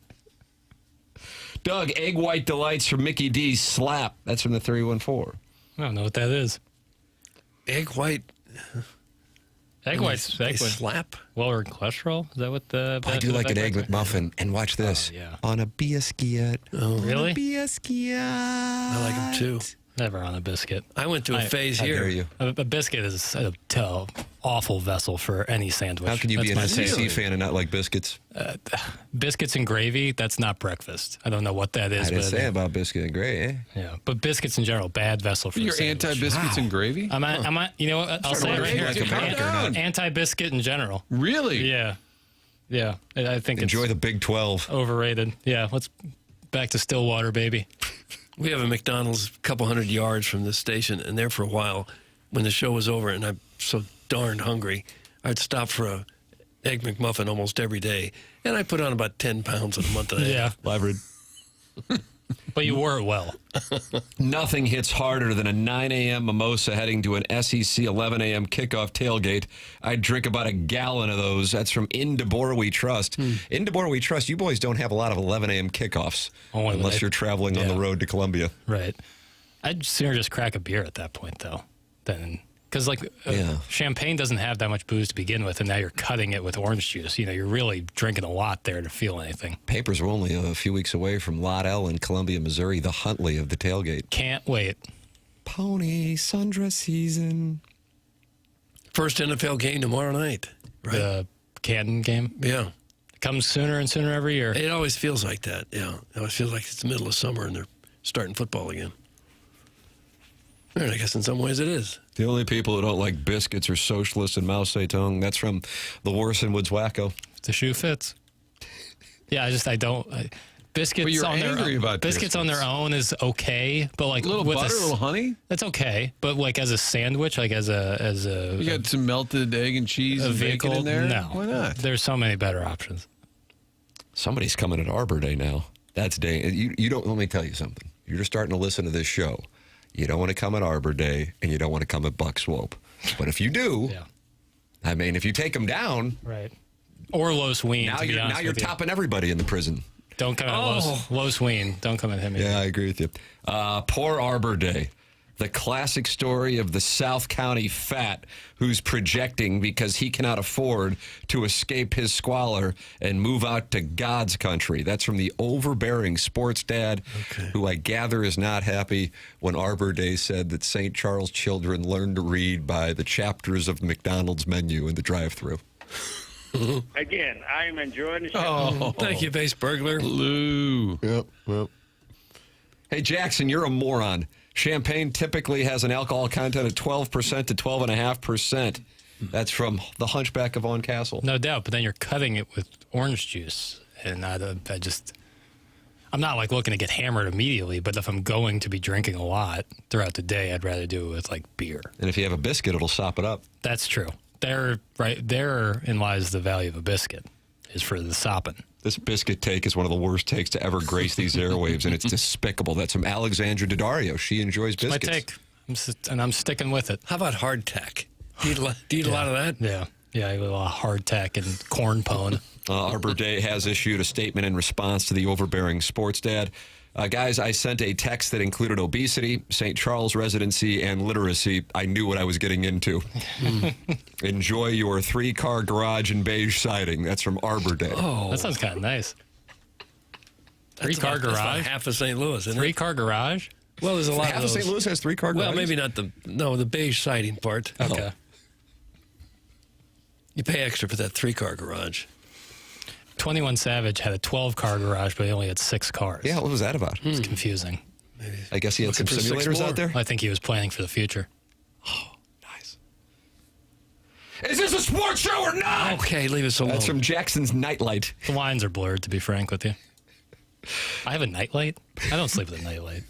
Doug, egg white delights from Mickey D's Slap. That's from the 314. I don't know what that is. Egg white. Egg whites. Slap? Lower cholesterol? Is that what the... I do like an egg McMuffin. And watch this. Yeah. On a biscuit. Oh, really? Biscuit. I like them too. Never on a biscuit. I went to a phase here. Dare you. A biscuit is an awful vessel for any sandwich. How can you be an SEC fan and not like biscuits? Biscuits and gravy, that's not breakfast. I don't know what that is. I didn't say about biscuit and gravy. Yeah, but biscuits in general, bad vessel for You're anti-biscuits and gravy? You know what? I'll say it right here. Anti-biscuit in general. Really? Yeah. Yeah. I think Enjoy the Big 12. Overrated. Yeah, let's back to Stillwater, baby. We have a McDonald's a couple 100 yards from this station, and there for a while, when the show was over and I'm so darned hungry, I'd stop for a Egg McMuffin almost every day, and I put on about 10 pounds in a month and a half. Livered. But you wore it well. Nothing hits harder than a 9 a.m. mimosa heading to an SEC 11 a.m. kickoff tailgate. I'd drink about a gallon of those. That's from In DeBoer We Trust. In DeBoer We Trust, you boys don't have a lot of 11 a.m. kickoffs unless you're traveling on the road to Columbia. Right. I'd sooner just crack a beer at that point, though, than... Because, champagne doesn't have that much booze to begin with, and now you're cutting it with orange juice. You know, you're really drinking a lot there to feel anything. Papers are only a few weeks away from Lot L in Columbia, Missouri, the Huntley of the tailgate. Can't wait. Pony sundress season. First NFL game tomorrow night. Right? The Canton game? Yeah. It comes sooner and sooner every year. It always feels like that, yeah. It always feels like it's the middle of summer and they're starting football again. And I guess in some ways it is. The only people who don't like biscuits are socialists and Mao Zedong. That's from the Warson Woods Wacko. The shoe fits. Yeah, biscuits But you're on angry their about biscuits on their own is okay, but like a little with butter, a little honey. That's okay, but like as a sandwich, like as a You got some melted egg and cheese and vehicle bacon in there. No, Why not? There's so many better options. Somebody's coming at Arbor Day now. That's day. You don't. Let me tell you something. You're just starting to listen to this show. You don't want to come at Arbor Day, and you don't want to come at Buck Swope. But if you do, I mean, if you take them down, right, or Los Ween. Now you're topping everybody in the prison. Don't come at Los Ween. Don't come at him. Yeah, I agree with you. Poor Arbor Day. The classic story of the South County fat who's projecting because he cannot afford to escape his squalor and move out to God's country. That's from the overbearing sports dad, who I gather is not happy when Arbor Day said that St. Charles children learn to read by the chapters of McDonald's menu in the drive-thru. Again, I'm enjoying the show. Oh, thank you, base burglar. Lou. Yep. Hey, Jackson, you're a moron. Champagne typically has an alcohol content of 12% to 12.5%. That's from the Hunchback of Vaughn Castle. No doubt, but then you're cutting it with orange juice, and I'm not like looking to get hammered immediately, but if I'm going to be drinking a lot throughout the day, I'd rather do it with like beer. And if you have a biscuit, it'll sop it up. That's true. Therein lies the value of a biscuit, is for the sopping. This biscuit take is one of the worst takes to ever grace these airwaves, and it's despicable. That's from Alexandra Daddario. She enjoys biscuits. My take, and I'm sticking with it. How about hardtack? Do you eat a lot of that? Yeah, I eat a lot of hardtack and corn pone. Arbor Day has issued a statement in response to the overbearing sports dad. Guys, I sent a text that included obesity, St. Charles residency, and literacy. I knew what I was getting into. Enjoy your 3-car garage and beige siding. That's from Arbor Day. Oh, that sounds kind of nice. 3-car garage? That's about half of St. Louis, isn't it? 3-car garage? Well, there's a lot half of those. St. Louis has 3-car garages? Well, maybe not the beige siding part. Okay. You pay extra for that 3-car garage. 21 Savage had a 12-car garage, but he only had 6 cars. Yeah, what was that about? It's confusing. Maybe. I guess he had some simulators out there? I think he was planning for the future. Oh, nice. Is this a sports show or not? Okay, leave us alone. That's from Jackson's Nightlight. The lines are blurred, to be frank with you. I have a nightlight? I don't sleep with a nightlight.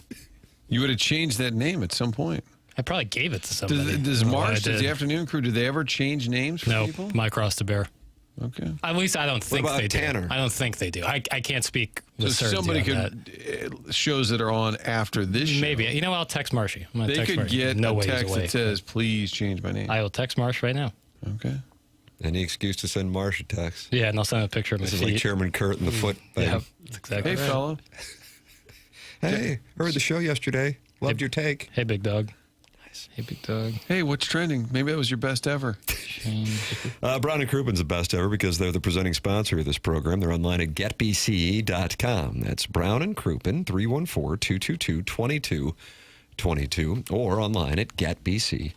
You would have changed that name at some point. I probably gave it to somebody. Does the afternoon crew, do they ever change names for people? No, Mike Ross the Bear. Okay. At least I don't think they Tanner? do. I don't think they do. I can't speak with So certainty somebody on could, shows that are on after this show. Maybe. You know, I'll text Marshy. They could get a text that says, please change my name. I will text Marsh right now. Okay. Any excuse to send Marsh a text. Yeah, and I'll send a picture of my This is feet. like Chairman Kurt in the foot thing. Yeah, that's exactly Hey, right. fella. Hey, heard the show yesterday. Loved your take. Hey, big dog. Nice. Hey, big dog. Hey, what's trending? Maybe that was your best ever. Brown and Croupen's the best ever because they're the presenting sponsor of this program. They're online at getbce.com. That's Brown and Croupen, 314-222-2222, or online at getbc.com.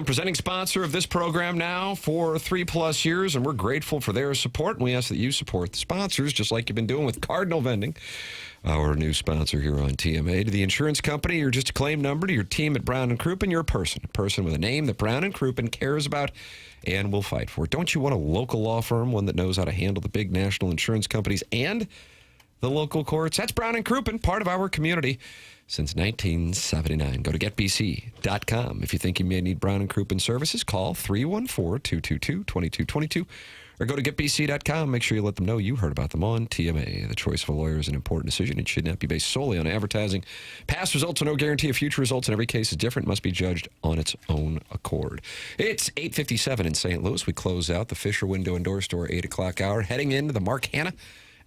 Presenting sponsor of this program now for 3+ years, and we're grateful for their support, and we ask that you support the sponsors, just like you've been doing with Cardinal Vending, our new sponsor here on TMA. To the insurance company, you're just a claim number. To your team at Brown and Croupen, you're a person with a name that Brown and Croupen cares about and will fight for. Don't you want a local law firm, one that knows how to handle the big national insurance companies and the local courts? That's Brown and Croupen, part of our community since 1979. Go to getbc.com. If you think you may need Brown and Croupen services, call 314-222-2222. Or go to getbc.com. Make sure you let them know you heard about them on TMA. The choice of a lawyer is an important decision. It should not be based solely on advertising. Past results are no guarantee of future results, and every case is different. Must be judged on its own accord. It's 8:57 in St. Louis. We close out the Fisher Window and Door Store 8 o'clock hour, heading into the Mark Hanna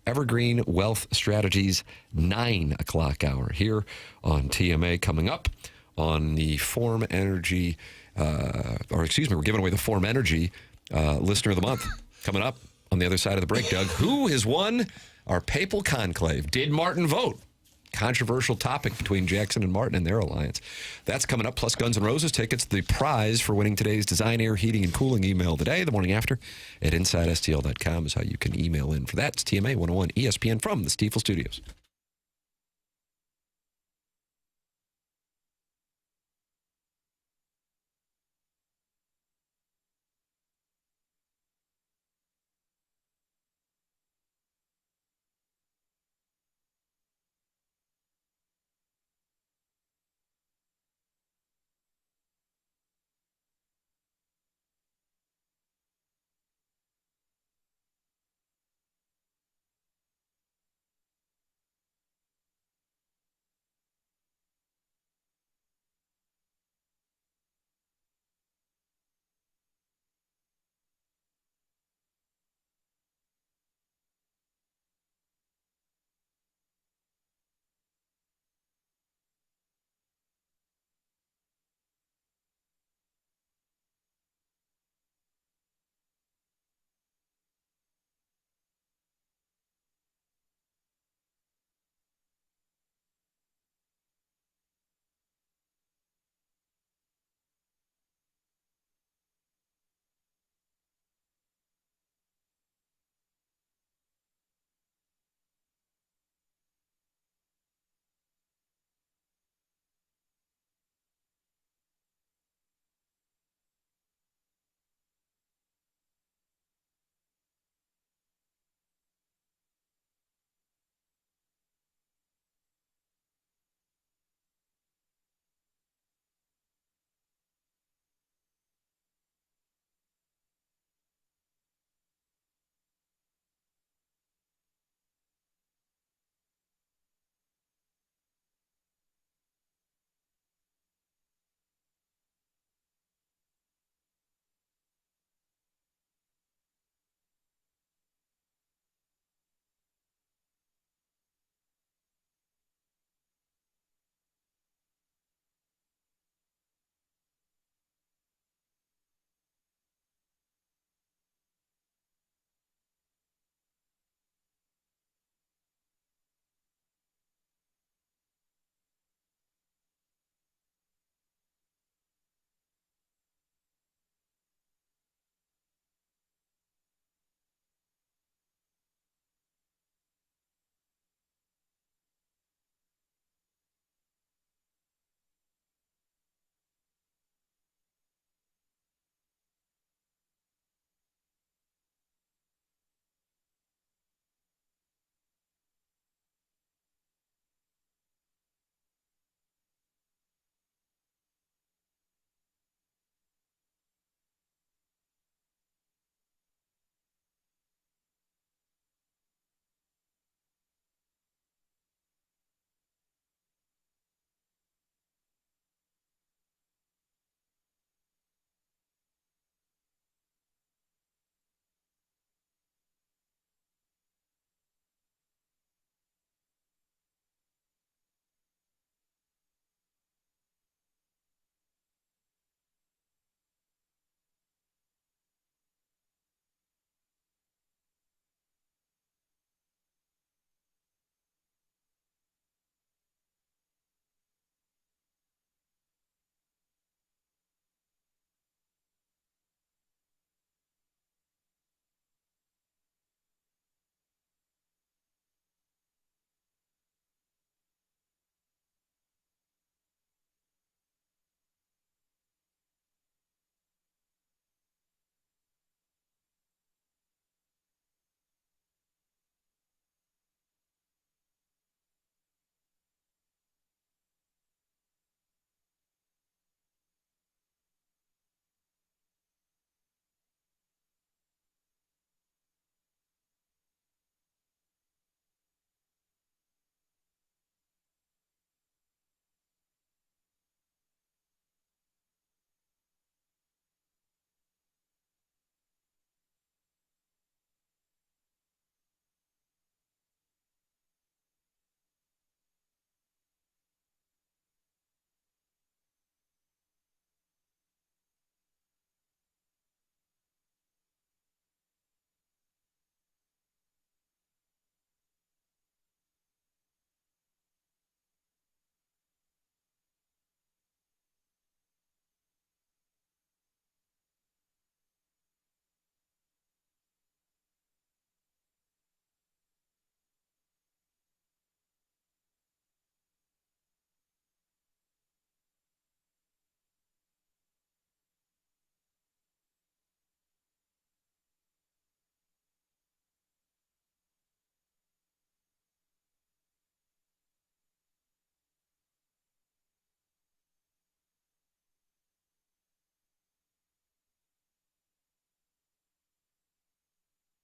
Evergreen Wealth Strategies 9 o'clock hour here on TMA. Coming up on the Form Energy, we're giving away the Form Energy Listener of the Month. Coming up on the other side of the break, Doug, who has won our papal conclave? Did Martin vote? controversial topic between Jackson and Martin and their alliance. That's coming up, plus Guns N' Roses tickets. The prize for winning today's Design Air Heating and Cooling email today, the morning after, at InsideSTL.com is how you can email in for that. It's TMA 101 ESPN from the Stiefel Studios.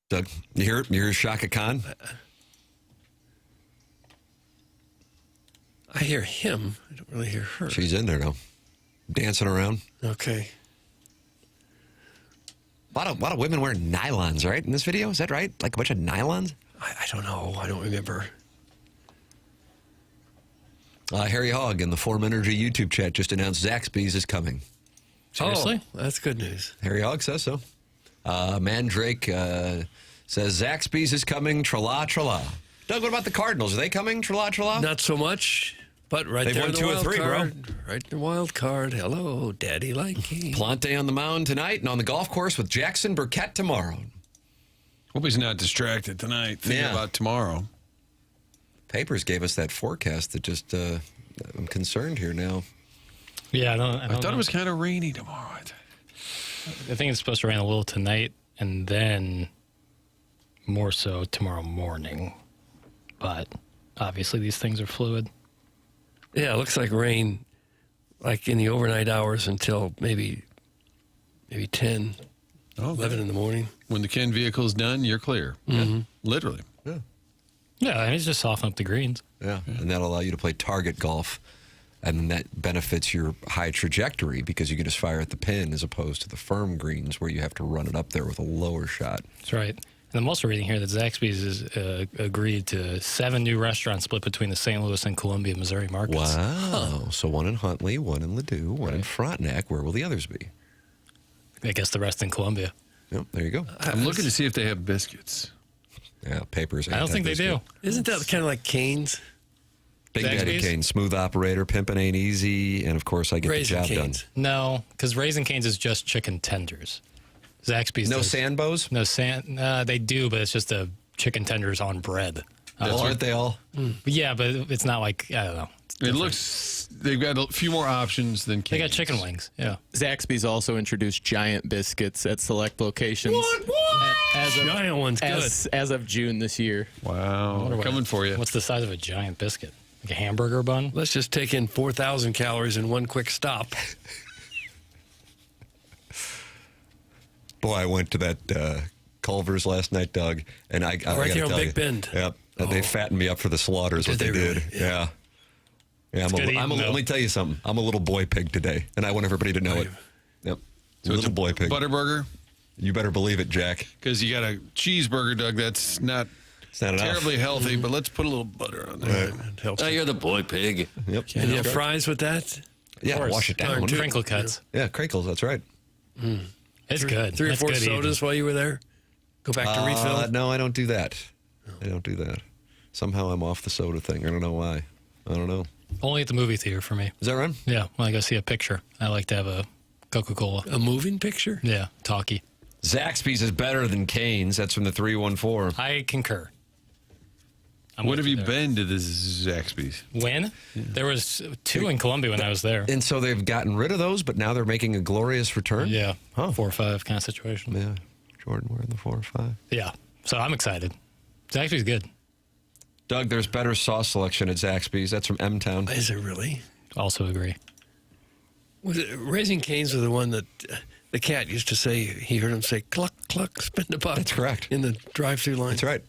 Doug, you hear Shaka Khan? I hear him. I don't really hear her. She's in there now, dancing around. Okay. A lot of women wearing nylons, right, in this video? Is that right? Like a bunch of nylons? I don't know. I don't remember. Harry Hogg in the Form Energy YouTube chat just announced Zaxby's is coming. Seriously? Oh, that's good news. Harry Hogg says so. Mandrake says Zaxby's is coming, tra-la, tra-la. Doug, what about the Cardinals? Are they coming, tra-la, tra-la? Not so much, but right They've there won in the 2 or wild 3, card. bro. Right in the wild card. Hello, Daddy like he. Plante on the mound tonight and on the golf course with Jackson Burkett tomorrow. Hope he's not distracted tonight thinking about tomorrow. Papers gave us that forecast that just, I'm concerned here now. Yeah, I thought it was kind of rainy tomorrow. I think it's supposed to rain a little tonight and then more so tomorrow morning. But obviously these things are fluid. Yeah, it looks like rain like in the overnight hours until maybe 10, 11 in the morning. When the Ken vehicle's done, you're clear. Mm-hmm. Yeah. Literally. Yeah. Yeah, and it's just soften up the greens. Yeah, and that'll allow you to play target golf, and that benefits your high trajectory because you can just fire at the pin as opposed to the firm greens where you have to run it up there with a lower shot. That's right. And I'm also reading here that Zaxby's has agreed to 7 new restaurants split between the St. Louis and Columbia, Missouri markets. Wow. So one in Huntley, one in Ladue, one in Frontenac. Where will the others be? I guess the rest in Columbia. Yep, there you go. I'm looking to see if they have biscuits. Yeah, Papers. I don't think they do. Isn't that kind of like Cane's? Big Daddy Kane, smooth operator, pimpin' ain't easy, and of course I get Raisin the job Cane's. done. No, because Raising Cane's is just chicken tenders. Zaxby's No does- Sandbows? No, they do, but it's just the chicken tenders on bread. Aren't they all? Yeah, but it's not like, I don't know. It looks, they've got a few more options than They got Cane's. chicken wings, yeah. Zaxby's also introduced giant biscuits at select locations. Giant one's good. As of June this year. Wow. They're coming for you. What's the size of a giant biscuit? Like a hamburger bun? Let's just take in 4,000 calories in one quick stop. Boy, I went to that Culver's last night, Doug, and I Right gotta there on tell Big you, Bend. Yep, they fattened me up for the slaughters. What they did, yeah. It's good eating, let me tell you something. I'm a little boy pig today, and I want everybody to know it. Yep, So little boy pig. Butterburger? You better believe it, Jack. Because you got a cheeseburger, Doug, that's not not enough. terribly healthy, but let's put a little butter on there. It helps. Oh, you're the boy pig. Yep. And you have fries with that? Yeah, wash it down. Crinkle cuts. Yeah, crinkles. That's right. It's good. 3 or That's 4 good sodas eating. while you were there? Go back to refill? No, I don't do that. I don't do that. Somehow I'm off the soda thing. I don't know why. I don't know. Only at the movie theater for me. Is that right? Yeah, when I go see a picture, I like to have a Coca-Cola. A moving picture? Yeah, talkie. Zaxby's is better than Cane's. That's from the 314. I concur. When have you been to this Zaxby's? When? There was 2 in Columbia when I was there. And so they've gotten rid of those, but now they're making a glorious return? Yeah, Huh. 4 or 5 kind of situation. Yeah, Jordan, we're in the 4 or 5. Yeah, so I'm excited. Zaxby's good. Doug, there's better sauce selection at Zaxby's. That's from M-Town. Is it really? Also agree. Was it Raising Cane's was the one that the cat used to say, he heard him say, cluck, cluck, spend a buck. That's correct. In the drive-through line. That's right.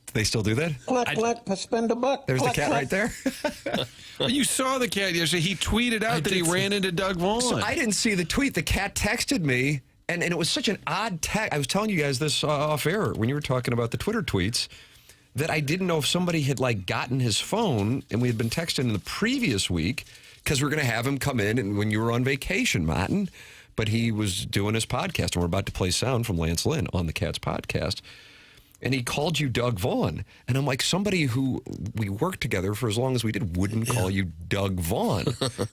Do they still do that? Cluck, cluck, spend a buck. There's cluck, the cat cluck. right there. Well, you saw the cat yesterday. He tweeted out that he ran into Doug Vaughn. So I didn't see the tweet. The cat texted me, and it was such an odd text. I was telling you guys this off air when you were talking about the Twitter tweets, that I didn't know if somebody had gotten his phone, and we had been texting in the previous week because we're going to have him come in and when you were on vacation, Martin. But he was doing his podcast, and we're about to play sound from Lance Lynn on the Cat's podcast. And he called you Doug Vaughn. And I'm like, somebody who we worked together for as long as we did wouldn't call you Doug Vaughn.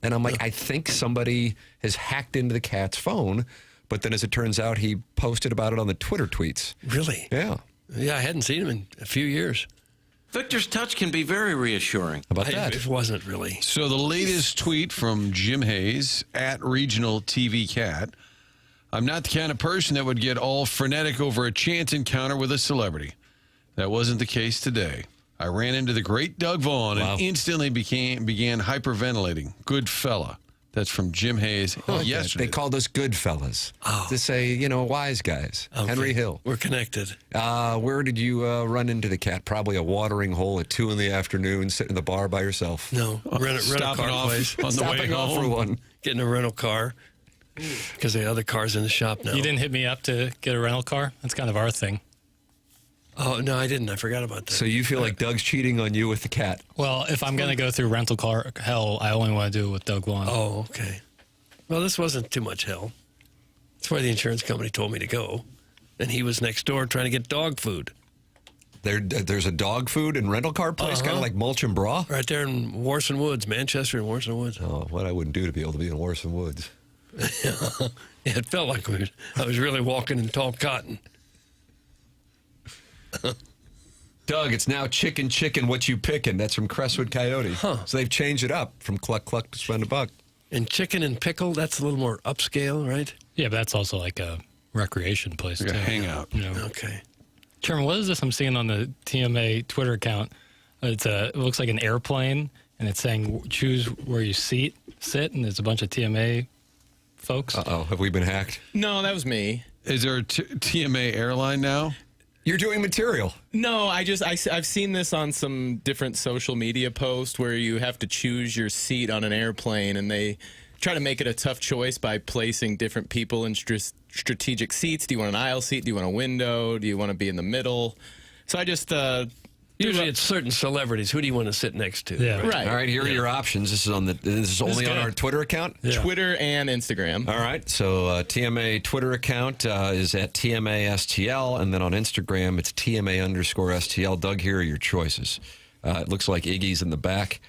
And I'm like, I think somebody has hacked into the Cat's phone. But then as it turns out, he posted about it on the Twitter tweets. Really? Yeah. Yeah, I hadn't seen him in a few years. Victor's touch can be very reassuring. How about that? It wasn't really. So the latest tweet from Jim Hayes at Regional TV Cat. I'm not the kind of person that would get all frenetic over a chance encounter with a celebrity. That wasn't the case today. I ran into the great Doug Vaughn and instantly began hyperventilating. Good fella. That's from Jim Hayes yesterday. They called us good fellas. To say, wise guys. Okay. Henry Hill. We're connected. Where did you run into the cat? Probably a watering hole at 2 p.m, sitting in the bar by yourself. No, rent a car place on the way home. For one. Getting a rental car because the other car's in the shop now. You didn't hit me up to get a rental car? That's kind of our thing. Oh, no, I didn't. I forgot about that. So you feel like Doug's cheating on you with the cat? Well, if I'm going to go through rental car hell, I only want to do it with Doug Vaughn. Oh, okay. Well, this wasn't too much hell. That's why the insurance company told me to go. And he was next door trying to get dog food. There's a dog food and rental car place, kind of like Mulch and Bra? Right there in Warson Woods, Manchester and Warson Woods. Oh, what I wouldn't do to be able to be in Warson Woods. Yeah, it felt like I was really walking in tall cotton. Doug, it's now chicken, what you picking? That's from Crestwood Coyote. Huh. So they've changed it up from cluck to spend a buck. And chicken and pickle, that's a little more upscale, right? Yeah, but that's also like a recreation place, like too. a hangout. Okay. Chairman, what is this I'm seeing on the TMA Twitter account? It looks like an airplane, and it's saying choose where you sit, and there's a bunch of TMA folks. Uh-oh, have we been hacked? No, that was me. Is there a TMA airline now? You're doing material. No, I've seen this on some different social media posts where you have to choose your seat on an airplane, and they try to make it a tough choice by placing different people in strategic seats. Do you want an aisle seat? Do you want a window? Do you want to be in the middle? So I just usually it's certain celebrities. Who do you want to sit next to? Yeah, right. All right, here are your options. This is only on our Twitter account? Yeah. Twitter and Instagram. All right, so TMA Twitter account is at TMASTL, and then on Instagram, it's TMA_STL. Doug, here are your choices. It looks like Iggy's in the back.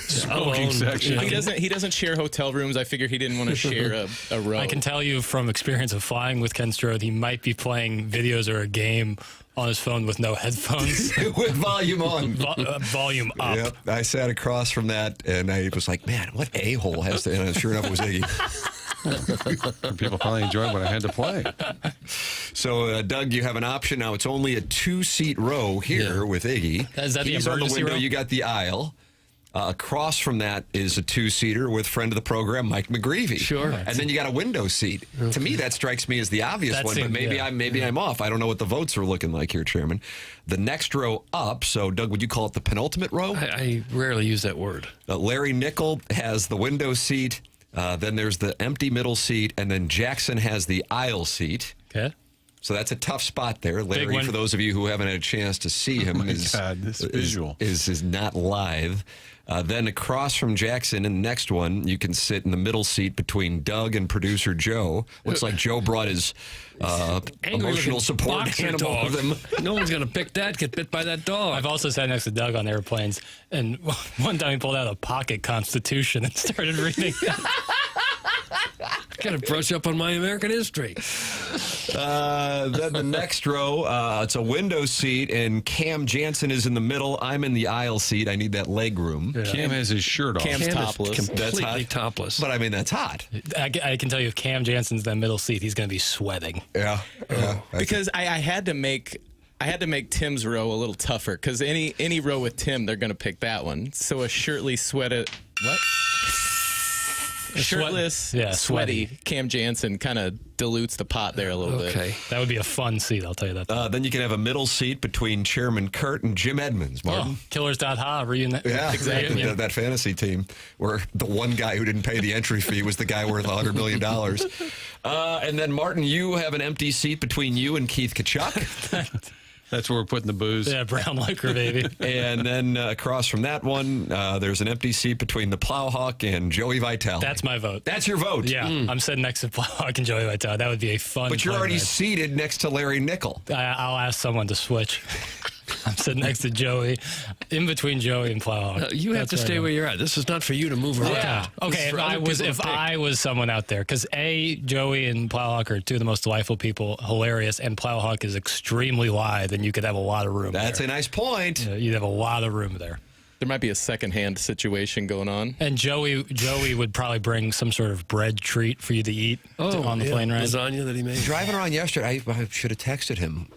Smoking section. He doesn't share hotel rooms. I figure he didn't want to share a row. I can tell you from experience of flying with Ken Strode, he might be playing videos or a game on his phone with no headphones. With volume on. Volume up. Yep, I sat across from that, and I was like, man, what a-hole has to... And sure enough, it was Iggy. People probably enjoyed what I had to play. So, Doug, you have an option now. It's only a 2-seat row here with Iggy. Is that the He's on the emergency window. row? You got the aisle. Across from that is a 2-seater with friend of the program, Mike McGreevy. Sure. And then you got a window seat. Okay. To me, that strikes me as the obvious one, but maybe I'm off. I don't know what the votes are looking like here, Chairman. The next row up, so Doug, would you call it the penultimate row? I rarely use that word. Larry Nickel has the window seat. Then there's the empty middle seat, and then Jackson has the aisle seat. Okay. So that's a tough spot there. Larry, for those of you who haven't had a chance to see him, this visual is not live. Then across from Jackson in the next one, you can sit in the middle seat between Doug and producer Joe. Looks like Joe brought his emotional support animal with him. No one's going to pick that, get bit by that dog. I've also sat next to Doug on airplanes, and one time he pulled out a pocket Constitution and started reading. Got to brush up on my American history. Then the next row, it's a window seat, and Cam Jansen is in the middle. I'm in the aisle seat. I need that leg room. Yeah. Cam has his shirt off. Cam's topless. Completely topless. But I mean, that's hot. I can tell you if Cam Jansen's in the middle seat, he's going to be sweating. Yeah. Because I had to make Tim's row a little tougher, because any row with Tim, they're going to pick that one. So a shirtless, shirtless, sweaty Cam Jansen kind of dilutes the pot there a little bit. Okay. That would be a fun seat, I'll tell you that. Then you can have a middle seat between Chairman Kurt and Jim Edmonds, Martin. Killers.ha reunion. Yeah, exactly. That fantasy team where the one guy who didn't pay the entry fee was the guy worth $100 million. And then, Martin, you have an empty seat between you and Keith Kachuk. That's where we're putting the booze. Yeah, brown liquor, baby. And then across from that one, there's an empty seat between the Plowhawk and Joey Vitale. That's my vote. That's your vote? Yeah, I'm sitting next to Plowhawk and Joey Vitale. That would be a fun But you're already seated next to Larry Nickel. I'll ask someone to switch. I'm sitting next to Joey, in between Joey and Plowhawk. You have to stay where you're at. This is not for you to move around. Yeah. Okay, if I was someone out there, because Joey and Plowhawk are two of the most delightful people, hilarious, and Plowhawk is extremely lithe, and you could have a lot of room That's there. A nice point. You'd have a lot of room there. There might be a secondhand situation going on. And Joey would probably bring some sort of bread treat for you to eat on the plane ride. Lasagna that he made. Driving around yesterday, I should have texted him.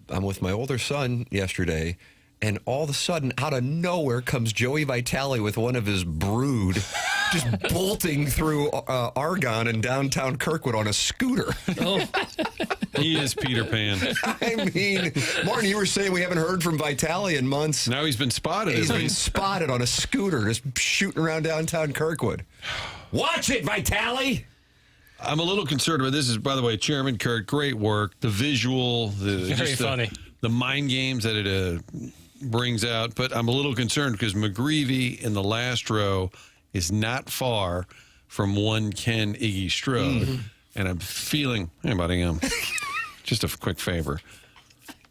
I'm with my older son yesterday, and all of a sudden, out of nowhere, comes Joey Vitale with one of his brood, just bolting through Argonne in downtown Kirkwood on a scooter. Oh, he is Peter Pan. I mean, Martin, you were saying we haven't heard from Vitale in months. Now he's been spotted. He's been spotted on a scooter, just shooting around downtown Kirkwood. Watch it, Vitale! I'm a little concerned about this. Is, by the way, Chairman Kurt, great work. The visual, Very funny. The mind games that it brings out. But I'm a little concerned because McGreevy in the last row is not far from one Ken Iggy Strode. And I'm feeling, hey, buddy, just a quick favor.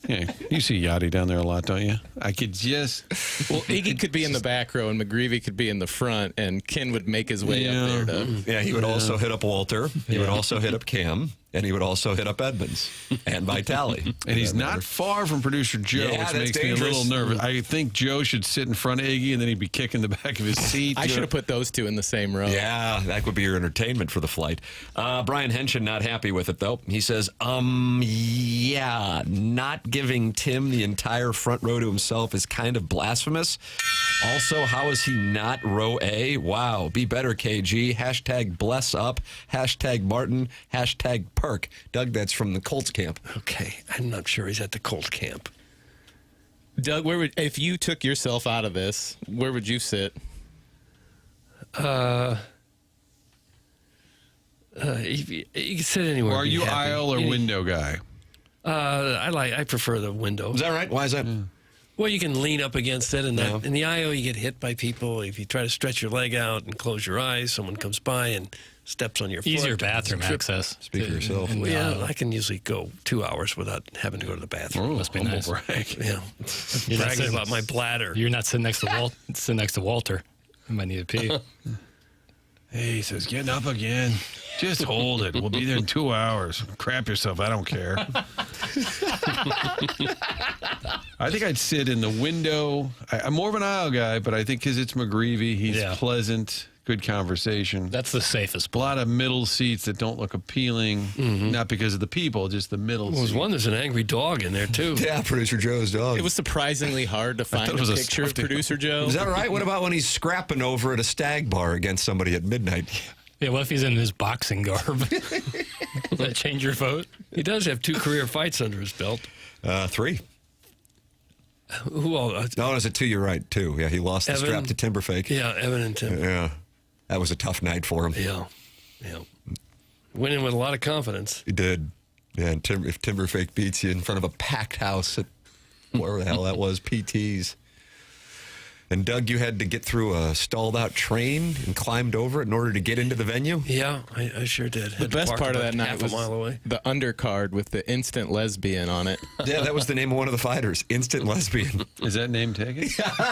Yeah, you see Yachty down there a lot, don't you? I could just... Well, Iggy could be in the back row, and McGreevy could be in the front, and Ken would make his way up there. Yeah, he would also hit up Walter. He would also hit up Cam. And he would also hit up Edmonds and Vitale. And he's not far from producer Joe, which makes me a little nervous. I think Joe should sit in front of Iggy, and then he'd be kicking the back of his seat. I should have put those two in the same row. Yeah, that would be your entertainment for the flight. Brian Henshin not happy with it, though. He says, yeah, not giving Tim the entire front row to himself is kind of blasphemous. Also, how is he not row A? Wow, be better, KG. Hashtag bless up. Hashtag Martin. Hashtag Perk. Doug, that's from the Colts camp. Okay, I'm not sure he's at the Colts camp. Doug, if you took yourself out of this, where would you sit? You can sit anywhere. Or are you aisle or window guy? I prefer the window. Is that right? Why is that? Well, you can lean up against it, and in the aisle you get hit by people. If you try to stretch your leg out and close your eyes, someone comes by and steps on your foot. Easier bathroom access. Speak for yourself. Yeah, I can usually go 2 hours without having to go to the bathroom. Must be nice. Brag. Yeah, bragging about my bladder. You're not sitting next to Walter. You might need to pee. Hey, he says, getting up again. Just hold it. We'll be there in 2 hours. Crap yourself. I don't care. I think I'd sit in the window. I'm more of an aisle guy, but I think because it's McGreevy, he's pleasant, good conversation. That's the safest. A lot of middle seats that don't look appealing, not because of the people, just the middle seats. There's one there's an angry dog in there, too. Yeah, Producer Joe's dog. It was surprisingly hard to find a picture of Producer Joe. Is that right? What about when he's scrapping over at a stag bar against somebody at midnight? Yeah, what if he's in his boxing garb? Does that change your vote? He does have 2 career fights under his belt. 3. Who all? No, is it 2? You're right, 2. Yeah, he lost the strap to Timberfake. Yeah, Evan and Tim. Yeah, that was a tough night for him. Yeah. Winning with a lot of confidence. He did. Yeah, and if Timberfake beats you in front of a packed house at wherever the hell that was, PT's. And Doug, you had to get through a stalled-out train and climbed over it in order to get into the venue? Yeah, I sure did. The best part of that night was a mile away. The undercard with the instant lesbian on it. Yeah, that was the name of one of the fighters, Instant Lesbian. Is that name taken?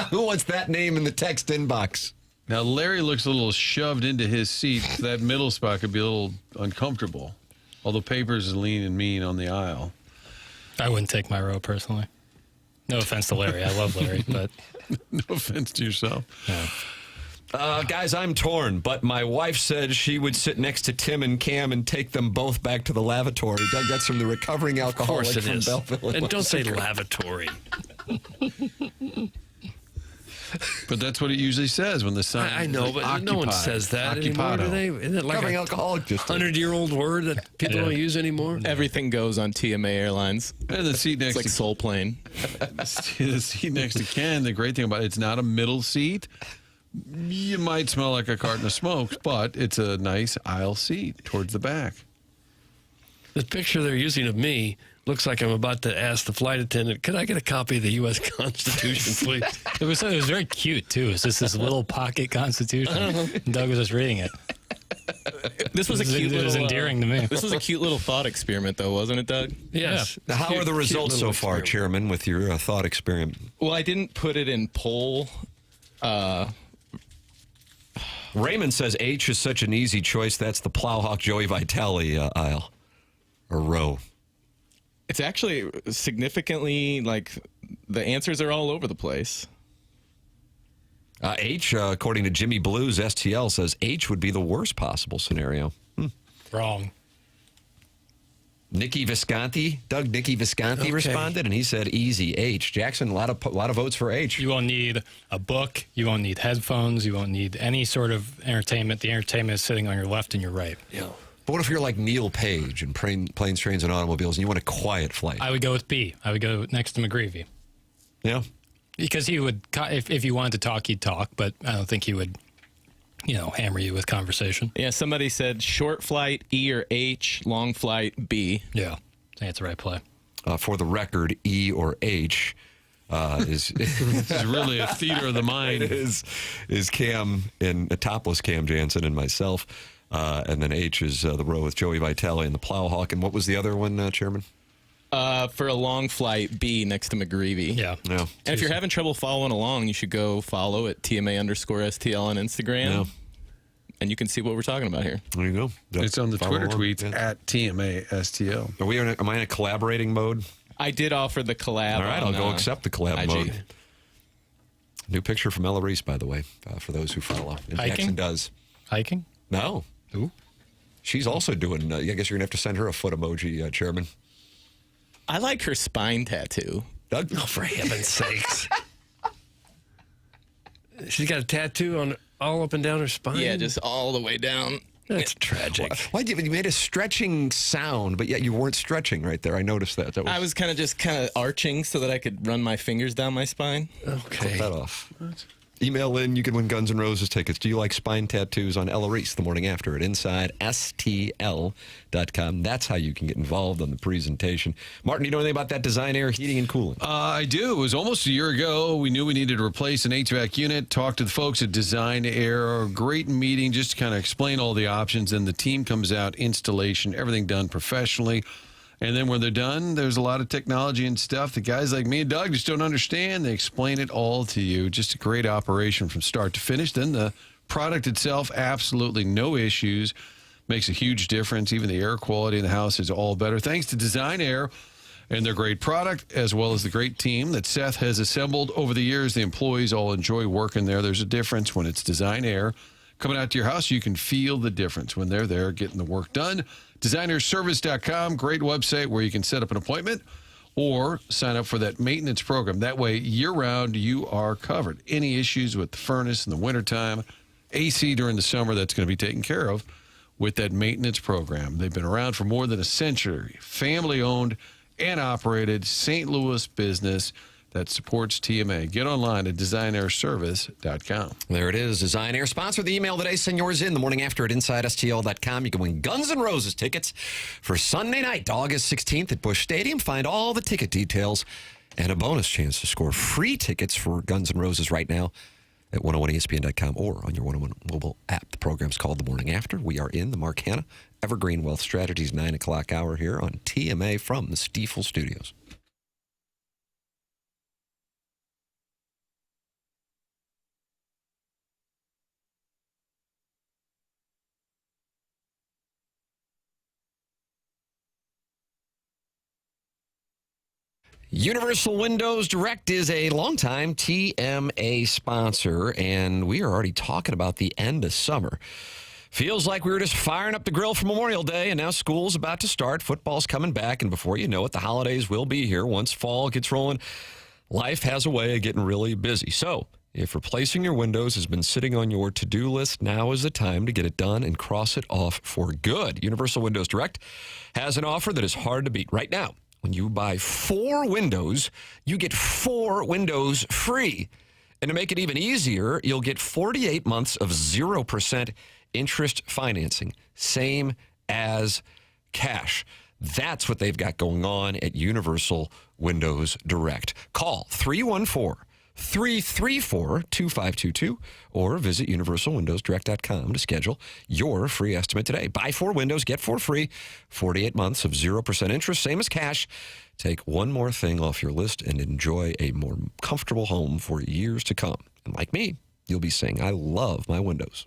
Who wants that name in the text inbox? Now, Larry looks a little shoved into his seat. That middle spot could be a little uncomfortable. Although Papers is lean and mean on the aisle. I wouldn't take my row personally. No offense to Larry. I love Larry, but... No offense to yourself. No. Guys, I'm torn, but my wife said she would sit next to Tim and Cam and take them both back to the lavatory. Doug, that's from the recovering alcoholic from Belleville. And don't say lavatory. But that's what it usually says when the sign. I know, but no one says that anymore, do they? Isn't it like recovering alcoholic? 100-year-old word that people don't use anymore? Everything goes on TMA Airlines. And the seat next it's like to Soul Plane. The seat next to Ken, the great thing about it's not a middle seat. You might smell like a carton of smokes, but it's a nice aisle seat towards the back. The picture they're using of me looks like I'm about to ask the flight attendant, could I get a copy of the U.S. Constitution, please? It was very cute, too. It's just this little pocket Constitution. Doug was just reading it. This was a cute little... It was endearing to me. This was a cute little thought experiment, though, wasn't it, Doug? Yes. Yeah. How are the results so far, Chairman, with your thought experiment? Well, I didn't put it in poll. Raymond says H is such an easy choice. That's the Plowhawk Joey Vitale aisle or row. It's actually significantly, like, the answers are all over the place. H, according to Jimmy Blues, STL, says H would be the worst possible scenario. Wrong. Nikki Visconti responded, and he said easy, H. Jackson, a lot of votes for H. You won't need a book. You won't need headphones. You won't need any sort of entertainment. The entertainment is sitting on your left and your right. Yeah. But what if you're like Neil Page and Planes, Trains, and Automobiles, and you want a quiet flight? I would go with B. I would go next to McGreevy. Yeah. Because he would, if you wanted to talk, he'd talk, but I don't think he would, hammer you with conversation. Yeah, somebody said short flight, E or H, long flight, B. Yeah, I think that's the right play. For the record, E or H is It's really a theater of the mind. is Cam and topless Cam Jansen and myself. And then H is the row with Joey Vitale and the Plowhawk. And what was the other one, Chairman? For a long flight, B next to McGreevy. Yeah. No. And if you're having trouble following along, you should go follow at TMA_STL on Instagram. No. And you can see what we're talking about here. There you go. It's on the Follow Twitter along. tweets at TMASTL. Am I in a collaborating mode? I did offer the collab. All right, I'll go on, accept the collab IG. mode. New picture from Ella Reese, by the way, for those who follow. And Hiking? Jackson does. Hiking? No. Ooh. She's also doing, I guess you're going to have to send her a foot emoji, Chairman. I like her spine tattoo. Doug? Oh, for heaven's sakes. She's got a tattoo on all up and down her spine. Yeah, just all the way down. That's tragic. Why you made a stretching sound, but yet you weren't stretching right there. I noticed that. I was kind of arching so that I could run my fingers down my spine. Cut Okay. that off. What? Email in. You can win Guns N' Roses tickets. Do you like spine tattoos on Ella Reese the morning after at InsideSTL.com? That's how you can get involved on the presentation. Martin, do you know anything about that Design Air Heating and Cooling? I do. It was almost a year ago. We knew we needed to replace an HVAC unit. Talked to the folks at Design Air. Great meeting just to kind of explain all the options. And the team comes out, installation, everything done professionally. And then when they're done, there's a lot of technology and stuff that guys like me and Doug just don't understand. They explain it all to you. Just a great operation from start to finish. Then the product itself, absolutely no issues. Makes a huge difference. Even the air quality in the house is all better. Thanks to Design Air and their great product, as well as the great team that Seth has assembled over the years. The employees all enjoy working there. There's a difference when it's Design Air coming out to your house. You can feel the difference when they're there getting the work done. DesignerService.com, great website where you can set up an appointment or sign up for that maintenance program. That way, year-round, you are covered. Any issues with the furnace in the wintertime, AC during the summer, that's going to be taken care of with that maintenance program. They've been around for more than a century. Family-owned and operated St. Louis business that supports TMA. Get online at designairservice.com. There it is. Design Air. Sponsor the email today. Send yours in the morning after at InsideSTL.com. You can win Guns N' Roses tickets for Sunday night, August 16th at Busch Stadium. Find all the ticket details and a bonus chance to score free tickets for Guns N' Roses right now at 101ESPN.com or on your 101 mobile app. The program's called The Morning After. We are in the Mark Hanna Evergreen Wealth Strategies 9 o'clock hour here on TMA from the Stiefel Studios. Universal Windows Direct is a longtime TMA sponsor, and we are already talking about the end of summer. Feels like we were just firing up the grill for Memorial Day, and now school's about to start. Football's coming back, and before you know it, the holidays will be here. Once fall gets rolling, life has a way of getting really busy. So if replacing your windows has been sitting on your to-do list, now is the time to get it done and cross it off for good. Universal Windows Direct has an offer that is hard to beat right now. When you buy 4 windows, you get 4 windows free. And to make it even easier, you'll get 48 months of 0% interest financing, same as cash. That's what they've got going on at Universal Windows Direct. Call 314-334-2522 or visit universalwindowsdirect.com to schedule your free estimate today. Buy 4 windows, get 4 free, 48 months of 0% interest, same as cash. Take one more thing off your list and enjoy a more comfortable home for years to come. And like me, you'll be saying, I love my windows.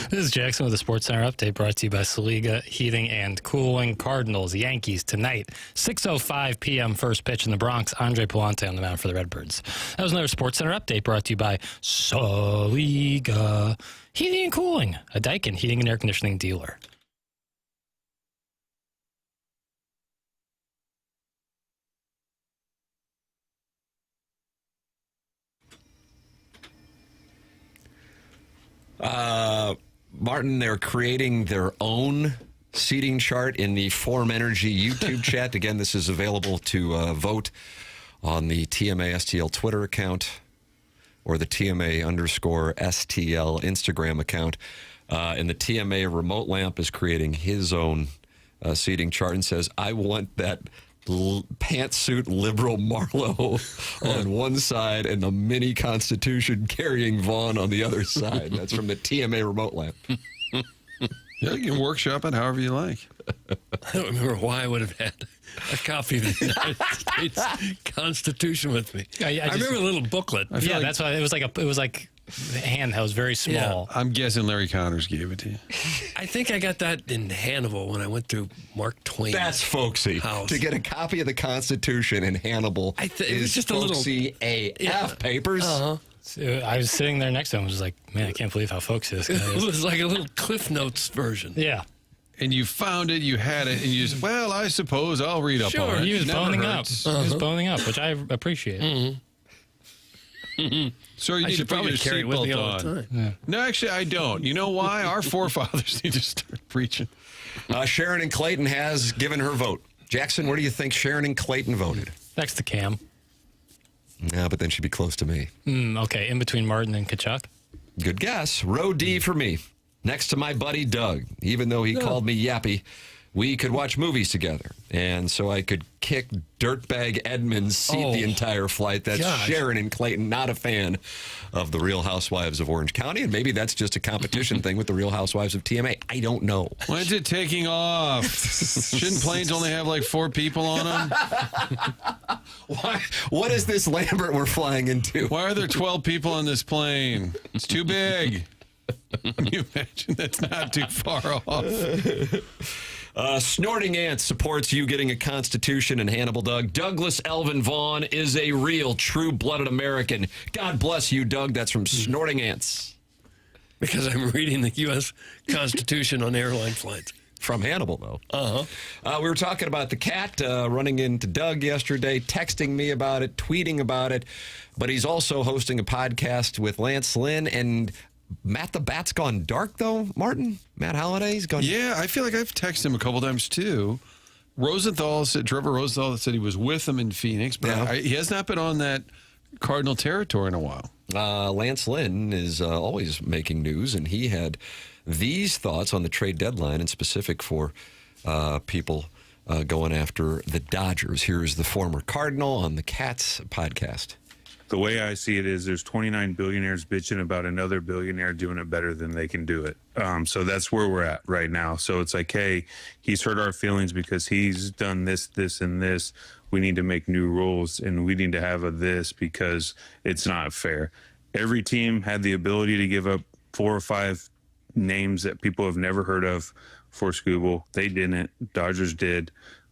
This is Jackson with the Sports Center update brought to you by Saliga Heating and Cooling. Cardinals, Yankees tonight, 6:05 p.m. first pitch in the Bronx. Andre Palante on the mound for the Redbirds. That was another Sports Center update brought to you by Saliga Heating and Cooling, a Daikin heating and air conditioning dealer. Martin, they're creating their own seating chart in the Form Energy YouTube chat. Again, this is available to vote on the TMA STL Twitter account or the TMA_STL Instagram account. And the TMA remote lamp is creating his own seating chart and says, I want that pantsuit liberal Marlowe on one side and the mini Constitution carrying Vaughn on the other side. That's from the TMA remote lamp. Yeah, you can workshop it however you like. I don't remember why I would have had a copy of the United States Constitution with me. I remember a little booklet. Yeah, like, that's why it was like handheld. It was very small. Yeah, I'm guessing Larry Connors gave it to you. I think I got that in Hannibal when I went through Mark Twain's That's folksy. house. To get a copy of the Constitution in Hannibal it was just folksy AF papers. So I was sitting there next to him. I was like, man, I can't believe how folksy this guy is. It was like a little Cliff Notes version. Yeah. And you found it, you had it, and you just, well, I suppose I'll read up on it. He was Never boning hurts. up. He was boning up, which I appreciate. So you need to probably put your carry it with me seatbelt all the on. time. Yeah. No, actually, I don't. You know why? Our forefathers need to start preaching. Sharon and Clayton has given her vote. Jackson, where do you think Sharon and Clayton voted? Next to Cam. No, but then she'd be close to me. Okay, in between Martin and Kachuk. Good guess. Row D for me. Next to my buddy Doug. Even though he called me yappy, we could watch movies together. And so I could kick Dirtbag Edmund's seat the entire flight. That's Sharon and Clayton, not a fan of the Real Housewives of Orange County. And maybe that's just a competition thing with the Real Housewives of TMA. I don't know. When's it taking off? Shouldn't planes only have like 4 people on them? Why? What is this Lambert we're flying into? Why are there 12 people on this plane? It's too big. Can you imagine? That's not too far off. Snorting Ants supports you getting a Constitution and Hannibal, Doug. Douglas Elvin Vaughn is a real, true-blooded American. God bless you, Doug. That's from Snorting Ants. Because I'm reading the U.S. Constitution on airline flights. From Hannibal, though. We were talking about the cat running into Doug yesterday, texting me about it, tweeting about it. But he's also hosting a podcast with Lance Lynn and Matt the Bat's gone dark, though, Martin? Matt Holiday's gone. Yeah, I feel like I've texted him a couple times, too. Trevor Rosenthal said he was with him in Phoenix, but he has not been on that Cardinal territory in a while. Lance Lynn is always making news, and he had these thoughts on the trade deadline, in specific for people going after the Dodgers. Here's the former Cardinal on the Cats podcast. The way I see it is there's 29 billionaires bitching about another billionaire doing it better than they can do it. So that's where we're at right now. So it's like, hey, he's hurt our feelings because he's done this, this, and this. We need to make new rules, and we need to have a this because it's not fair. Every team had the ability to give up 4 or 5 names that people have never heard of for Scooble. They didn't. Dodgers did.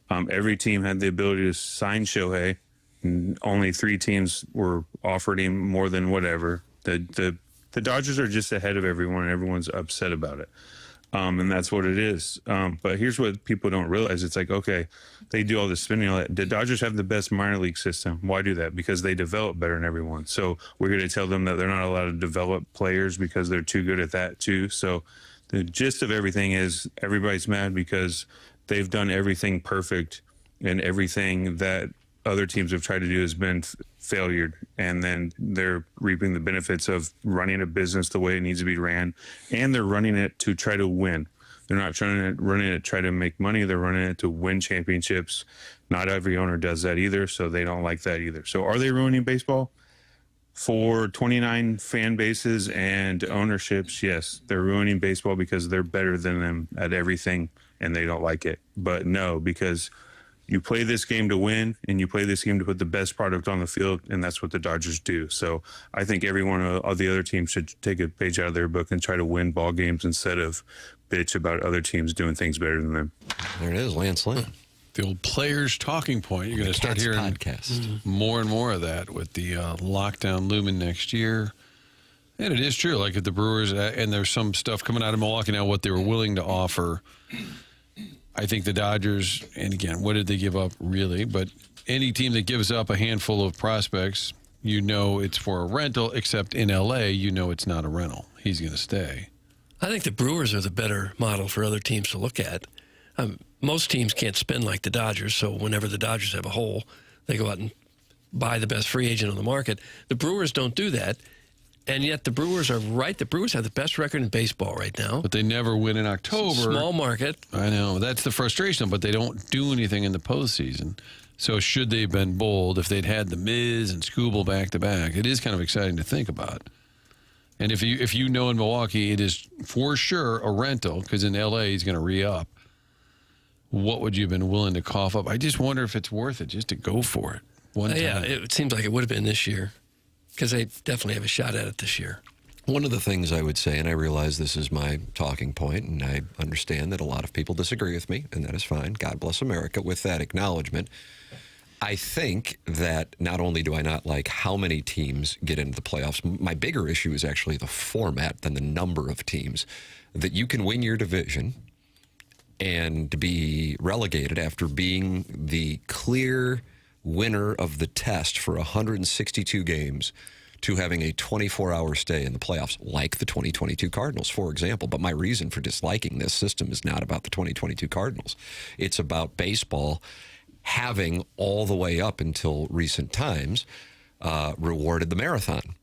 Every team had the ability to sign Shohei. Only 3 teams were offered him more than whatever. The Dodgers are just ahead of everyone, and everyone's upset about it. And that's what it is. But here's what people don't realize. It's like, okay, they do all this spending. All that. The Dodgers have the best minor league system. Why do that? Because they develop better than everyone. So we're going to tell them that they're not allowed to develop players because they're too good at that too. So the gist of everything is everybody's mad because they've done everything perfect, and everything that other teams have tried to do has been failure, and then they're reaping the benefits of running a business the way it needs to be ran, and they're running it to try to win. They're not running it to try to make money. They're running it to win championships. Not every owner does that either, so they don't like that either. So are they ruining baseball? For 29 fan bases and ownerships, yes, they're ruining baseball because they're better than them at everything, and they don't like it. But no, because You play this game to win, and you play this game to put the best product on the field, and that's what the Dodgers do. So I think every one of the other teams should take a page out of their book and try to win ball games instead of bitch about other teams doing things better than them. There it is, Lance Lynn. The old players' talking point. You're going to start hearing more and more of that with the lockdown looming next year. And it is true. Like if the Brewers, and there's some stuff coming out of Milwaukee now, what they were willing to offer. I think the Dodgers, and again, what did they give up really? But any team that gives up a handful of prospects, you know it's for a rental, except in L.A., you know it's not a rental. He's going to stay. I think the Brewers are the better model for other teams to look at. Most teams can't spend like the Dodgers, so whenever the Dodgers have a hole, they go out and buy the best free agent on the market. The Brewers don't do that. And yet the Brewers are right. The Brewers have the best record in baseball right now. But they never win in October. Small market. I know. That's the frustration, but they don't do anything in the postseason. So should they have been bold if they'd had the Miz and Scooble back-to-back? It is kind of exciting to think about. And if you know in Milwaukee it is for sure a rental, because in L.A. he's going to re-up, what would you have been willing to cough up? I just wonder if it's worth it just to go for it one time. Yeah, it seems like it would have been this year. Because they definitely have a shot at it this year. One of the things I would say, and I realize this is my talking point, and I understand that a lot of people disagree with me, and that is fine. God bless America with that acknowledgement. I think that not only do I not like how many teams get into the playoffs, my bigger issue is actually the format than the number of teams. That you can win your division and be relegated after being the clear winner of the test for 162 games to having a 24-hour stay in the playoffs, like the 2022 Cardinals, for example. But my reason for disliking this system is not about the 2022 Cardinals. It's about baseball having, all the way up until recent times, rewarded the marathon.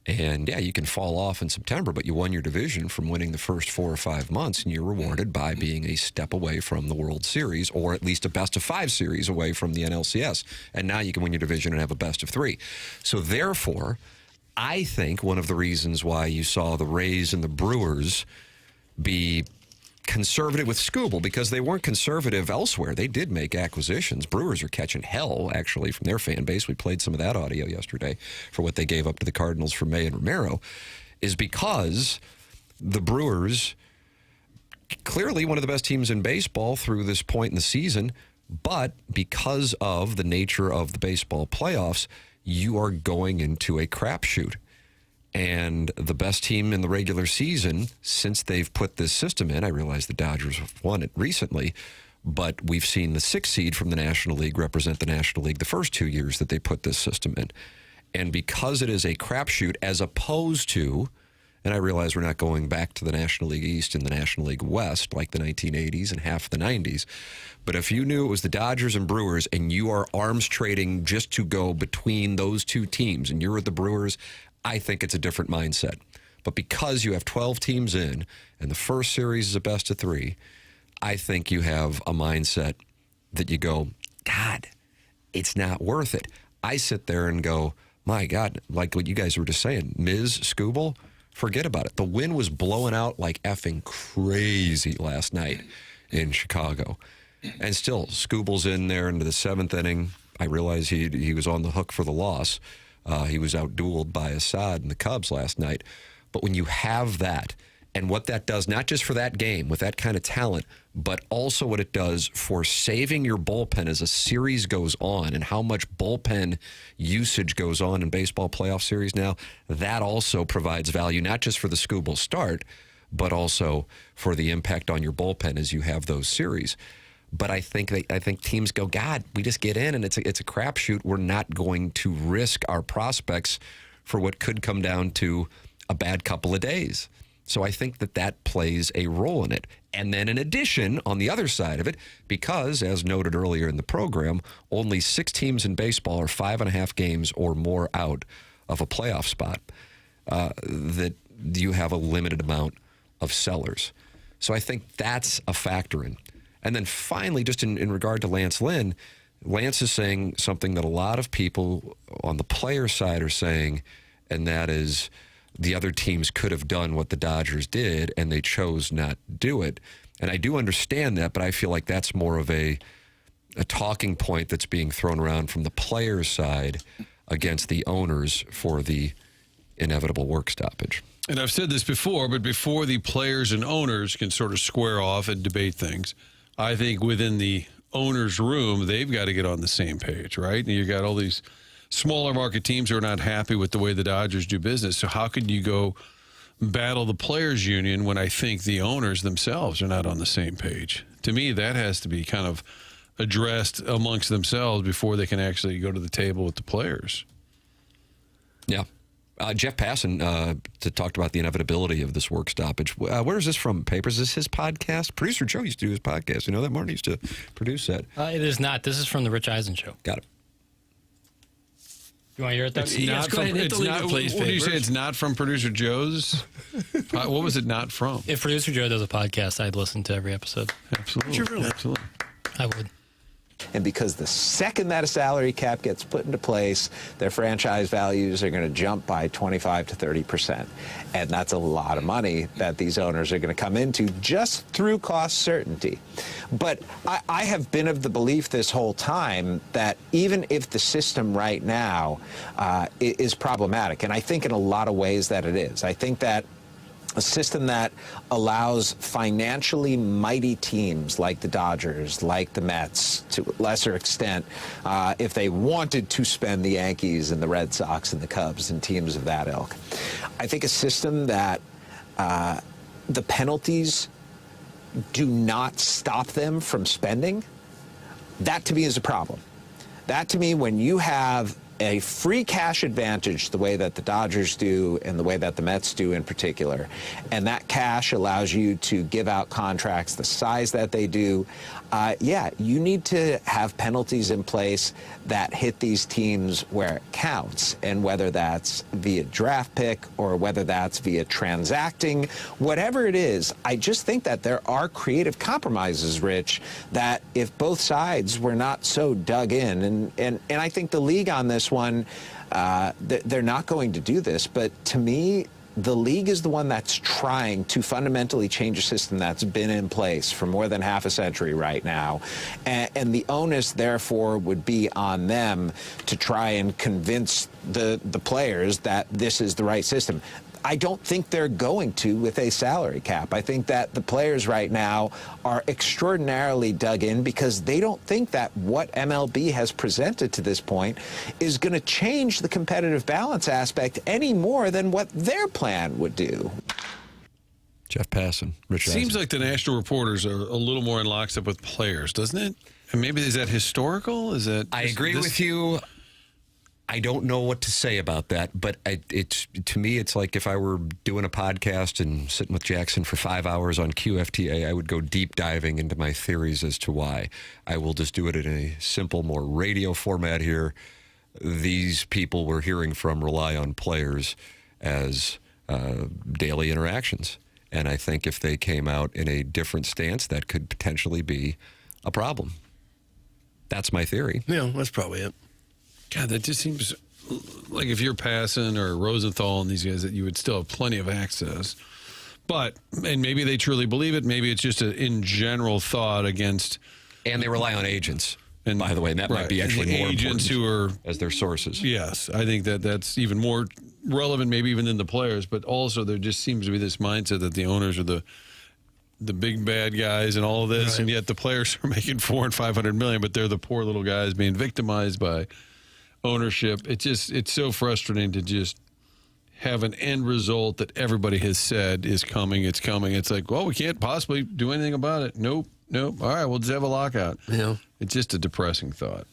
And, yeah, you can fall off in September, but you won your division from winning the first 4 or 5 months, and you're rewarded by being a step away from the World Series, or at least a best-of-5 series away from the NLCS. And now you can win your division and have a best-of-3. So, therefore, I think one of the reasons why you saw the Rays and the Brewers be conservative with Scooble, because they weren't conservative elsewhere. They did make acquisitions. Brewers are catching hell, actually, from their fan base. We played some of that audio yesterday for what they gave up to the Cardinals for May and Romero, is because the Brewers, clearly one of the best teams in baseball through this point in the season, but because of the nature of the baseball playoffs, you are going into a crapshoot. And the best team in the regular season, since they've put this system in, I realize the Dodgers have won it recently, but we've seen the 6th seed from the National League represent the National League the first 2 years that they put this system in. And because it is a crapshoot, as opposed to, and I realize we're not going back to the National League East and the National League West like the 1980s and half the 90s, but if you knew it was the Dodgers and Brewers and you are arms trading just to go between those two teams and you're with the Brewers, I think it's a different mindset. But because you have 12 teams in and the first series is a best-of-3, I think you have a mindset that you go, God, it's not worth it. I sit there and go, my God, like what you guys were just saying, Ms. Scooble, forget about it. The wind was blowing out like effing crazy last night in Chicago. And still, Scooble's in there into the 7th inning. I realize he was on the hook for the loss. He was outdueled by Assad and the Cubs last night. But when you have that, and what that does, not just for that game with that kind of talent, but also what it does for saving your bullpen as a series goes on and how much bullpen usage goes on in baseball playoff series now, that also provides value, not just for the Scooble start, but also for the impact on your bullpen as you have those series. But I think teams go, God, we just get in and it's a crapshoot. We're not going to risk our prospects for what could come down to a bad couple of days. So I think that plays a role in it. And then in addition, on the other side of it, because, as noted earlier in the program, only 6 teams in baseball are 5.5 games or more out of a playoff spot, that you have a limited amount of sellers. So I think that's a factor in. And then finally, just in regard to Lance Lynn, Lance is saying something that a lot of people on the player side are saying, and that is the other teams could have done what the Dodgers did, and they chose not to do it. And I do understand that, but I feel like that's more of a a talking point that's being thrown around from the players' side against the owners for the inevitable work stoppage. And I've said this before, but before the players and owners can sort of square off and debate things, I think within the owner's room, they've got to get on the same page, right? And you got all these smaller market teams who are not happy with the way the Dodgers do business. So how could you go battle the players union when I think the owners themselves are not on the same page? To me, that has to be kind of addressed amongst themselves before they can actually go to the table with the players. Yeah. Jeff Passan talked about the inevitability of this work stoppage. Where is this from? Papers? Is this his podcast? Producer Joe used to do his podcast. You know that? Martin used to produce that. It is not. This is from the Rich Eisen Show. Got it. You want to hear it, though? What do you say? It's not from Producer Joe's? What was it not from? If Producer Joe does a podcast, I'd listen to every episode. Absolutely. Absolutely. I would. And because the second that a salary cap gets put into place, their franchise values are going to jump by 25 to 30%. And that's a lot of money that these owners are going to come into just through cost certainty. But I have been of the belief this whole time that even if the system right now is problematic, and I think in a lot of ways that it is, I think that a system that allows financially mighty teams like the Dodgers, like the Mets, to a lesser extent, if they wanted to spend the Yankees and the Red Sox and the Cubs and teams of that ilk. I think a system that the penalties do not stop them from spending, that to me is a problem. That to me, when you have a free cash advantage the way that the Dodgers do and the way that the Mets do in particular, and that cash allows you to give out contracts the size that they do, you need to have penalties in place that hit these teams where it counts, and whether that's via draft pick or whether that's via transacting, whatever it is, I just think that there are creative compromises, Rich, that if both sides were not so dug in, and I think the league on this one, they're not going to do this, but to me, the league is the one that's trying to fundamentally change a system that's been in place for more than half a century right now. And the onus, therefore, would be on them to try and convince the players that this is the right system. I don't think they're going to with a salary cap. I think that the players right now are extraordinarily dug in because they don't think that what MLB has presented to this point is going to change the competitive balance aspect any more than what their plan would do. Jeff Passan, Rich Eisen. Seems like the national reporters are a little more in lockstep with players, doesn't it? And maybe is that historical? Is that? I agree with you. I don't know what to say about that, but to me, it's like if I were doing a podcast and sitting with Jackson for 5 hours on QFTA, I would go deep diving into my theories as to why. I will just do it in a simple, more radio format here. These people we're hearing from rely on players as daily interactions. And I think if they came out in a different stance, that could potentially be a problem. That's my theory. Yeah, that's probably it. God, that just seems like if you're Passan or Rosenthal and these guys, that you would still have plenty of access. But, and maybe they truly believe it. Maybe it's just an in general thought against. And they rely on agents. And by the way, and that might be actually more agents important who are as their sources. Yes, I think that's even more relevant, maybe even than the players. But also, there just seems to be this mindset that the owners are the big bad guys and all of this, right. And yet the players are making $400 and $500 million, but they're the poor little guys being victimized by ownership. It's so frustrating to just have an end result that everybody has said is coming. It's coming. It's like, well, we can't possibly do anything about it. Nope. All right, we'll just have a lockout. Yeah. It's just a depressing thought.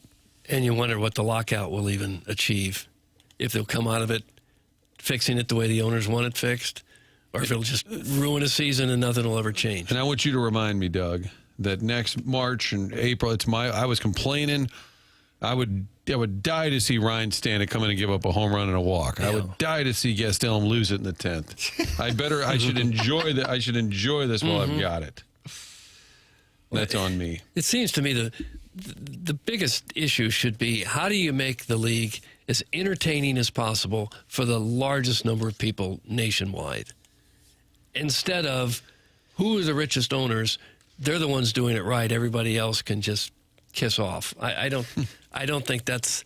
And you wonder what the lockout will even achieve. If they'll come out of it fixing it the way the owners want it fixed, or if it'll just ruin a season and nothing will ever change. And I want you to remind me, Doug, that next March and April, I was complaining. I would die to see Ryan Stanek come in and give up a home run and a walk. Yeah. I would die to see Gastelum lose it in the 10th. I should enjoy that. I should enjoy this while I've got it. That's on me. It seems to me the biggest issue should be, how do you make the league as entertaining as possible for the largest number of people nationwide? Instead of who are the richest owners, they're the ones doing it right. Everybody else can just kiss off. I don't think that's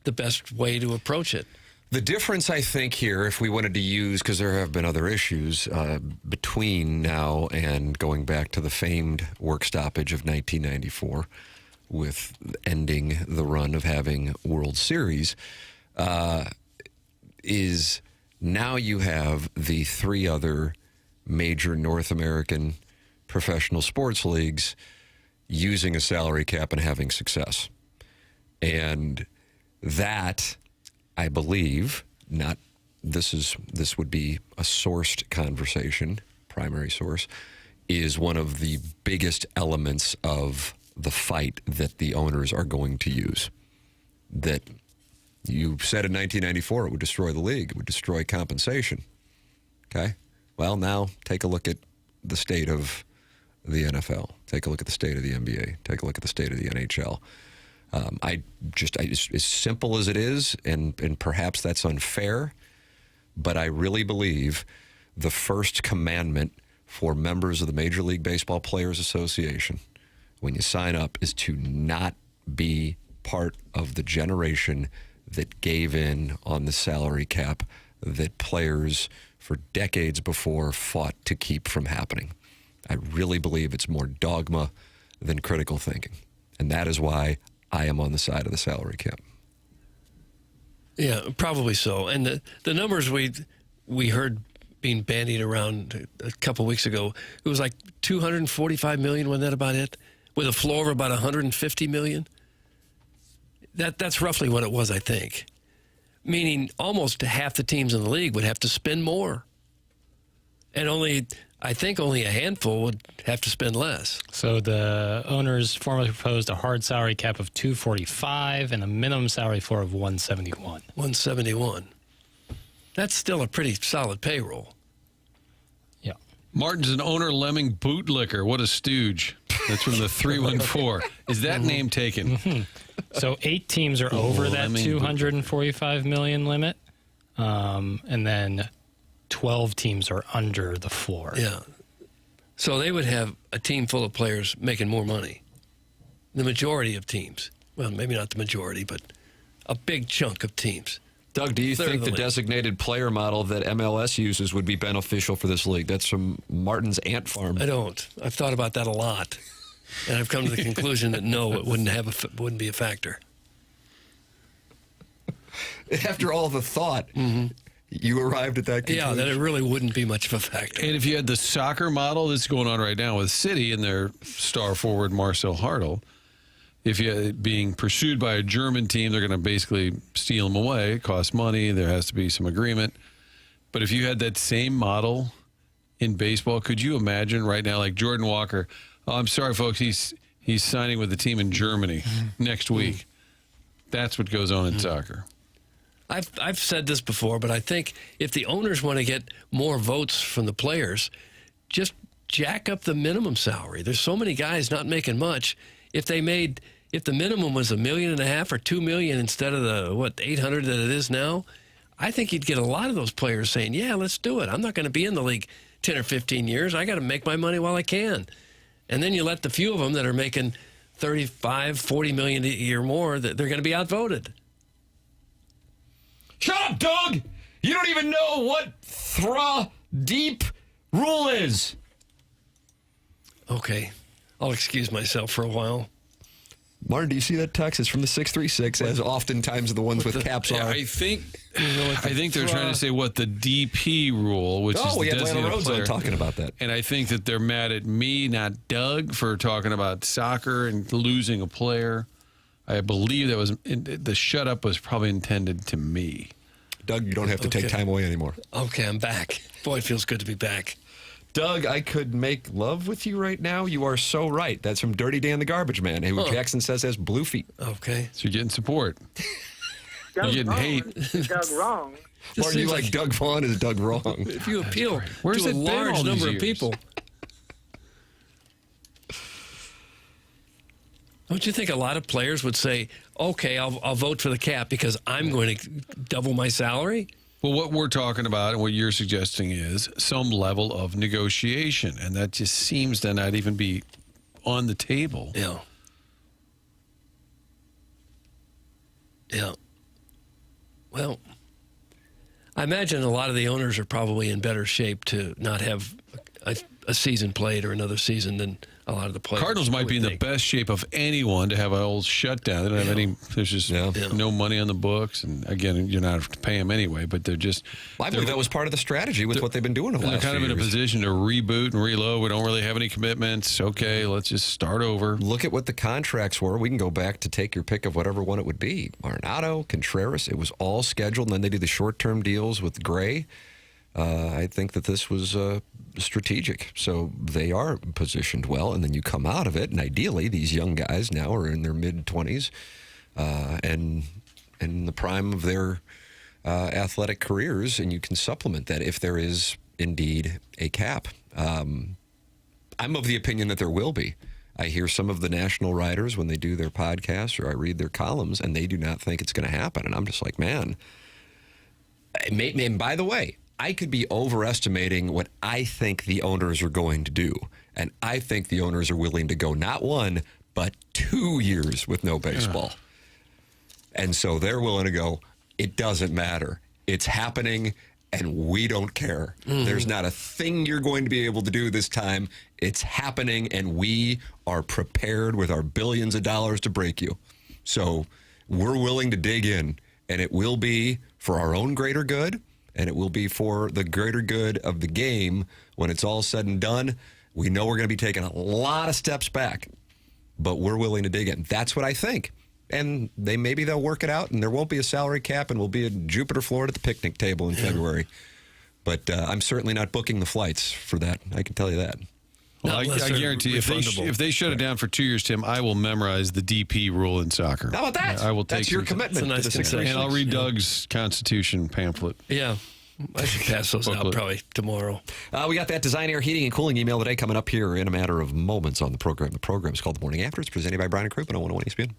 the best way to approach it. The difference, I think, here, if we wanted to use, because there have been other issues between now and going back to the famed work stoppage of 1994 with ending the run of having World Series, is now you have the 3 other major North American professional sports leagues using a salary cap and having success. And that, I believe, this would be a sourced conversation, primary source, is one of the biggest elements of the fight that the owners are going to use. That you said in 1994 it would destroy the league, it would destroy compensation. Okay? Well, now take a look at the state of the NFL. Take a look at the state of the NBA. Take a look at the state of the NHL. As simple as it is, and perhaps that's unfair, but I really believe the first commandment for members of the Major League Baseball Players Association when you sign up is to not be part of the generation that gave in on the salary cap that players for decades before fought to keep from happening. I really believe it's more dogma than critical thinking. And that is why I am on the side of the salary cap. Yeah, probably so. And the numbers we heard being bandied around a couple weeks ago, it was like $245 million, wasn't that about it? With a floor of about $150 million? That's roughly what it was, I think. Meaning almost half the teams in the league would have to spend more. And I think only a handful would have to spend less. So the owners formally proposed a hard salary cap of $245 and a minimum salary floor of $171. $171. That's still a pretty solid payroll. Yeah. Martin's an owner lemming bootlicker. What a stooge. That's from the 314. Is that name taken? Mm-hmm. So 8 teams are over that $245 million limit. And then 12 teams are under the floor. Yeah. So they would have a team full of players making more money. The majority of teams. Well, maybe not the majority, but a big chunk of teams. Doug, do you think the designated player model that MLS uses would be beneficial for this league? That's from Martin's ant farm. I don't. I've thought about that a lot. And I've come to the conclusion that no, it wouldn't be a factor. After all the thought, you arrived at that conclusion. Yeah, that it really wouldn't be much of a factor. And if you had the soccer model that's going on right now with City and their star forward Marcel Hartl, if you're being pursued by a German team, they're going to basically steal them away. It costs money. There has to be some agreement. But if you had that same model in baseball, could you imagine right now, like Jordan Walker? Oh, I'm sorry, folks. He's signing with the team in Germany next week. That's what goes on in soccer. I've said this before, but I think if the owners want to get more votes from the players, just jack up the minimum salary. There's so many guys not making much. If the minimum was $1.5 million or $2 million instead of the $800 that it is now, I think you'd get a lot of those players saying, "Yeah, let's do it. I'm not going to be in the league 10 or 15 years. I got to make my money while I can." And then you let the few of them that are making $35, $40 million a year more, that they're going to be outvoted. Shut up, Doug! You don't even know what deep rule is. Okay. I'll excuse myself for a while. Martin, do you see that text? It's from the 636, as oftentimes the ones with caps are. I think they're trying to say what the DP rule, which is the designated player. Talking about that. And I think that they're mad at me, not Doug, for talking about soccer and losing a player. I believe that was the shut up was probably intended to me. Doug, you don't have to take time away anymore. Okay, I'm back. Boy, it feels good to be back. Doug, I could make love with you right now. You are so right. That's from Dirty Dan the Garbage Man, who Jackson says has blue feet. Okay. So you're getting support. You're getting hate. Doug wrong. Or you like Doug Vaughn is Doug wrong. If you appeal to a large number of people. Don't you think a lot of players would say, okay, I'll vote for the cap because I'm going to double my salary? Well, what we're talking about and what you're suggesting is some level of negotiation, and that just seems to not even be on the table. Yeah. Yeah. Well, I imagine a lot of the owners are probably in better shape to not have a season played or another season than a lot of the players. Cardinals might be in the best shape of anyone to have an old shutdown. They don't have any. There's just no money on the books, and again, you're not have to pay them anyway. But they're just. I believe that was part of the strategy with what they've been doing over the last They're kind of few in a years. position to reboot and reload. We don't really have any commitments. Okay, let's just start over. Look at what the contracts were. We can go back to take your pick of whatever one it would be. Arenado, Contreras. It was all scheduled, and then they did the short-term deals with Gray. I think that this was strategic. So they are positioned well, and then you come out of it, and ideally these young guys now are in their mid-20s and in the prime of their athletic careers, and you can supplement that if there is indeed a cap. I'm of the opinion that there will be. I hear some of the national writers when they do their podcasts or I read their columns, and they do not think it's going to happen. And I'm just like, man. And by the way, I could be overestimating what I think the owners are going to do. And I think the owners are willing to go not 1, but 2 years with no baseball. And so they're willing to go, it doesn't matter. It's happening, and we don't care. There's not a thing you're going to be able to do this time. It's happening, and we are prepared with our billions of dollars to break you. So we're willing to dig in, and it will be for our own greater good. And it will be for the greater good of the game when it's all said and done. We know we're going to be taking a lot of steps back, but we're willing to dig in. That's what I think. And maybe they'll work it out, and there won't be a salary cap, and we'll be in Jupiter, Florida at the picnic table in February. But I'm certainly not booking the flights for that. I can tell you that. Well, I guarantee if they shut it down for 2 years, Tim, I will memorize the DP rule in soccer. How about that? I will take That's your commitment to the success. And I'll read Doug's Constitution pamphlet. Yeah. I should pass those out probably tomorrow. We got that Design Air Heating and Cooling email today coming up here in a matter of moments on the program. The program is called The Morning After. It's presented by Brown and Crouppen on 101 ESPN.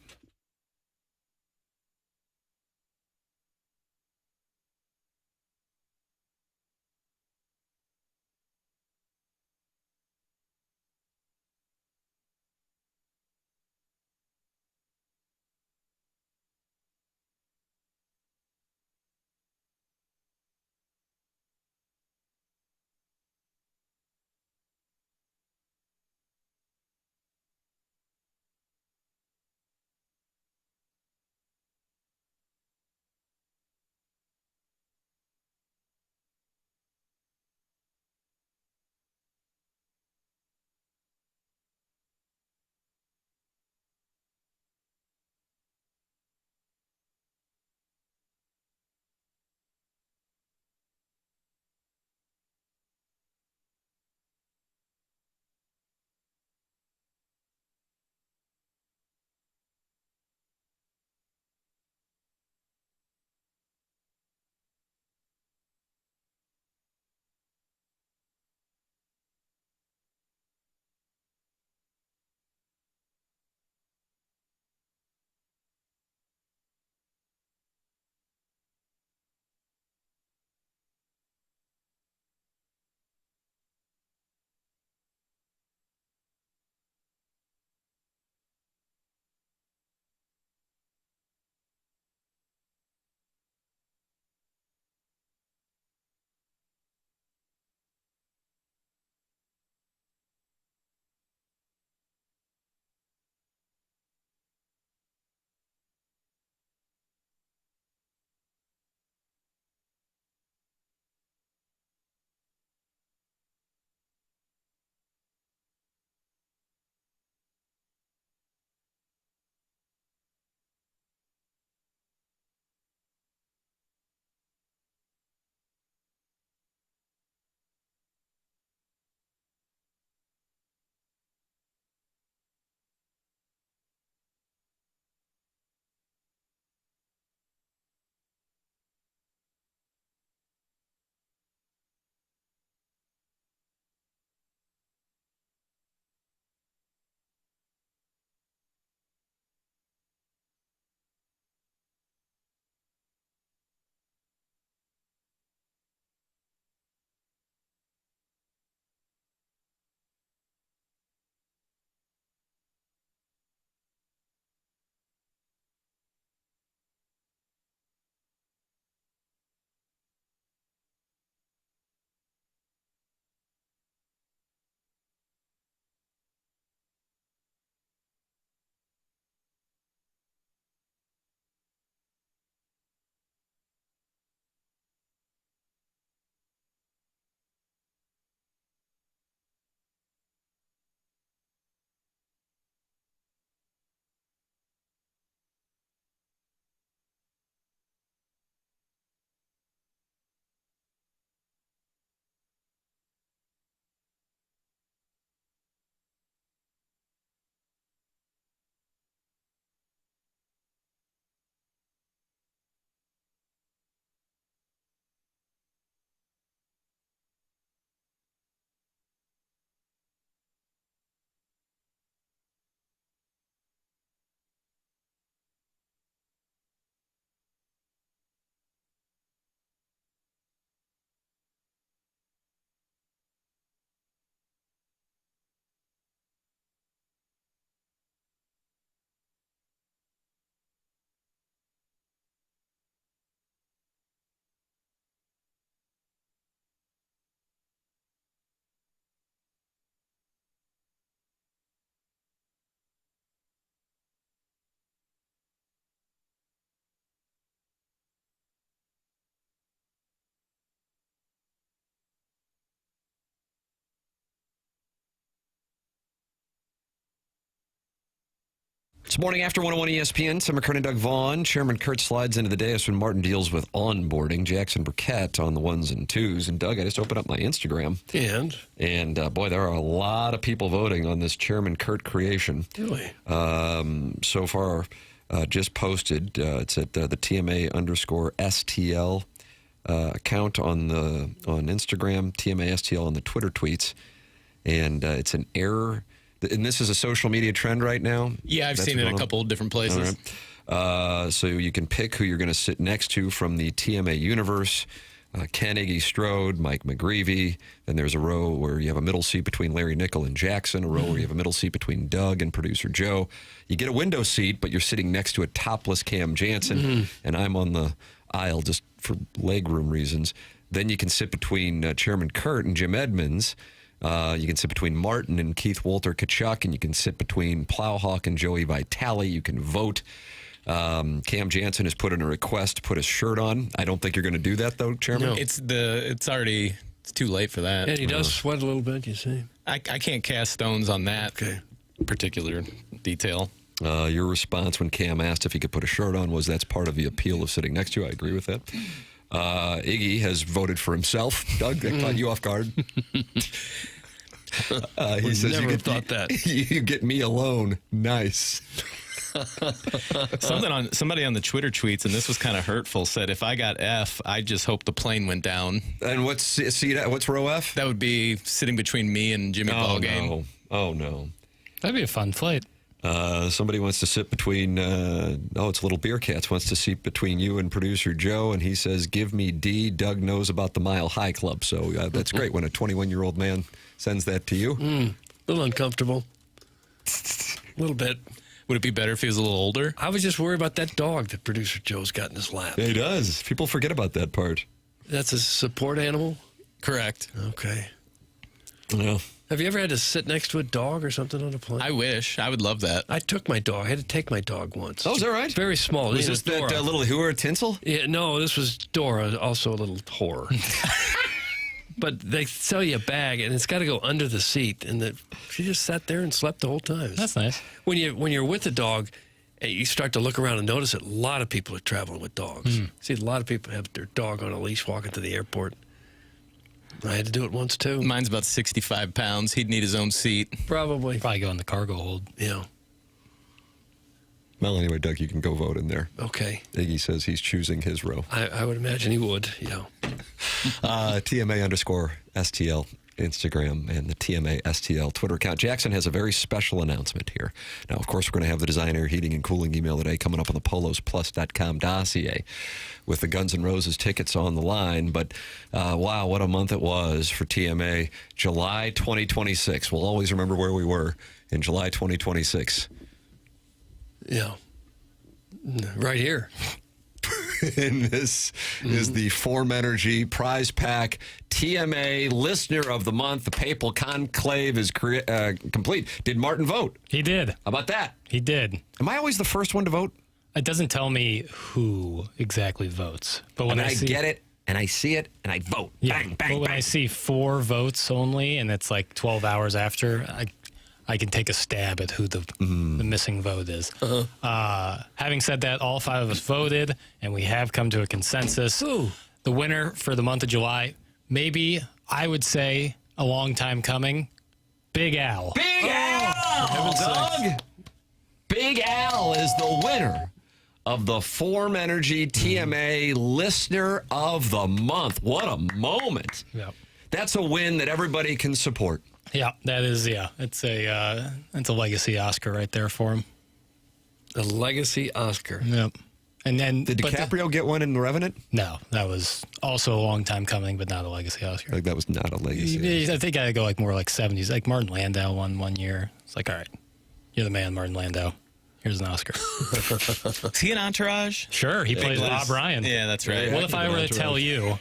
It's morning after 101 ESPN. Tim McKernan, Doug Vaughn. Chairman Kurt slides into the dais when Martin deals with onboarding. Jackson Burkett on the ones and twos. And Doug, I just opened up my Instagram. And boy, there are a lot of people voting on this Chairman Kurt creation. Really? So far, just posted. It's at the TMA _STL account on Instagram, TMA STL on the Twitter tweets. And it's an error. And this is a social media trend right now? Yeah, I've seen it in a couple of different places. Right. So you can pick who you're going to sit next to from the TMA universe. Ken Iggy Strode, Mike McGreevy. Then there's a row where you have a middle seat between Larry Nickel and Jackson, a row where you have a middle seat between Doug and producer Joe. You get a window seat, but you're sitting next to a topless Cam Jansen, and I'm on the aisle just for leg room reasons. Then you can sit between Chairman Kurt and Jim Edmonds. You can sit between Martin and Keith Walter Kachuk, and you can sit between Plowhawk and Joey Vitale. You can vote. Cam Jansen has put in a request to put his shirt on. I don't think you're going to do that, though, Chairman. No. It's too late for that. And he does sweat a little bit, you see. I can't cast stones on that particular detail. Your response when Cam asked if he could put a shirt on was that's part of the appeal of sitting next to you. I agree with that. Iggy has voted for himself. Doug, that caught you off guard. He says, never thought that. You get me alone. Nice. Somebody on the Twitter tweets, and this was kind of hurtful, said, if I got F, I just hope the plane went down. And what's row F? That would be sitting between me and Jimmy Ballgame. No. Oh, no. That'd be a fun flight. Somebody wants to sit between, it's Little Beer Cats, wants to sit between you and producer Joe, and he says, give me D. Doug knows about the Mile High Club. So that's great when a 21-year-old man sends that to you. A little uncomfortable. A little bit. Would it be better if he was a little older? I was just worried about that dog that producer Joe's got in his lap. He does. People forget about that part. That's a support animal? Correct. Okay. Yeah. Have you ever had to sit next to a dog or something on a plane? I wish. I would love that. I took my dog. I had to take my dog once. Oh, is that right? Very small. Was this that little whore Tinsel? Yeah, no, this was Dora, also a little whore. But they sell you a bag, and it's got to go under the seat. And she just sat there and slept the whole time. That's nice. When you're with a dog, and you start to look around and notice that a lot of people are traveling with dogs. See, a lot of people have their dog on a leash walking to the airport. I had to do it once, too. Mine's about 65 pounds. He'd need his own seat. Probably go in the cargo hold. Yeah. Well, anyway, Doug, you can go vote in there. Okay. Iggy says he's choosing his row. I would imagine he would, yeah. TMA _STL Instagram and the TMA STL Twitter account. Jackson has a very special announcement here. Now, of course, we're going to have the Design Air Heating and Cooling email today coming up on the polosplus.com dossier with the Guns N' Roses tickets on the line. But wow, what a month it was for TMA. July 2026. We'll always remember where we were in July 2026. Yeah. Right here. And this is the Form Energy Prize Pack TMA Listener of the Month. The Papal Conclave is complete. Did Martin vote? He did. How about that? He did. Am I always the first one to vote? It doesn't tell me who exactly votes. But when I get it, and I see it, and I vote. Yeah, bang, bang, but when bang. I see 4 votes only, and it's like 12 hours after, I can take a stab at who the missing vote is. Having said that, all 5 of us voted, and we have come to a consensus. Ooh. The winner for the month of July, maybe I would say a long time coming, Big Al. Big Al! Doug! Big Al is the winner of the Form Energy TMA Listener of the Month. What a moment. Yep. That's a win that everybody can support. Yeah, that is, it's a legacy Oscar right there for him. A legacy Oscar. Yep. And then Did DiCaprio get one in The Revenant? No, that was also a long time coming, but not a legacy Oscar. Like that was not a legacy Oscar. I think I go like more like 70s. Like Martin Landau won one year. It's like, all right, you're the man, Martin Landau. Here's an Oscar. Is he an Entourage? Sure, he plays Bob Ryan. Yeah, that's right. What if I were to tell you?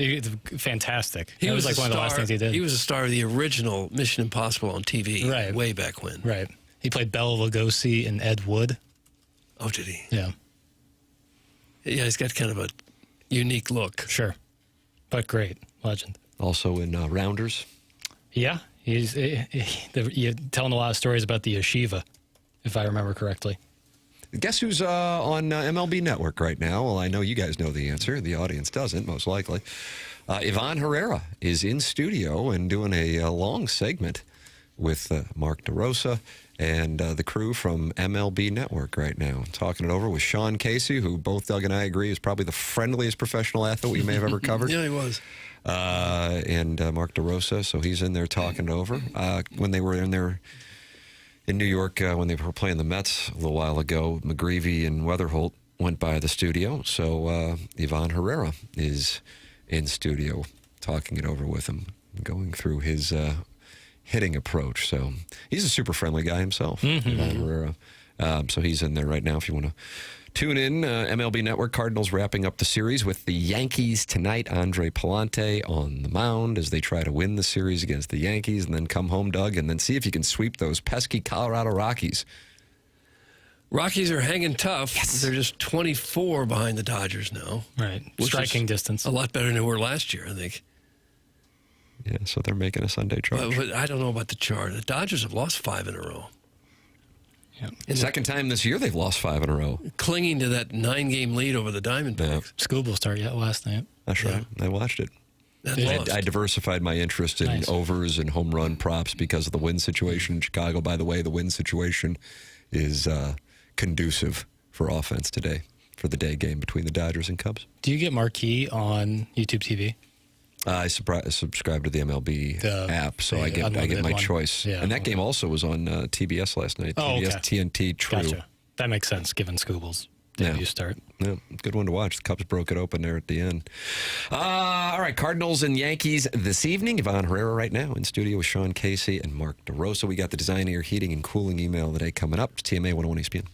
It's fantastic. It was like one of the last things he did. He was a star of the original Mission Impossible on TV, right? Way back when. Right. He played Bela Lugosi and Ed Wood. Oh, did he? Yeah. Yeah, he's got kind of a unique look. Sure. But great. Legend. Also in Rounders. Yeah. He's you're telling a lot of stories about the yeshiva. if I remember correctly. Guess who's on MLB Network right now? Well, I know you guys know the answer. The audience doesn't, most likely. Ivan Herrera is in studio and doing a long segment with Mark DeRosa and the crew from MLB Network right now. Talking it over with Sean Casey, who both Doug and I agree is probably the friendliest professional athlete we may have ever covered. Yeah, he was. And Mark DeRosa, so he's in there talking it over. When they were in there in New York, when they were playing the Mets a little while ago, McGreevy and Weatherholt went by the studio. So Ivan Herrera is in studio talking it over with him, going through his hitting approach. So he's a super friendly guy himself, Ivan Herrera. So he's in there right now if you want to tune in. MLB Network, Cardinals wrapping up the series with the Yankees tonight. Andre Palante on the mound as they try to win the series against the Yankees and then come home, Doug, and then see if you can sweep those pesky Colorado Rockies. Rockies are hanging tough. Yes. They're just 24 behind the Dodgers now. Right. Striking distance. A lot better than they were last year, I think. Yeah, so they're making a Sunday charge. But I don't know about the chart. The Dodgers have lost 5 in a row. Yep. Second time this year they've lost 5 in a row. Clinging to that 9-game lead over the Diamondbacks. Yeah. Scooble start yet last night. That's right. I watched it. Lost. I diversified my interest in overs and home run props because of the wind situation in Chicago. By the way, the wind situation is conducive for offense today for the day game between the Dodgers and Cubs. Do you get Marquee on YouTube TV? I subscribe to the MLB app, so I get my one. choice. Yeah, and that game also was on TBS last night. Oh, TBS, okay. TNT, True. Gotcha. That makes sense given Scooble's debut start. Yeah, good one to watch. The Cubs broke it open there at the end. All right, Cardinals and Yankees this evening. Ivan Herrera right now in studio with Sean Casey and Mark DeRosa. We got the Design Air Heating and Cooling email of the day coming up. It's TMA 101 ESPN.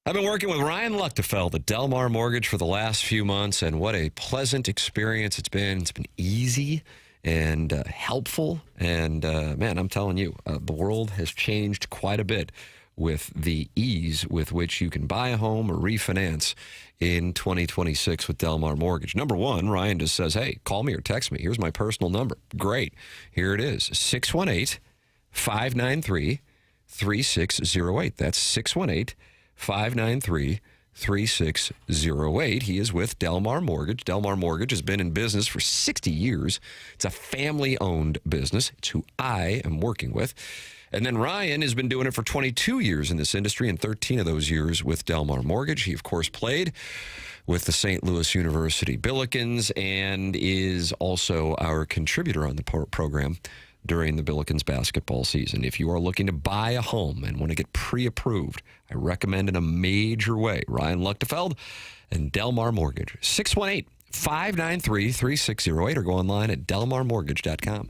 I've been working with Ryan Luchtefeld at Del Mar Mortgage for the last few months, and what a pleasant experience it's been. It's been easy and helpful, and man, I'm telling you, the world has changed quite a bit with the ease with which you can buy a home or refinance in 2026 with Del Mar Mortgage. Number one, Ryan just says, hey, call me or text me. Here's my personal number. Great. Here it is, 618-593-3608. That's 618-593-3608. He is with Del Mar Mortgage. Del Mar Mortgage has been in business for 60 years. It's a family-owned business. It's who I am working with. And then Ryan has been doing it for 22 years in this industry, and 13 of those years with Del Mar Mortgage. He, of course, played with the St. Louis University Billikens and is also our contributor on the program during the Billikens basketball season. If you are looking to buy a home and want to get pre-approved, I recommend in a major way Ryan Luchtefeld and Del Mar Mortgage. 618-593-3608 or go online at delmarmortgage.com.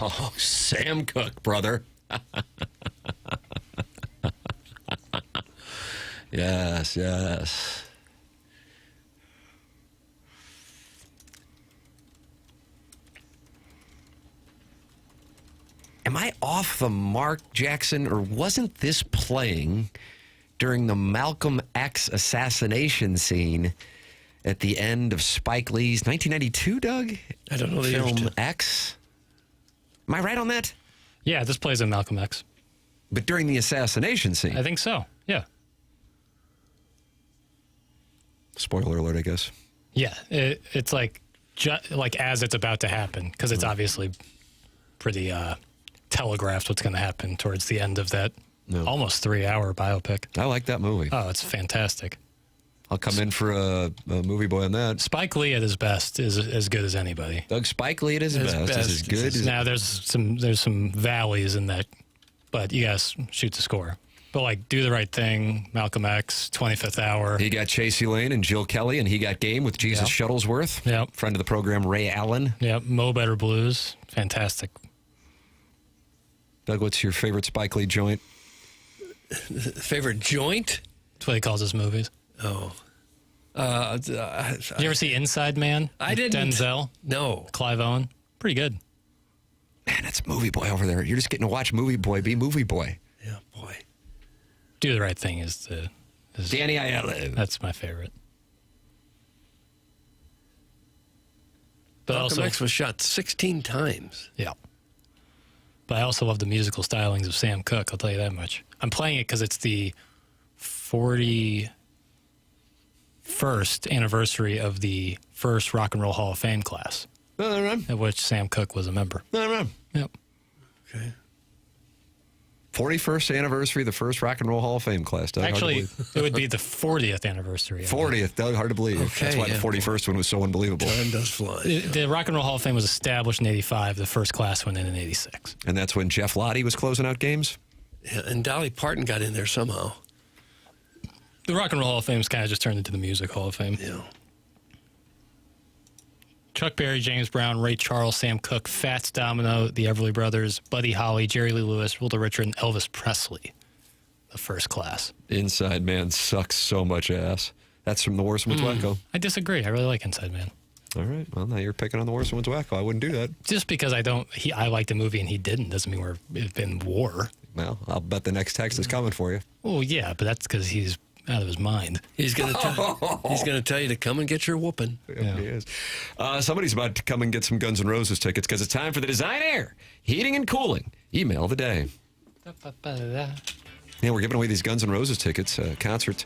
Oh, Sam Cooke, brother. Yes, yes. Am I off the mark, Jackson, or wasn't this playing during the Malcolm X assassination scene at the end of Spike Lee's 1992, Doug? I don't know the film X. Am I right on that? Yeah, this plays in Malcolm X. But during the assassination scene? I think so, yeah. Spoiler alert, I guess. Yeah, it's like as it's about to happen, because it's obviously pretty telegraphed what's going to happen towards the end of that almost 3-hour biopic. I like that movie. Oh, it's fantastic. I'll come in for a movie boy on that. Spike Lee at his best is as good as anybody. Doug Spike Lee at his best is as good as... Now, there's some valleys in that, but you guys shoot the score. But, like, Do the Right Thing, Malcolm X, 25th Hour. He got Chasey Lane and Jill Kelly, and he got Game with Jesus Shuttlesworth. Yep. Friend of the program, Ray Allen. Yep. Mo Better Blues. Fantastic. Doug, what's your favorite Spike Lee joint? Favorite joint? That's what he calls his movies. Oh. Did you ever see Inside Man? I didn't. Denzel? No. Clive Owen? Pretty good. Man, that's Movie Boy over there. You're just getting to watch Movie Boy be Movie Boy. Yeah, boy. Do the Right Thing is Danny Aiello. That's my favorite. But Malcolm X was shot 16 times. Yeah. But I also love the musical stylings of Sam Cooke, I'll tell you that much. I'm playing it because it's the 41st anniversary of the first Rock and Roll Hall of Fame class. At which Sam Cooke was a member. Yep. Okay. 41st anniversary of the first Rock and Roll Hall of Fame class, Doug. Actually, it would be the 40th anniversary. 40th, Doug, hard to believe. Okay, that's why the 41st one was so unbelievable. Time does fly. The Rock and Roll Hall of Fame was established in 85. The first class went in 86. And that's when Jeff Lottie was closing out games? Yeah, and Dolly Parton got in there somehow. The Rock and Roll Hall of Fame kind of just turned into the Music Hall of Fame. Yeah. Chuck Berry, James Brown, Ray Charles, Sam Cooke, Fats Domino, the Everly Brothers, Buddy Holly, Jerry Lee Lewis, Wilder Richard, and Elvis Presley. The first class. Inside Man sucks so much ass. That's from The Worst One's Wacko. I disagree. I really like Inside Man. All right. Well, now you're picking on The Worst One's Wacko. I wouldn't do that. Just because I like the movie and he didn't doesn't mean we're in war. Well, I'll bet the next text is coming for you. Oh, yeah, but that's because he's out of his mind. He's gonna tell you to come and get your whooping. Yeah. He is. Somebody's about to come and get some Guns N' Roses tickets because it's time for the Design Air Heating and Cooling Email of the Day. Yeah, we're giving away these Guns N' Roses tickets, concert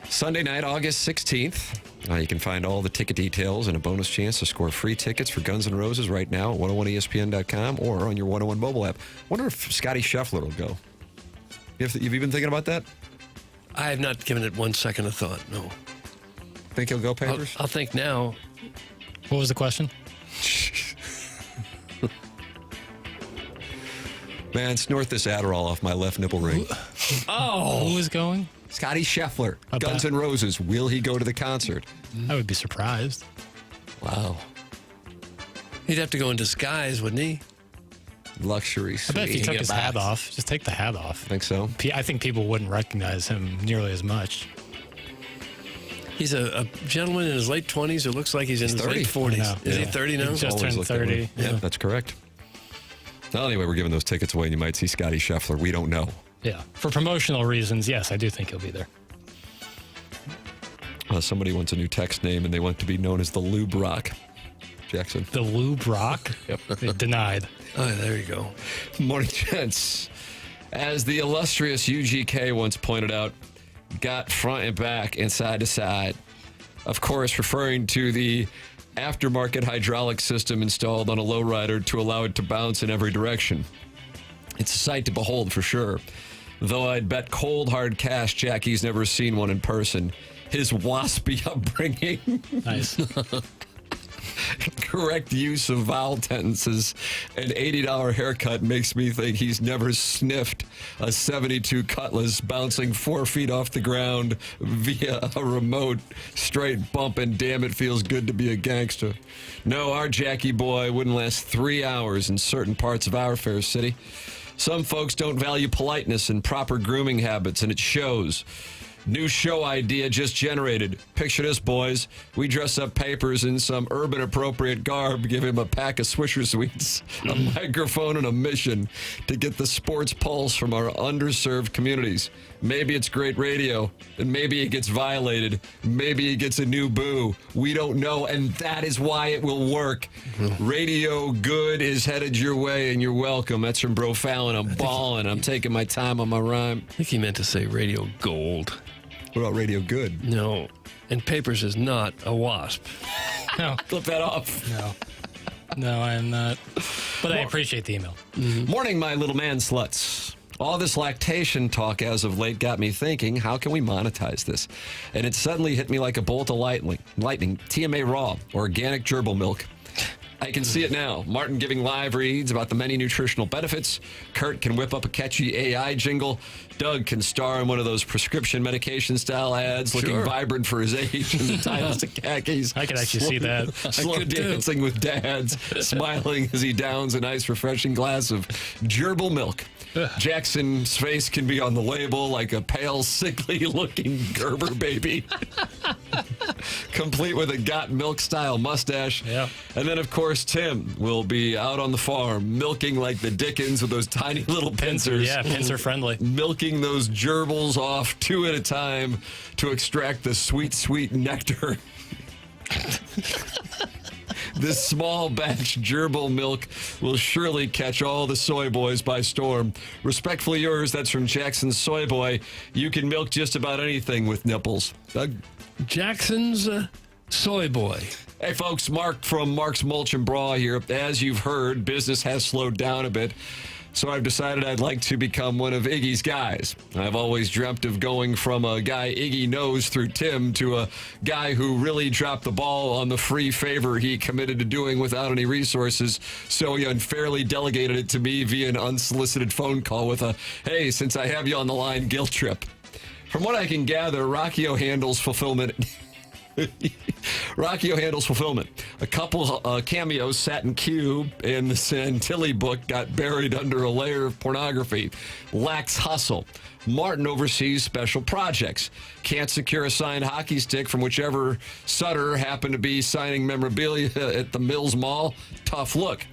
Sunday night, August 16th. You can find all the ticket details and a bonus chance to score free tickets for Guns N' Roses right now at 101ESPN.com or on your 101 mobile app. Wonder if Scotty Scheffler will go. You've been thinking about that? I have not given it 1 second of thought, no. Think he'll go, Papers? I'll think now. What was the question? Man, snort this Adderall off my left nipple ring. Oh! Who is going? Scotty Scheffler, Guns N' Roses. Will he go to the concert? I would be surprised. Wow. He'd have to go in disguise, wouldn't he? Luxury I suite. bet if he took his hat off, just take the hat off. Think so? I think people wouldn't recognize him nearly as much. He's a gentleman in his late 20s who looks like he's in his 30. late 40s. Is he 30 now? He just turned 30. Yeah, that's correct. Well, anyway, we're giving those tickets away, and you might see Scotty Scheffler. We don't know. Yeah. For promotional reasons, yes, I do think he'll be there. Somebody wants a new text name, and they want to be known as the Lube Rock. Jackson. The Lube Rock? Yep. Denied. Oh, there you go. Morning, gents. As the illustrious UGK once pointed out, got front and back and side to side. Of course, referring to the aftermarket hydraulic system installed on a lowrider to allow it to bounce in every direction. It's a sight to behold for sure. Though I'd bet cold, hard cash Jackie's never seen one in person. His waspy upbringing. Nice. correct use of vowel tenses. An $80 haircut makes me think he's never sniffed a 72 Cutlass bouncing 4 feet off the ground via a remote straight bump, and damn, it feels good to be a gangster. No, our Jackie boy wouldn't last 3 hours in certain parts of our fair city. Some folks don't value politeness and proper grooming habits, and it shows. New show idea just generated. Picture this, boys. We dress up papers in some urban-appropriate garb, give him a pack of Swisher Sweets, a microphone, and a mission to get the sports pulse from our underserved communities. Maybe it's great radio, and maybe it gets violated. Maybe it gets a new boo. We don't know, and that is why it will work. Radio good is headed your way, and you're welcome. That's from Bro Fallon. I'm balling. I'm taking my time on my rhyme. I think he meant to say radio gold. What about radio good? No. And papers is not a wasp. No. Clip that off. No, I'm not. But I appreciate the email. Morning, my little man sluts. All this lactation talk as of late got me thinking, how can we monetize this? And it suddenly hit me like a bolt of lightning. TMA Raw, organic gerbil milk. I can see it now. Martin giving live reads about the many nutritional benefits. Kurt can whip up a catchy AI jingle. Doug can star in one of those prescription medication style ads, looking vibrant for his age in the tightest of khakis. I can actually see that. Slow dancing with dads, smiling as he downs a nice, refreshing glass of gerbil milk. Jackson's face can be on the label like a pale, sickly-looking Gerber baby, complete with a got milk-style mustache. Yeah. And then, of course, Tim will be out on the farm, milking like the Dickens with those tiny little pincers. Yeah, pincer-friendly. Milking those gerbils off 2 at a time to extract the sweet, sweet nectar. This small batch gerbil milk will surely catch all the soy boys by storm. Respectfully yours, that's from Jackson's Soy Boy. You can milk just about anything with nipples. Jackson's Soy Boy. Hey, folks, Mark from Mark's Mulch and Bra here. As you've heard, business has slowed down a bit. So I've decided I'd like to become one of Iggy's guys. I've always dreamt of going from a guy Iggy knows through Tim to a guy who really dropped the ball on the free favor he committed to doing without any resources. So he unfairly delegated it to me via an unsolicited phone call with a, hey, since I have you on the line, guilt trip. From what I can gather, Rockio handles fulfillment. Rockio handles fulfillment. A couple cameos sat in queue, and the Santilli book got buried under a layer of pornography. Lacks hustle. Martin oversees special projects. Can't secure a signed hockey stick from whichever Sutter happened to be signing memorabilia at the Mills Mall. Tough look.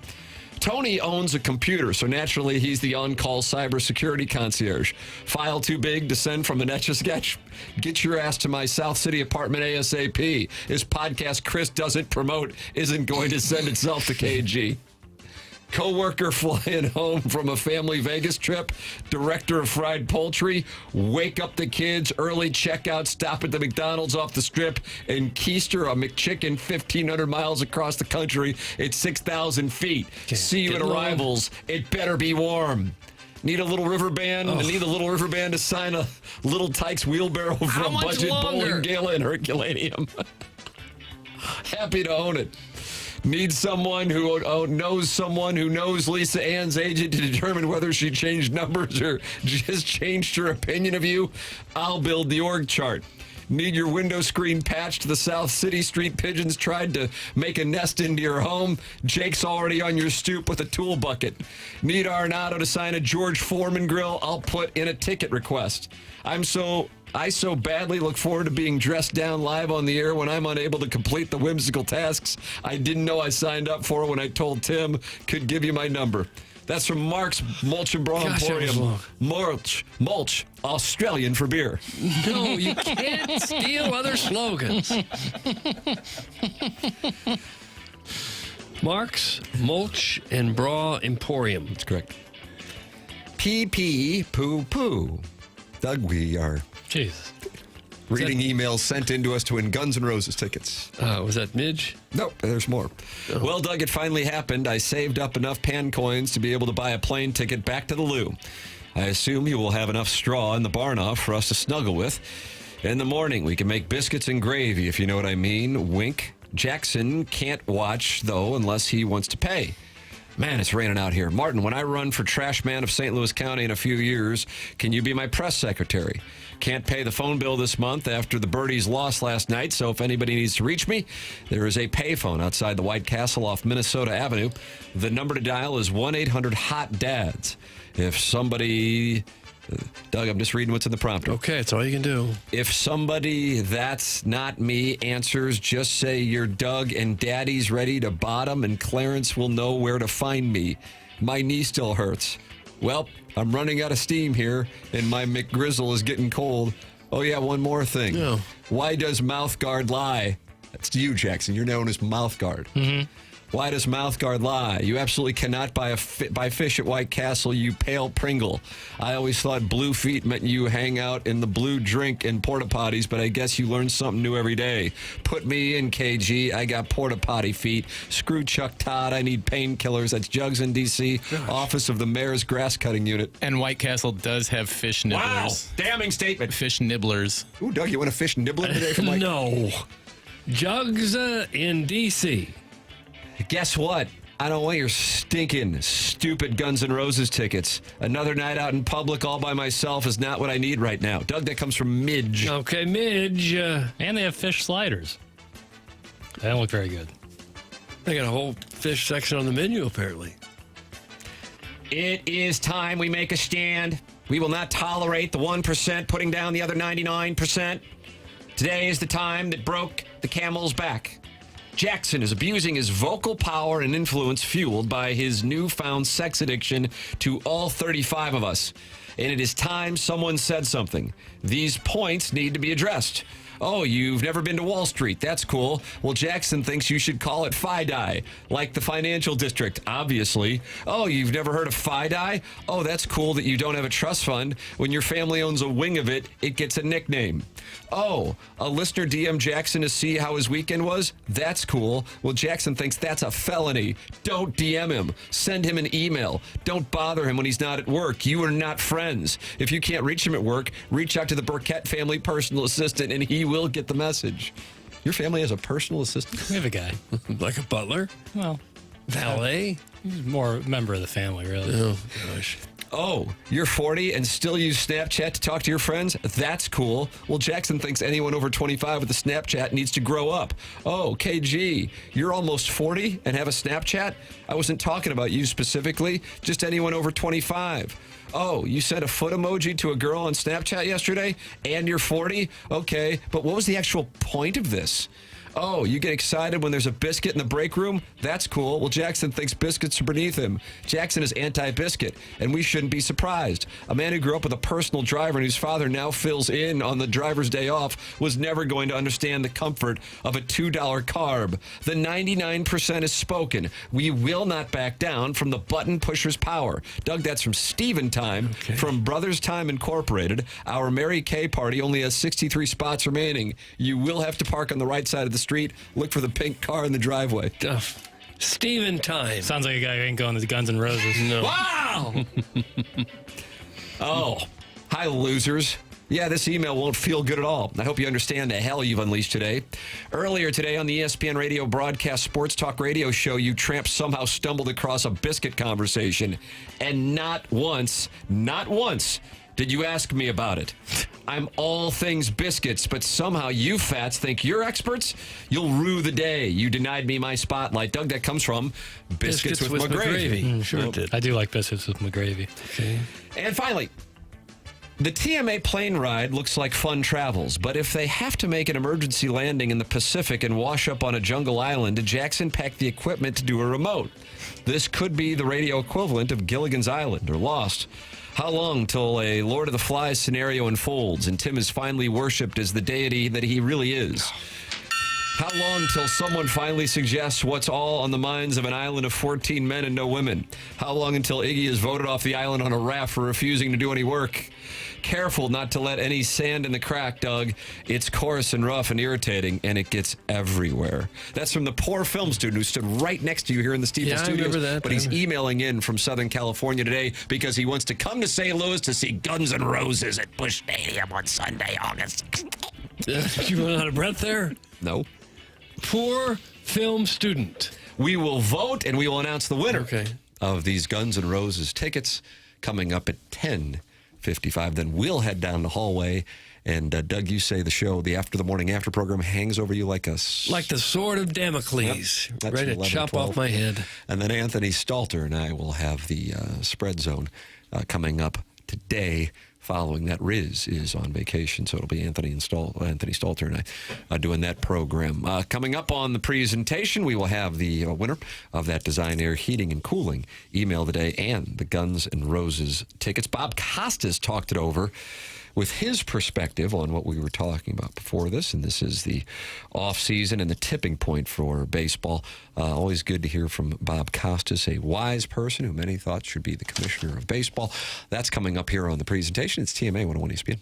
Tony owns a computer, so naturally he's the on-call cybersecurity concierge. File too big to send from an Etch-a-Sketch? Get your ass to my South City apartment ASAP. His podcast Chris doesn't promote isn't going to send itself to KG. Co-worker flying home from a family Vegas trip, director of fried poultry, wake up the kids, early checkout, stop at the McDonald's off the strip, and keister a McChicken 1,500 miles across the country at 6,000 feet. See you at arrivals. It better be warm. Need a little river band? Need a little river band to sign a Little Tykes wheelbarrow from Budget Bowling Gala and Herculaneum. Happy to own it. Need someone who knows someone who knows Lisa Ann's agent to determine whether she changed numbers or just changed her opinion of you? I'll build the org chart. Need your window screen patched? The South City street pigeons tried to make a nest into your home? Jake's already on your stoop with a tool bucket. Need Arnado to sign a George Foreman grill? I'll put in a ticket request. I so badly look forward to being dressed down live on the air when I'm unable to complete the whimsical tasks I didn't know I signed up for when I told Tim could give you my number. That's from Mark's Mulch and Bra Emporium. Mulch, Australian for beer. No, you can't steal other slogans. Mark's Mulch and Bra Emporium. That's correct. PP Poo Poo. Doug, we are reading emails sent in to us to win Guns N' Roses tickets. Was that Midge? Nope, there's more. Oh. Well, Doug, it finally happened. I saved up enough pan coins to be able to buy a plane ticket back to the loo. I assume you will have enough straw in the barn off for us to snuggle with. In the morning, we can make biscuits and gravy, if you know what I mean. Wink, Jackson can't watch, though, unless he wants to pay. Man, it's raining out here. Martin, when I run for trash man of St. Louis County in a few years, can you be my press secretary? Can't pay the phone bill this month after the Birdies lost last night, so if anybody needs to reach me, there is a payphone outside the White Castle off Minnesota Avenue. The number to dial is 1-800-HOT-DADS. If somebody... Doug, I'm just reading what's in the prompter. Okay, that's all you can do. If somebody that's not me answers, just say you're Doug and Daddy's ready to bottom and Clarence will know where to find me. My knee still hurts. Well, I'm running out of steam here and my McGrizzle is getting cold. Oh, yeah, one more thing. No. Why does Mouthguard lie? That's you, Jackson. You're known as Mouthguard. Mm-hmm. Why does Mouthguard lie? You absolutely cannot buy fish at White Castle, you pale Pringle. I always thought blue feet meant you hang out in the blue drink and porta potties, but I guess you learn something new every day. Put me in, KG. I got porta potty feet. Screw Chuck Todd. I need painkillers. That's Jugs in D.C., Office of the Mayor's Grass Cutting Unit. And White Castle does have fish nibblers. Wow, damning statement. Fish nibblers. Ooh, Doug, you want a fish nibbler today from White? No. Jugs in D.C. Guess what? I don't want your stinking, stupid Guns N' Roses tickets. Another night out in public all by myself is not what I need right now. Doug, that comes from Midge. Okay, Midge. And they have fish sliders. They don't look very good. They got a whole fish section on the menu, apparently. It is time we make a stand. We will not tolerate the 1% putting down the other 99%. Today is the time that broke the camel's back. Jackson is abusing his vocal power and influence fueled by his newfound sex addiction to all 35 of us. And it is time someone said something. These points need to be addressed. Oh, you've never been to Wall Street. That's cool. Well, Jackson thinks you should call it FIDI, like the financial district, obviously. Oh, you've never heard of FIDI? Oh, that's cool that you don't have a trust fund. When your family owns a wing of it, it gets a nickname. Oh, a listener DM Jackson to see how his weekend was? That's cool. Well, Jackson thinks that's a felony. Don't DM him. Send him an email. Don't bother him when he's not at work. You are not friends. If you can't reach him at work, reach out to the Burkett family personal assistant and he will get the message. Your family has a personal assistant? We have a guy. Like a butler? Well, valet? He's more a member of the family, really. Oh, gosh. Oh, you're 40 and still use Snapchat to talk to your friends? That's cool. Well, Jackson thinks anyone over 25 with a Snapchat needs to grow up. Oh, KG, you're almost 40 and have a Snapchat? I wasn't talking about you specifically, just anyone over 25. Oh, you sent a foot emoji to a girl on Snapchat yesterday and you're 40? Okay, but what was the actual point of this? Oh, you get excited when there's a biscuit in the break room? That's cool. Well, Jackson thinks biscuits are beneath him. Jackson is anti-biscuit, and we shouldn't be surprised. A man who grew up with a personal driver and whose father now fills in on the driver's day off was never going to understand the comfort of a $2 carb. The 99% is spoken. We will not back down from the button pusher's power. Doug, that's from Steven Time, from Brothers Time Incorporated. Our Mary Kay party only has 63 spots remaining. You will have to park on the right side of the street. Look for the pink car in the driveway. Steven Time. Sounds like a guy who ain't going to the Guns N' Roses. No. Wow! Oh, hi, losers. Yeah, this email won't feel good at all. I hope you understand the hell you've unleashed today. Earlier today on the ESPN radio broadcast sports talk radio show, you tramps somehow stumbled across a biscuit conversation. And not once did you ask me about it. I'm all things biscuits, but somehow you fats think you're experts? You'll rue the day you denied me my spotlight. Doug, that comes from Biscuits with McGravy. Sure it did. I do like biscuits with McGravy. Okay. And finally, the TMA plane ride looks like fun travels, but if they have to make an emergency landing in the Pacific and wash up on a jungle island, did Jackson pack the equipment to do a remote? This could be the radio equivalent of Gilligan's Island or Lost. How long till a Lord of the Flies scenario unfolds and Tim is finally worshipped as the deity that he really is? How long till someone finally suggests what's all on the minds of an island of 14 men and no women? How long until Iggy is voted off the island on a raft for refusing to do any work? Careful not to let any sand in the crack, Doug. It's coarse and rough and irritating, and it gets everywhere. That's from the poor film student who stood right next to you here in the Steeple Studios. I remember that. But he's emailing in from Southern California today because he wants to come to St. Louis to see Guns N' Roses at Busch Stadium on Sunday, August 16th. Did you run out of breath there? No. poor film student. We will vote and we will announce the winner of these Guns N' Roses tickets coming up at 10:55. Then we'll head down the hallway. And Doug, you say the show, the After the Morning After program, hangs over you like the sword of Damocles, ready to chop off my head. And then Anthony Stalter and I will have the Spread Zone coming up today. Following that, Riz is on vacation, so it'll be Anthony Stalter and I doing that program. Coming up on the presentation, we will have the winner of that Design Air Heating and Cooling email today and the Guns N' Roses tickets. Bob Costas talked it over with his perspective on what we were talking about before this, and this is the off-season and the tipping point for baseball. Always good to hear from Bob Costas, a wise person who many thought should be the commissioner of baseball. That's coming up here on the presentation. It's TMA 101 ESPN.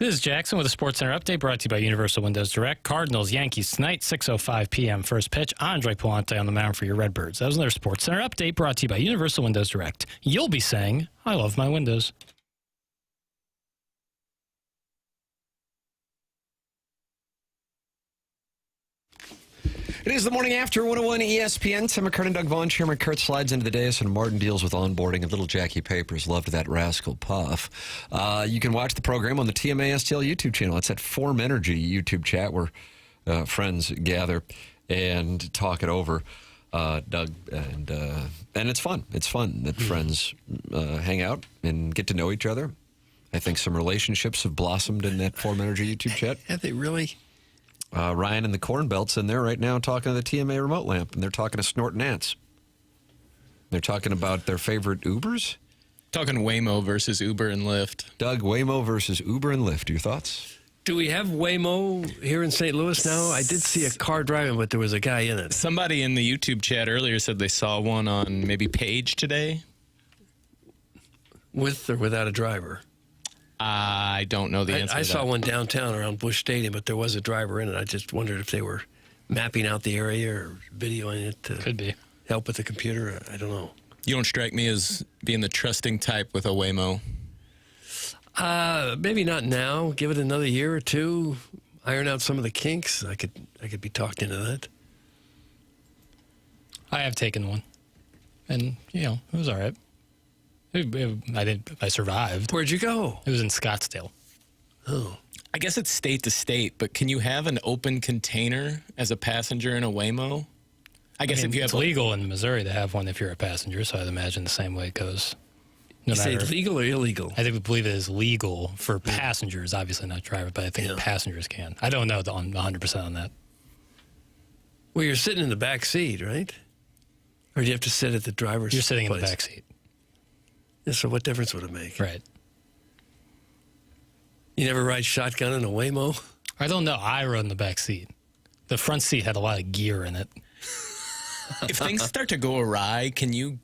This is Jackson with a Sports Center update brought to you by Universal Windows Direct. Cardinals, Yankees tonight, 6:05 p.m. first pitch. Andre Palante on the mound for your Redbirds. That was another Sports Center update brought to you by Universal Windows Direct. You'll be saying, I love my windows. It is the morning after 101 ESPN. Tim McKernan, Doug Vaughn, Chairman Kurt slides into the dais, and Martin deals with onboarding. And little Jackie Papers loved that rascal Puff. You can watch the program on the TMA STL YouTube channel. It's at Form Energy YouTube chat where friends gather and talk it over. Doug, and it's fun. It's fun that friends hang out and get to know each other. I think some relationships have blossomed in that Form Energy YouTube chat. Have they really? Ryan and the Corn Belt's in there right now talking to the TMA remote lamp, and they're talking to Snort and Ants. They're talking about their favorite Ubers. Talking Waymo versus Uber and Lyft. Doug, Waymo versus Uber and Lyft. Your thoughts? Do we have Waymo here in St. Louis now? I did see a car driving, but there was a guy in it. Somebody in the YouTube chat earlier said they saw one on maybe Page today. With or without a driver? I don't know the answer. I to saw that. one downtown around Busch Stadium, but there was a driver in it. I just wondered if they were mapping out the area or videoing it to Could be. help with the computer. I don't know. You don't strike me as being the trusting type with a Waymo. Maybe not now. Give it another year or two. Iron out some of the kinks. I could be talked into that. I have taken one, and it was all right. I survived. Where'd you go? It was in Scottsdale. Oh. I guess it's state to state, but can you have an open container as a passenger in a Waymo? I guess if you have it's legal in Missouri to have one if you're a passenger, so I'd imagine the same way it goes. You say legal or illegal? I believe it is legal for passengers, obviously not drivers, but I think passengers can. I don't know 100% on that. Well, you're sitting in the back seat, right? Or do you have to sit at the driver's You're sitting place? in the back seat. Yeah, so what difference would it make? Right. You never ride shotgun in a Waymo? I don't know. I rode in the back seat. The front seat had a lot of gear in it. If things start to go awry, can you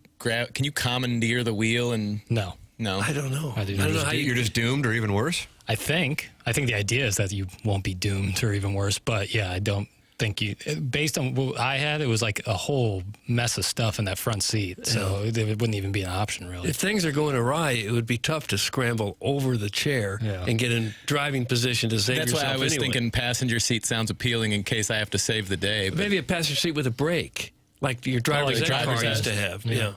commandeer the wheel and No. I don't know. I don't know how you're just doomed or even worse? I think the idea is that you won't be doomed or even worse, but yeah, I don't think based on what I had, it was like a whole mess of stuff in that front seat, so it wouldn't even be an option, really. If things are going awry, it would be tough to scramble over the chair and get in driving position to save That's yourself. why I was anyway. thinking passenger seat sounds appealing in case I have to save the day. But Maybe a passenger seat with a brake, like your driver's car used to have. Yeah.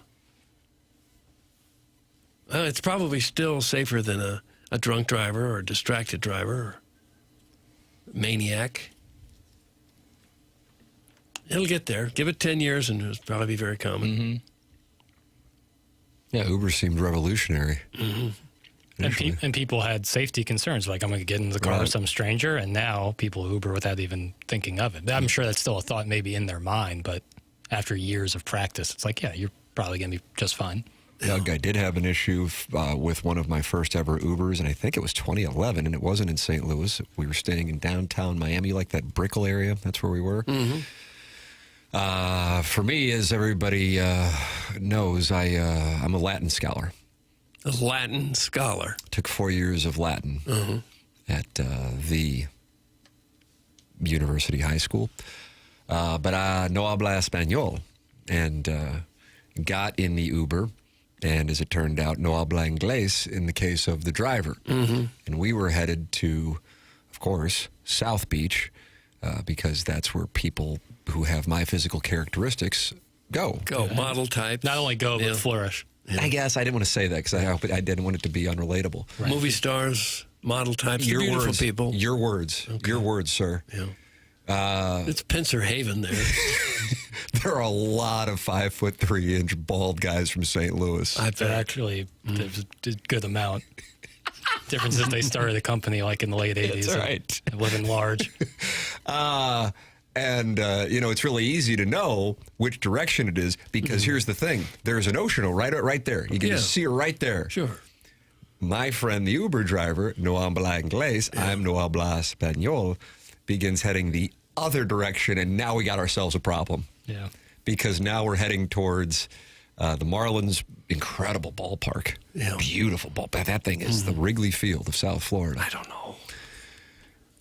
Well, it's probably still safer than a drunk driver or a distracted driver or maniac. It'll get there. Give it 10 years and it'll probably be very common. Mm-hmm. Yeah, Uber seemed revolutionary. Mm-hmm. And people had safety concerns, like I'm going to get in the car with some stranger, and now people Uber without even thinking of it. I'm sure that's still a thought maybe in their mind, but after years of practice, it's like, yeah, you're probably going to be just fine. Doug, I did have an issue with one of my first ever Ubers, and I think it was 2011, and it wasn't in St. Louis. We were staying in downtown Miami, like that Brickell area. That's where we were. Mm-hmm. For me, as everybody knows, I'm a Latin scholar. A Latin scholar. Took 4 years of Latin at the University High School. But no habla español. And got in the Uber. And as it turned out, no habla inglés in the case of the driver. Mm-hmm. And we were headed to, of course, South Beach, because that's where people who have my physical characteristics go. Model type. Not only go, but flourish. I guess I didn't want to say that because I didn't want it to be unrelatable. Right. Movie stars, model types, your beautiful words, people. Your words. Okay. Your words, sir. Yeah. It's Pincer Haven there. There are a lot of 5'3" bald guys from St. Louis. They're actually there's a good amount. Difference is they started a company like in the late 80s. That's right. And living large. It's really easy to know which direction it is because here's the thing. There's an ocean right there. You can just see it right there. Sure. My friend, the Uber driver, no habla inglés, I'm no habla español, begins heading the other direction, and now we got ourselves a problem. Yeah. Because now we're heading towards the Marlins' incredible ballpark. Yeah. Beautiful ballpark. That thing is the Wrigley Field of South Florida. I don't know.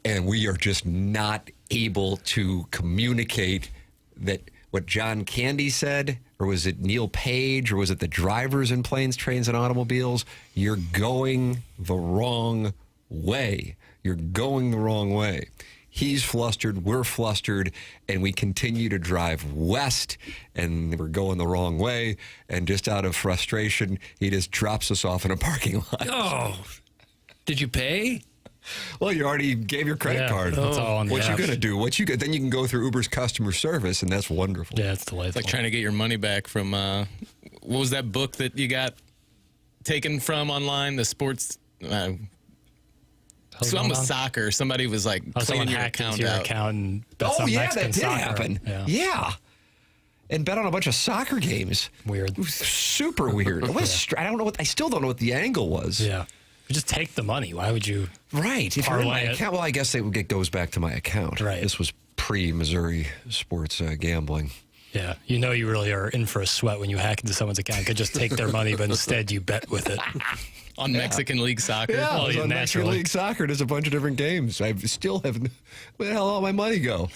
and we are just not able to communicate that what John Candy said, or was it Neil Page, or was it the drivers in planes, trains, and automobiles? You're going the wrong way. You're going the wrong way. He's flustered, we're flustered, and we continue to drive west, and we're going the wrong way. And just out of frustration, he just drops us off in a parking lot. Oh, did you pay? Well, you already gave your credit card. That's all on the What you apps. gonna do? Then you can go through Uber's customer service, and that's wonderful. Yeah, it's delightful. It's like trying to get your money back from what was that book that you got taken from online? The sports. Some with soccer. Somebody was like cleaning your account your out. account and bet Oh some yeah, Mexican that did soccer. happen. Yeah. And bet on a bunch of soccer games. Weird. It was super weird. It was I don't know I still don't know what the angle was. Yeah. You just take the money. Why would you? Right. If you're in my parlay it? account, well, I guess it goes back to my account. Right. This was pre-Missouri sports gambling. Yeah. You know you really are in for a sweat when you hack into someone's account. You could just take their money, but instead you bet with it. On Mexican League Soccer. Yeah, Well, it was yeah, on Mexican naturally. League Soccer. There's a bunch of different games. I still haven't. Where the hell did all my money go?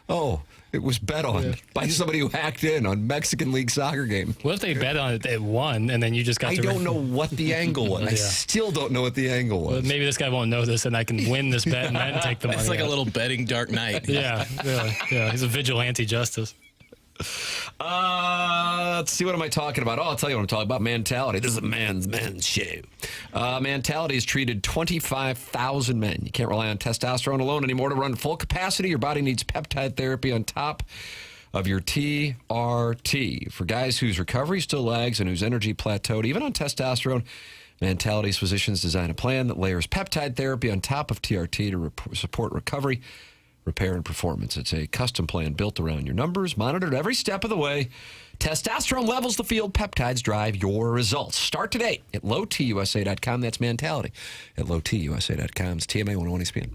Oh, it was bet on by somebody who hacked in on Mexican League Soccer game. What if they bet on it at one and then you just got I to... don't know what the angle was. I Yeah. still don't know what the angle was. Well, maybe this guy won't know this and I can win this bet and then take the money. It's like a out. little betting Dark Knight. Yeah, really. Yeah, he's a vigilante justice. Let's see, what am I talking about? Oh, I'll tell you what I'm talking about. Mentality. This is a man's show. Mentality has treated 25,000 men. You can't rely on testosterone alone anymore to run full capacity. Your body needs peptide therapy on top of your TRT. For guys whose recovery still lags and whose energy plateaued, even on testosterone, Mentality's physicians design a plan that layers peptide therapy on top of TRT to support recovery, repair, and performance. It's a custom plan built around your numbers, monitored every step of the way. Testosterone levels the field. Peptides drive your results. Start today at lowtusa.com. That's Mentality at lowtusa.com. It's TMA 101 ESPN.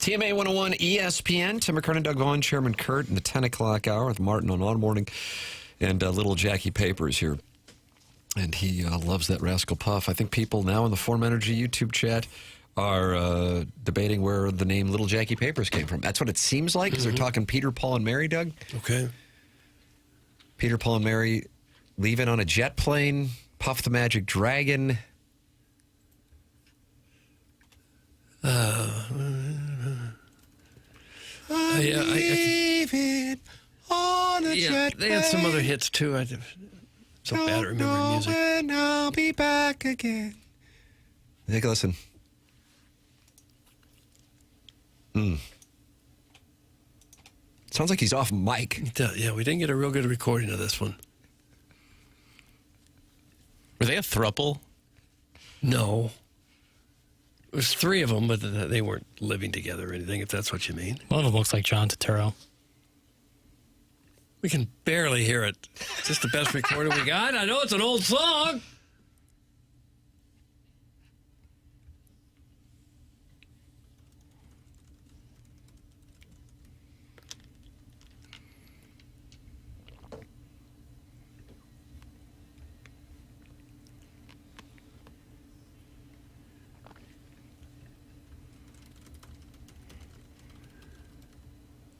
TMA 101 ESPN. Tim McKernan, Doug Vaughn, Chairman Kurt in the 10 o'clock hour with Martin on Auto Morning. And little Jackie Papers here. And he loves that Rascal Puff. I think people now in the Form Energy YouTube chat are debating where the name Little Jackie Papers came from. That's what it seems like, because they're talking Peter, Paul, and Mary, Doug. Okay. Peter, Paul, and Mary leaving on a jet plane. Puff the Magic Dragon. Leaving on a jet they had some other hits, too. I'm so bad at remembering music. When I'll be back again. Take a listen. Sounds like he's off mic. Yeah, we didn't get a real good recording of this one. Were they a throuple? No. It was three of them, but they weren't living together or anything, if that's what you mean. One of them looks like John Turturro. We can barely hear it. Is this the best recording we got? I know it's an old song.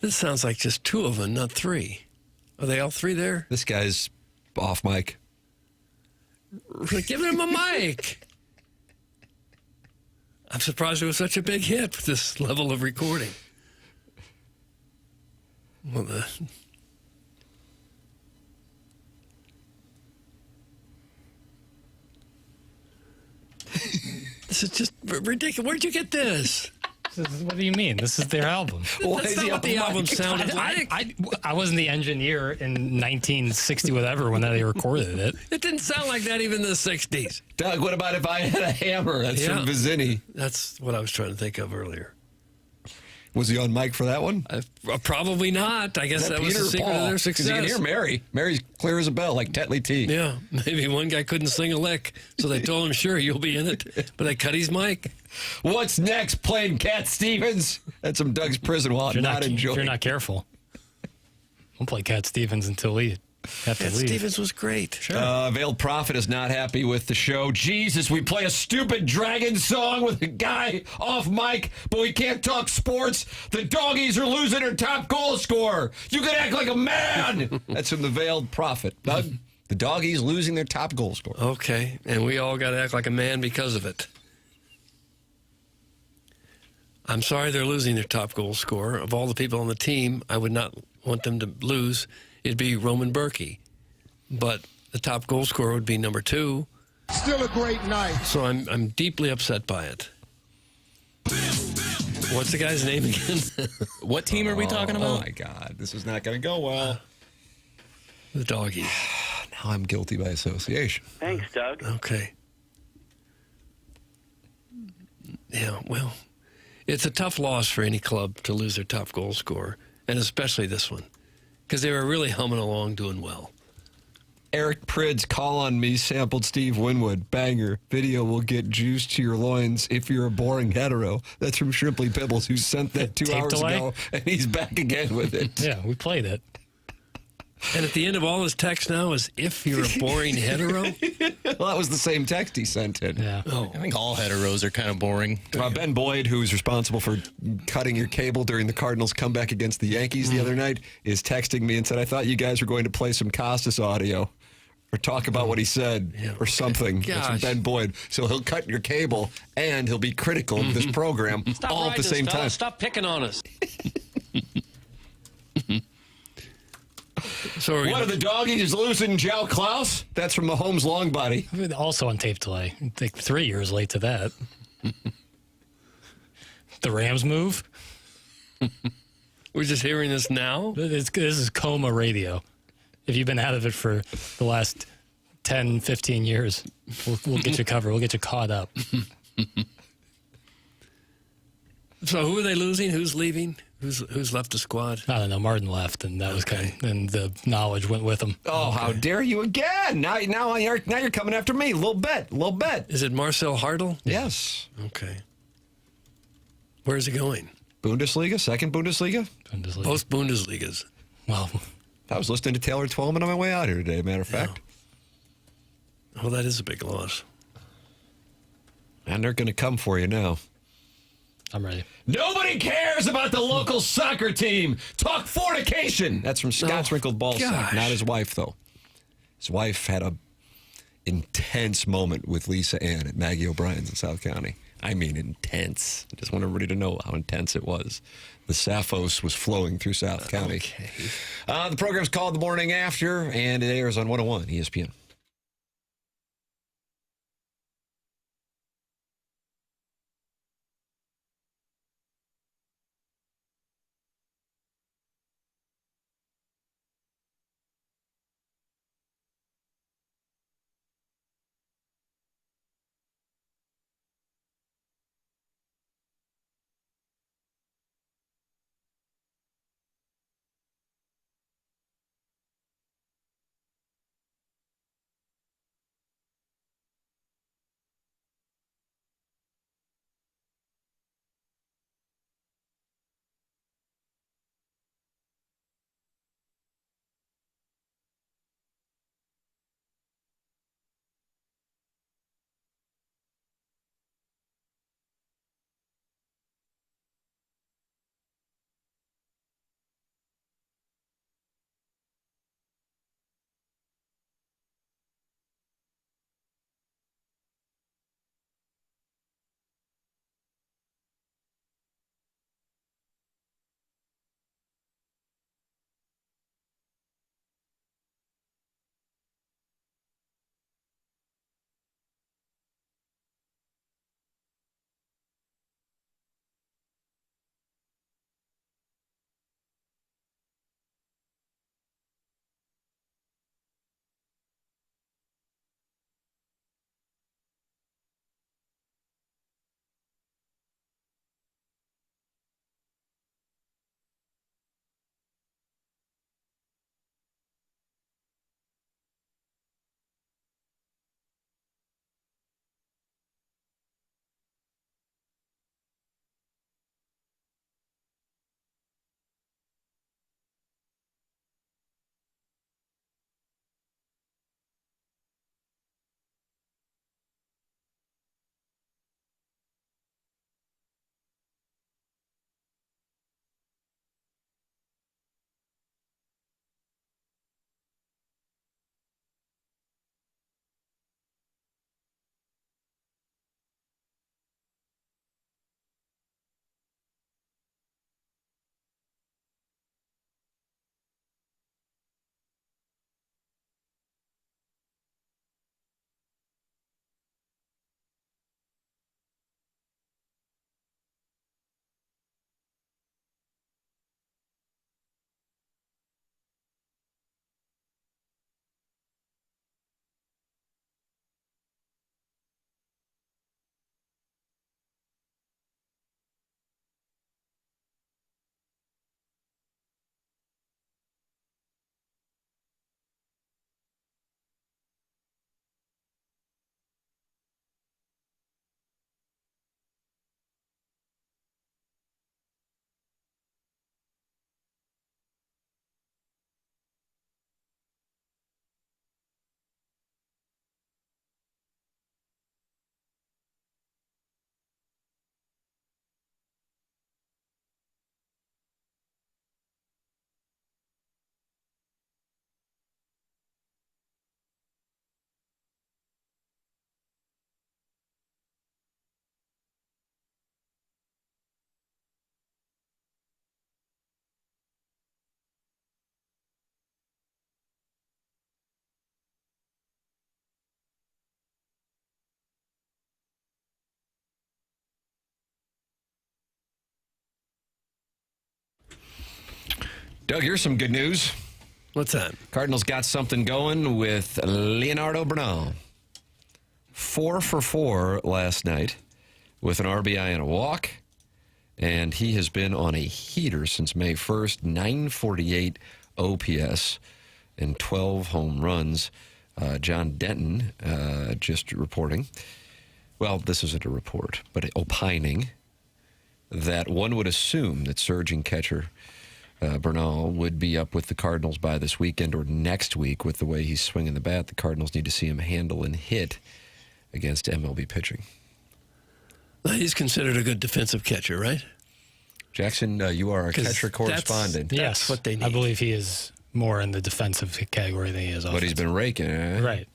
This sounds like just two of them, not three. Are they all three there? This guy's off mic. Give him a mic. I'm surprised it was such a big hit with this level of recording. Well, this is just ridiculous. Where'd you get this? What do you mean? This is their album. That's not what the album sounded like. I wasn't the engineer in 1960 whatever when they recorded it. It didn't sound like that even in the 60s. Doug, what about If I Had a Hammer? That's from Vizzini. That's what I was trying to think of earlier. Was he on mic for that one? Probably not. I guess that was the secret of their success. You can hear Mary. Mary's clear as a bell, like Tetley T. Yeah, maybe one guy couldn't sing a lick, so they told him, sure, you'll be in it. But they cut his mic. What's next? Playing Cat Stevens? That's some Doug's prison walk. If you're not careful. We'll play Cat Stevens until we have to leave. Stevens was great. Sure. Veiled Prophet is not happy with the show. Jesus, we play a stupid dragon song with a guy off mic, but we can't talk sports. The doggies are losing their top goal scorer. You can act like a man. That's from the Veiled Prophet. Doug, the doggies losing their top goal scorer. Okay, and we all got to act like a man because of it. I'm sorry they're losing their top goal scorer. Of all the people on the team, I would not want them to lose. It'd be Roman Berkey. But the top goal scorer would be number 2. Still a great night. So I'm deeply upset by it. What's the guy's name again? What team are we talking about? Oh, my God. This is not going to go well. The doggies. Now I'm guilty by association. Thanks, Doug. Okay. Yeah, well, it's a tough loss for any club to lose their top goal scorer, and especially this one, because they were really humming along doing well. Eric Prid's Call on Me sampled Steve Winwood. Banger. Video will get juice to your loins if you're a boring hetero. That's from Shrimply Pibbles, who sent that 2 hours ago, and he's back again with it. Yeah, we played it. And at the end of all his text now is, if you're a boring hetero? Well, that was the same text he sent in. Yeah. Oh. I think all heteros are kind of boring. Ben Boyd, who's responsible for cutting your cable during the Cardinals' comeback against the Yankees the other night, is texting me and said, I thought you guys were going to play some Costas audio or talk about what he said or something. That's from Ben Boyd. So he'll cut your cable and he'll be critical of this program all at the same time. Stop picking on us. So What are the doggies losing Joe Klaus? That's from Mahomes' long body. Also on tape delay. I think 3 years late to that. The Rams move. We're just hearing this now? This is coma radio. If you've been out of it for the last 10, 15 years, we'll get you covered. We'll get you caught up. So who are they losing? Who's leaving? Who's left the squad? I don't know. Martin left, and that was kind of, and the knowledge went with him. Oh, how dare you again? Now you're coming after me. Little bit. Is it Marcel Hartle? Yes. Okay. Where's he going? Bundesliga? Second Bundesliga? Both Bundesligas. Well, I was listening to Taylor Twellman on my way out here today, matter of fact. Well, that is a big loss. And they're going to come for you now. I'm ready. Nobody cares about the local soccer team. Talk fornication. That's from Scott's Wrinkled Ballsack. Not his wife, though. His wife had a intense moment with Lisa Ann at Maggie O'Brien's in South County. I mean, intense. I just want everybody to know how intense it was. The Sapphos was flowing through South County. Okay. The program's called The Morning After, and it airs on 101 ESPN. Doug, here's some good news. What's that? Cardinals got something going with Leonardo Bernal. 4 for 4 last night with an RBI and a walk. And he has been on a heater since May 1st, 948 OPS and 12 home runs. John Denton just reporting. Well, this isn't a report, but opining that one would assume that surging catcher Bernal would be up with the Cardinals by this weekend or next week with the way he's swinging the bat. The Cardinals need to see him handle and hit against MLB pitching. He's considered a good defensive catcher, right? Jackson, you are a catcher correspondent. Yes, what they need. I believe he is more in the defensive category than he is offensive. But he's been raking, Right.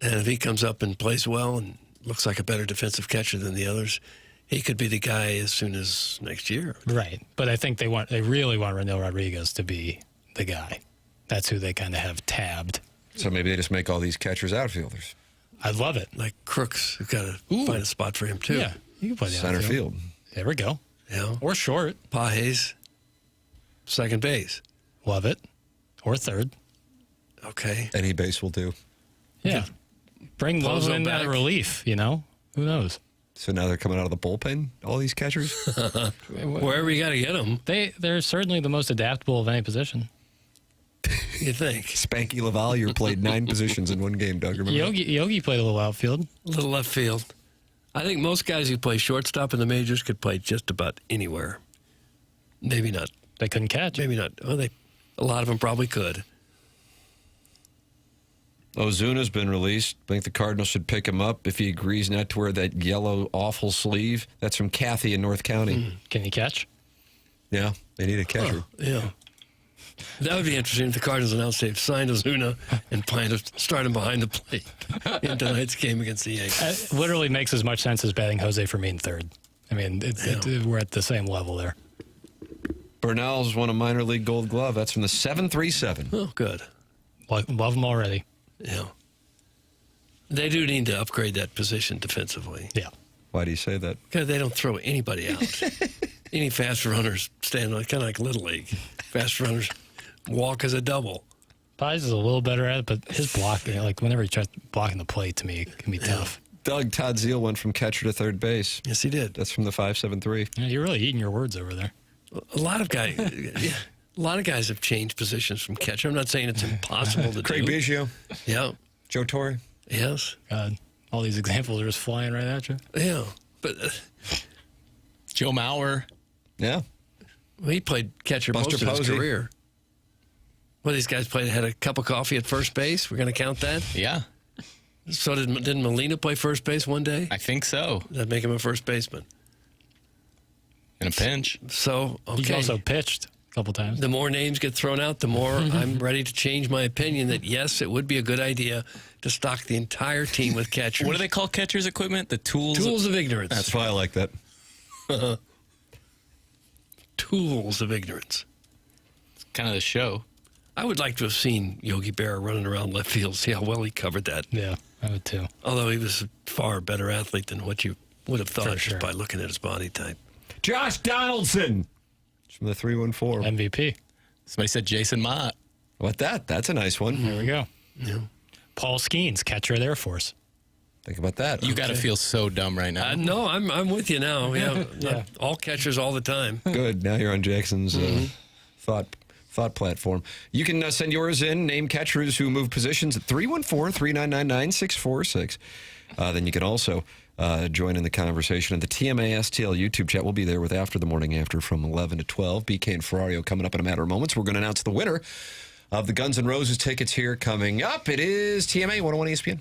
And if he comes up and plays well and looks like a better defensive catcher than the others, he could be the guy as soon as next year. Right. But I think they really want Rene Rodriguez to be the guy. That's who they kind of have tabbed. So maybe they just make all these catchers outfielders. I'd love it. Like Crooks, we've got to find a spot for him, too. Yeah, you can play the center outfield. field. There we go. Yeah. Or short. Pages, second base. Love it. Or third. Okay. Any base will do. Yeah. Bring Love in back. that relief, you know? Who knows? So now they're coming out of the bullpen, all these catchers? Wherever you got to get them. They're certainly the most adaptable of any position. You think? Spanky LaValliere played 9 positions in one game, Doug. Remember Yogi played a little outfield. A little left field. I think most guys who play shortstop in the majors could play just about anywhere. Maybe not. They couldn't catch. Maybe not. Well, a lot of them probably could. Ozuna's been released. I think the Cardinals should pick him up if he agrees not to wear that yellow awful sleeve. That's from Kathy in North County. Can he catch? Yeah, they need a catcher. Yeah. That would be interesting if the Cardinals announced they've signed Ozuna and plan to start him behind the plate in tonight's game against the Yankees. It literally makes as much sense as batting Jose Fermin third. I mean, we're at the same level there. Bernal's won a minor league gold glove. That's from the 737. Oh, good. Love him already. Yeah. They do need to upgrade that position defensively. Yeah. Why do you say that? Because they don't throw anybody out. Any fast runners stand on, kind of like Little League. Fast runners walk as a double. Pies is a little better at it, but his blocking, like whenever he tries blocking the plate, to me, it can be tough. Doug, Todd Zeal went from catcher to third base. Yes, he did. That's from the 573. Yeah, you're really eating your words over there. A lot of guys have changed positions from catcher. I'm not saying it's impossible to Craig do. Biggio. Yeah. Joe Torre. Yes. God, all these examples are just flying right at you. Yeah. But Joe Mauer. Yeah. Well, he played catcher Buster most of his Posey. career. Well, these guys had a cup of coffee at first base. We're going to count that? Yeah. So didn't Molina play first base one day? I think so. Does that make him a first baseman? In a pinch. So, okay. He's also pitched a couple times. The more names get thrown out, the more I'm ready to change my opinion that, yes, it would be a good idea to stock the entire team with catchers. What do they call catchers' equipment? The tools? Tools of ignorance. That's why I like that. Tools of ignorance. It's kind of the show. I would like to have seen Yogi Berra running around left field, see how well he covered that. Yeah, I would too. Although he was a far better athlete than what you would have thought just by looking at his body type. Josh Donaldson. It's from the 314. MVP. Somebody said Jason Mott. What that? That's a nice one. There we go. Yeah. Paul Skeens, catcher of the Air Force. Think about that. You got to feel so dumb right now. No, I'm with you now. Yeah, Yeah. All catchers all the time. Good. Now you're on Jackson's thought platform. You can send yours in. Name catchers who move positions at 314-399-9646. Then you can also join in the conversation at the TMA STL YouTube chat. We'll be there with After the Morning After from 11 to 12. BK and Ferrario coming up in a matter of moments. We're going to announce the winner of the Guns N' Roses tickets here coming up. It is TMA 101 ESPN.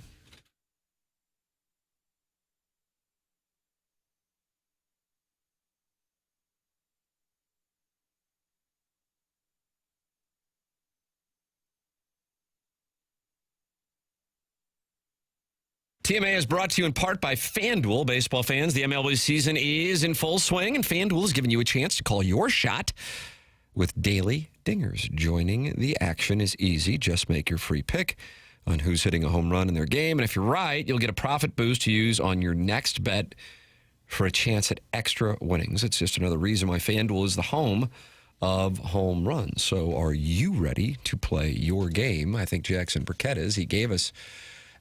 TMA is brought to you in part by FanDuel. Baseball fans, the MLB season is in full swing, and FanDuel is giving you a chance to call your shot with daily dingers. Joining the action is easy. Just make your free pick on who's hitting a home run in their game, and if you're right, you'll get a profit boost to use on your next bet for a chance at extra winnings. It's just another reason why FanDuel is the home of home runs. So are you ready to play your game? I think Jackson Burkett is. He gave us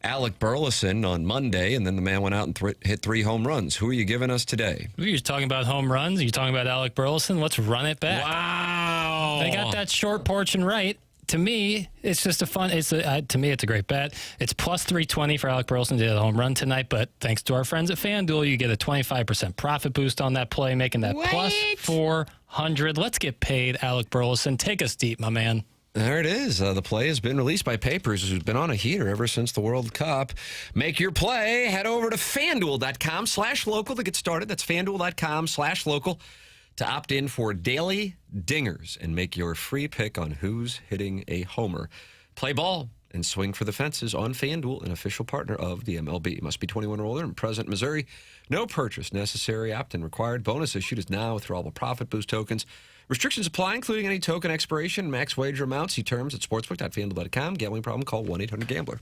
Alec Burleson on Monday, and then the man went out and hit 3 home runs. Who are you giving us today? You're talking about home runs. You're talking about Alec Burleson. Let's run it back. Wow. They got that short porch and right. to me, it's just to me, it's a great bet. It's plus 320 for Alec Burleson to hit a home run tonight, but thanks to our friends at FanDuel, you get a 25% profit boost on that play, making that plus 400. Let's get paid, Alec Burleson. Take us deep, my man. There it is. The play has been released by Papers, who's been on a heater ever since the World Cup. Make your play. Head over to FanDuel.com/local to get started. That's FanDuel.com/local to opt in for daily dingers and make your free pick on who's hitting a homer. Play ball and swing for the fences on FanDuel, an official partner of the MLB. Must be 21 or older and present in Missouri. No purchase necessary. Opt-in required. Bonus issued is now with all the profit boost tokens. Restrictions apply, including any token expiration and max wager amounts. See terms at sportsbook.fanduel.com. Gambling problem? Call 1-800-GAMBLER.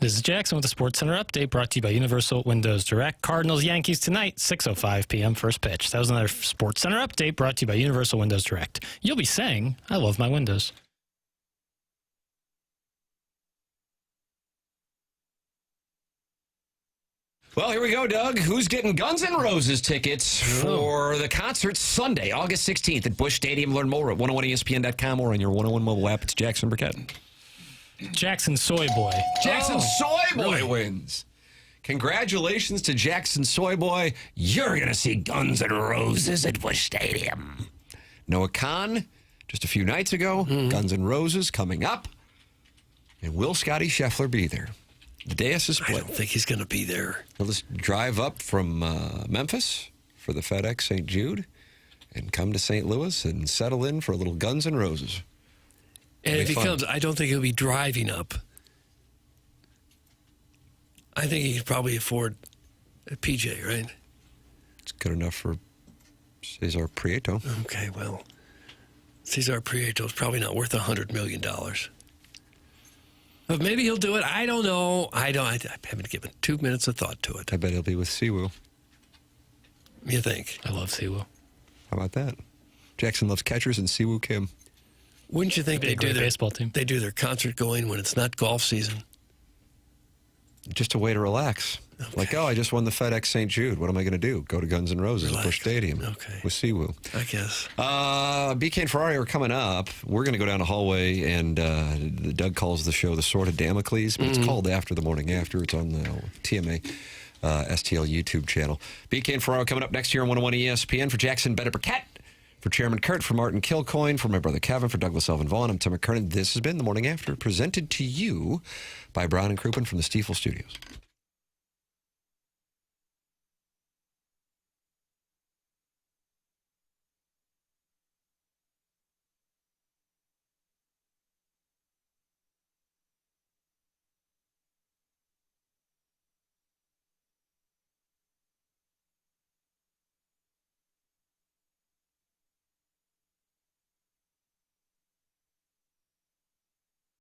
This is Jackson with the Sports Center update brought to you by Universal Windows Direct. Cardinals Yankees tonight, 6:05 p.m. first pitch. That was another Sports Center update brought to you by Universal Windows Direct. You'll be saying, I love my windows. Well, here we go, Doug. Who's getting Guns N' Roses tickets for the concert Sunday, August 16th at Busch Stadium? Learn more at 101ESPN.com or on your 101 mobile app. It's Jackson Burkett. Jackson Soy Boy. Jackson Soy Boy wins. Congratulations to Jackson Soy Boy. You're going to see Guns N' Roses at Busch Stadium. Noah Khan, just a few nights ago, Guns N' Roses coming up. And will Scotty Scheffler be there? The dais is split. I don't think he's going to be there. He'll just drive up from Memphis for the FedEx St. Jude and come to St. Louis and settle in for a little Guns N' Roses. And if he comes, I don't think he'll be driving up. I think he could probably afford a PJ, right? It's good enough for Cesar Prieto. Okay, well, Cesar Prieto is probably not worth $100 million. But maybe he'll do it. I don't know. I haven't given 2 minutes of thought to it. I bet he'll be with Siwoo. You think? I love Siwoo. How about that? Jackson loves catchers and Siwoo Kim. Wouldn't you think they do their baseball team? They do their concert going when it's not golf season? Just a way to relax. Okay. Like, I just won the FedEx St. Jude. What am I going to do? Go to Guns N' Roses at Busch Stadium with Siwoo. I guess. BK and Ferrari are coming up. We're going to go down the hallway, and Doug calls the show The Sword of Damocles, but it's called After the Morning After. It's on the TMA STL YouTube channel. BK and Ferrari coming up next year on 101 ESPN. For Jackson Burkett, for Chairman Kurt, for Martin Kilcoyne, for my brother Kevin, for Douglas Elvin Vaughn, I'm Tim McKernan. This has been The Morning After, presented to you by Brown and Crouppen from the Stiefel Studios.